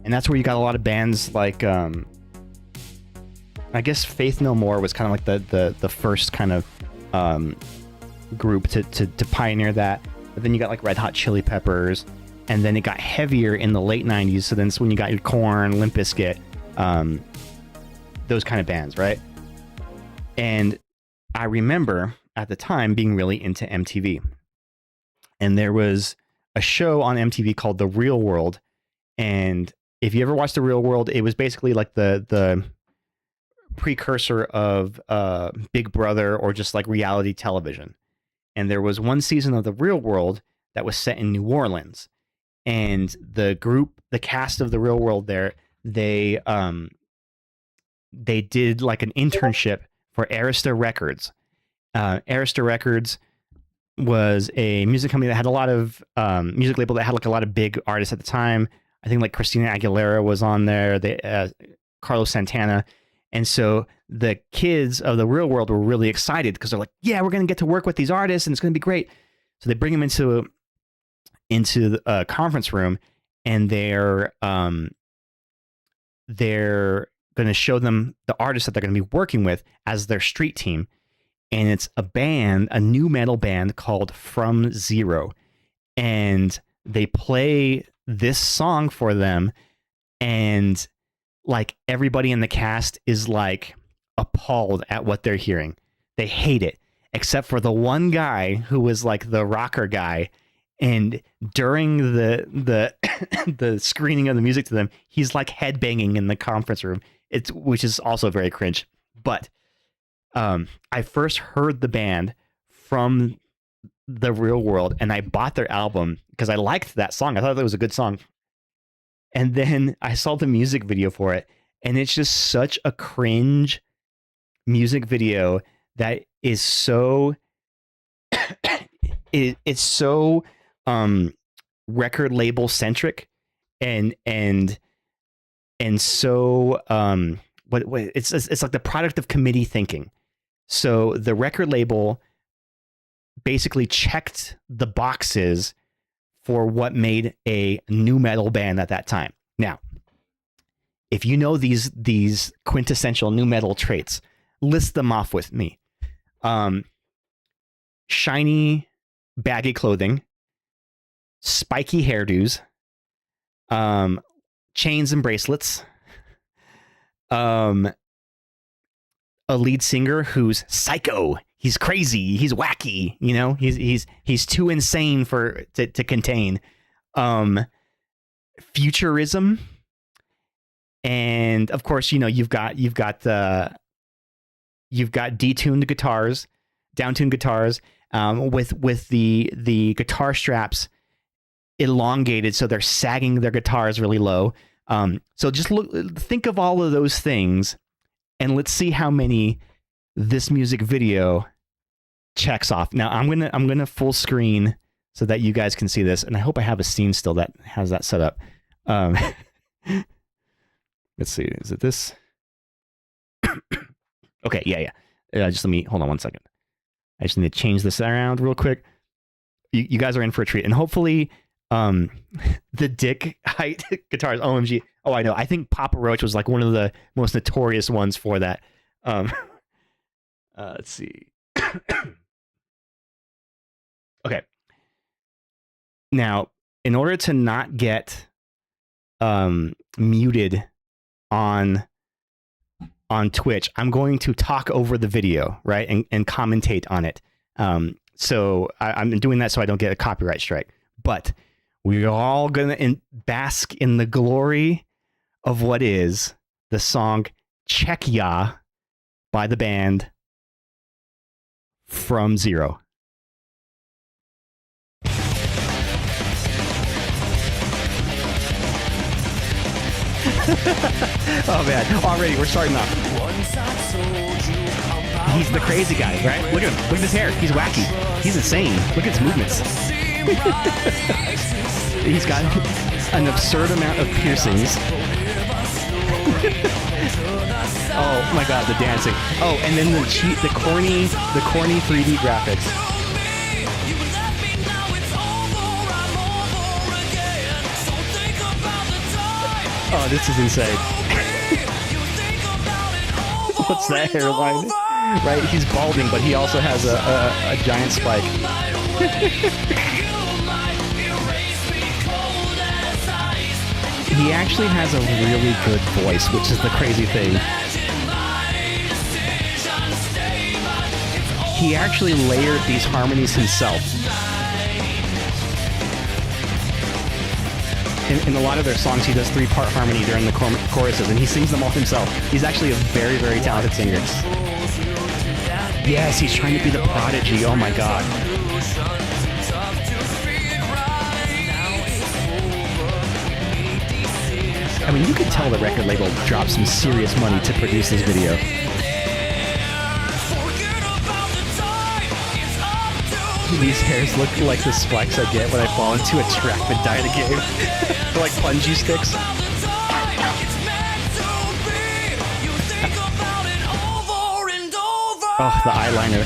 And that's where you got a lot of bands like, I guess Faith No More was kind of like the first kind of group to pioneer that. But then you got like Red Hot Chili Peppers, and then it got heavier in the late 90s. So then it's when you got your Korn, Limp Bizkit, those kind of bands, right? And I remember at the time being really into MTV. And there was a show on MTV called The Real World. And if you ever watched The Real World, it was basically like the precursor of Big Brother or just like reality television. And there was one season of The Real World that was set in New Orleans. And the cast of The Real World there, they did like an internship for Arista Records. Arista Records was a music company that had a lot of music label that had like a lot of big artists at the time. I think like Christina Aguilera was on there, Carlos Santana. And so the kids of The Real World were really excited because they're like, yeah, we're going to get to work with these artists and it's going to be great. So they bring them into a conference room, and they're going to show them the artists that they're going to be working with as their street team. And it's a band, a nu metal band called From Zero. And they play this song for them, and like everybody in the cast is like appalled at what they're hearing. They hate it, except for the one guy who was like the rocker guy. And during the the screening of the music to them, he's like headbanging in the conference room. Which is also very cringe. But I first heard the band from The Real World, and I bought their album because I liked that song. I thought that was a good song. And then I saw the music video for it, and it's just such a cringe music video that is so it's so record label centric and so it's like the product of committee thinking. So the record label basically checked the boxes for what made a nu metal band at that time. Now, if you know these quintessential nu metal traits, list them off with me. Shiny, baggy clothing, spiky hairdos, chains and bracelets, a lead singer who's psycho. He's crazy. He's wacky. You know, he's too insane to contain. Futurism, and of course, you know, you've got detuned guitars, downtuned guitars, with the guitar straps elongated, so they're sagging their guitars really low. So just think of all of those things, and let's see how many this music video checks off. Now I'm gonna full screen so that you guys can see this, and I hope I have a scene still that has that set up. Let's see, is it this? Okay, yeah. Just let me hold on one second. I just need to change this around real quick. You guys are in for a treat, and hopefully, the dick height guitars. OMG! Oh, I know. I think Papa Roach was like one of the most notorious ones for that. Let's see. Okay. Now, in order to not get muted on Twitch, I'm going to talk over the video, right, and commentate on it. So I'm doing that so I don't get a copyright strike. But we're all gonna bask in the glory of what is the song Check Ya by the band From Zero. Oh man, already we're starting off. He's the crazy guy, right? Look at him. Look at his hair. He's wacky. He's insane. Look at his movements. He's got an absurd amount of piercings. Oh my god, the dancing. Oh, and then the corny 3D graphics. Oh, this is insane. What's that hairline? Right, he's balding, but he also has a giant spike. He actually has a really good voice, which is the crazy thing. He actually layered these harmonies himself. In a lot of their songs, he does 3-part harmony during the choruses, and he sings them all himself. He's actually a very, very talented singer. Yes, he's trying to be the prodigy. Oh my god. I mean, you could tell the record label dropped some serious money to produce this video. These hairs look like the spikes I get when I fall into a trap and die in a game. They're like bungee sticks. Oh, the eyeliner.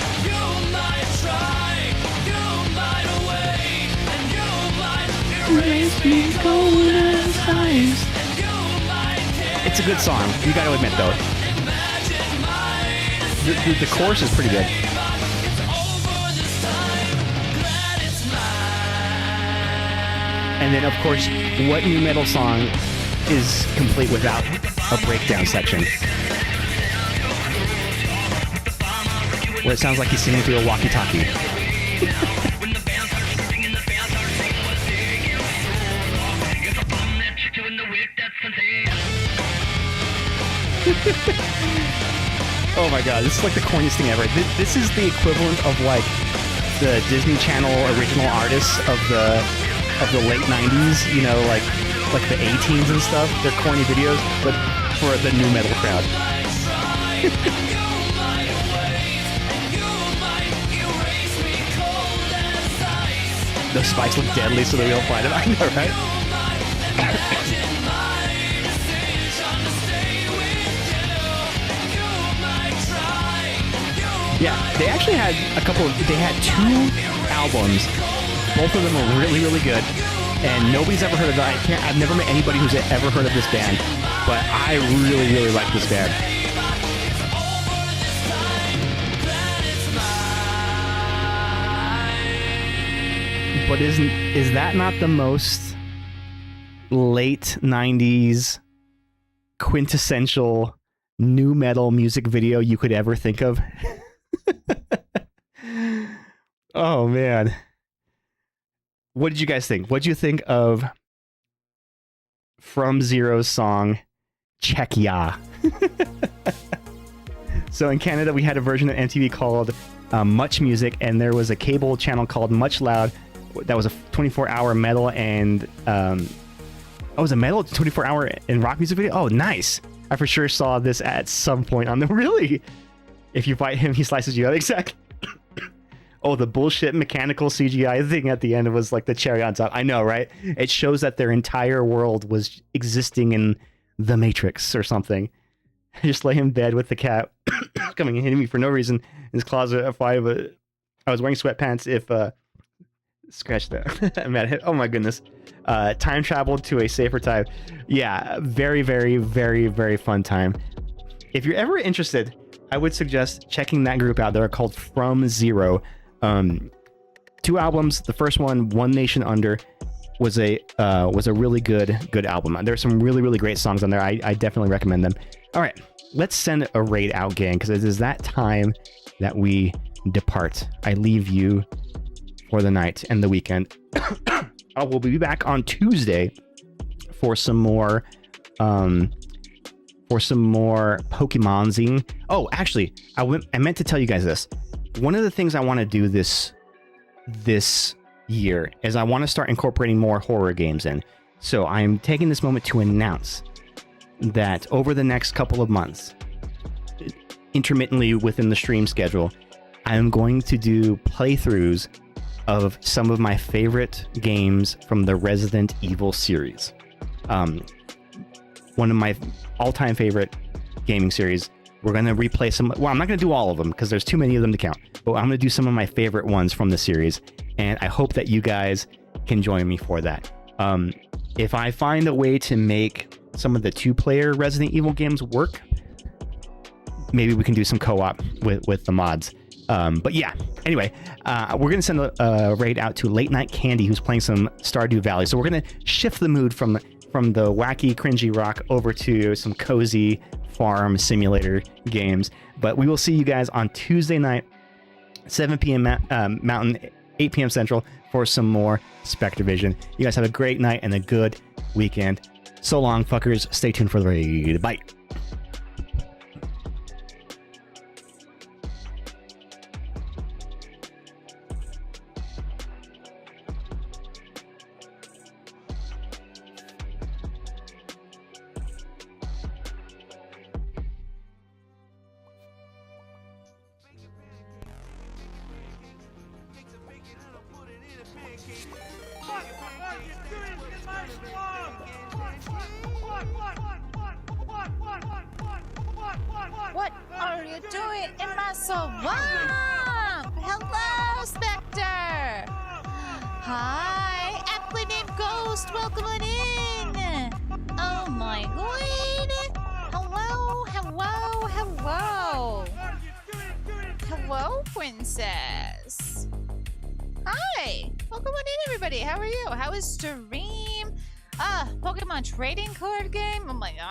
It's a good song. You gotta admit, though. The chorus is pretty good. And then, of course, what new metal song is complete without a breakdown section? Where it sounds like he's singing through a walkie-talkie. Oh my god, this is like the corniest thing ever. This is the equivalent of like the Disney Channel original artists of the late 90s, you know, like the A-Teens and stuff. They're corny videos, but for the new metal crowd. Those spikes look deadly, so they don't fight it. I know, right? Yeah, they actually had they had 2 albums. Both of them were really, really good. And nobody's ever heard of that. I've never met anybody who's ever heard of this band. But I really, really like this band. But is that not the most late 90s quintessential nu metal music video you could ever think of? Oh man. What did you guys think? What did you think of From Zero's song Check Ya? So in Canada we had a version of MTV called Much Music, and there was a cable channel called Much Loud that was a 24-hour metal and it was a metal 24-hour and rock music video. Oh, nice. I for sure saw this at some point on the really. If you fight him, he slices you out. Exactly. Oh, the bullshit mechanical CGI thing at the end was like the cherry on top. I know, right? It shows that their entire world was existing in the Matrix or something. I just lay in bed with the cat coming and hitting me for no reason in his closet. If I was wearing sweatpants, scratch that. I'm mad. Oh my goodness. Time traveled to a safer time. Yeah, very, very, very, very fun time. If you're ever interested, I would suggest checking that group out. They're called From Zero. 2 albums. The first one, One Nation Under, was a really good album. There's some really, really great songs on there. I definitely recommend them. All right, let's send a raid out, gang, because it is that time that we depart. I leave you for the night and the weekend. I will be back on Tuesday for some more Pokemonzing. Oh, actually, I meant to tell you guys this. One of the things I want to do this year is I want to start incorporating more horror games in. So I'm taking this moment to announce that over the next couple of months, intermittently within the stream schedule, I'm going to do playthroughs of some of my favorite games from the Resident Evil series. One of my all-time favorite gaming series. We're going to replay some... Well, I'm not going to do all of them because there's too many of them to count. But I'm going to do some of my favorite ones from the series. And I hope that you guys can join me for that. If I find a way to make some of the two-player Resident Evil games work, maybe we can do some co-op with the mods. But yeah, anyway, we're going to send a raid out to Late Night Candy, who's playing some Stardew Valley. So we're going to shift the mood from the wacky, cringy rock over to some cozy farm simulator games. But we will see you guys on Tuesday night, 7 p.m. Mountain, 8 p.m. Central, for some more Spectrovision. You guys have a great night and a good weekend. So long, fuckers. Stay tuned for the raid. Bye. What are you doing in my swamp? Hello, Spectre. Hi, aptly named Ghost. Welcome on in. Oh my god. Hello, hello, hello. Hello, princess. Hi. Welcome on in, everybody. How are you? How is stream? Pokemon trading card game? Oh my god.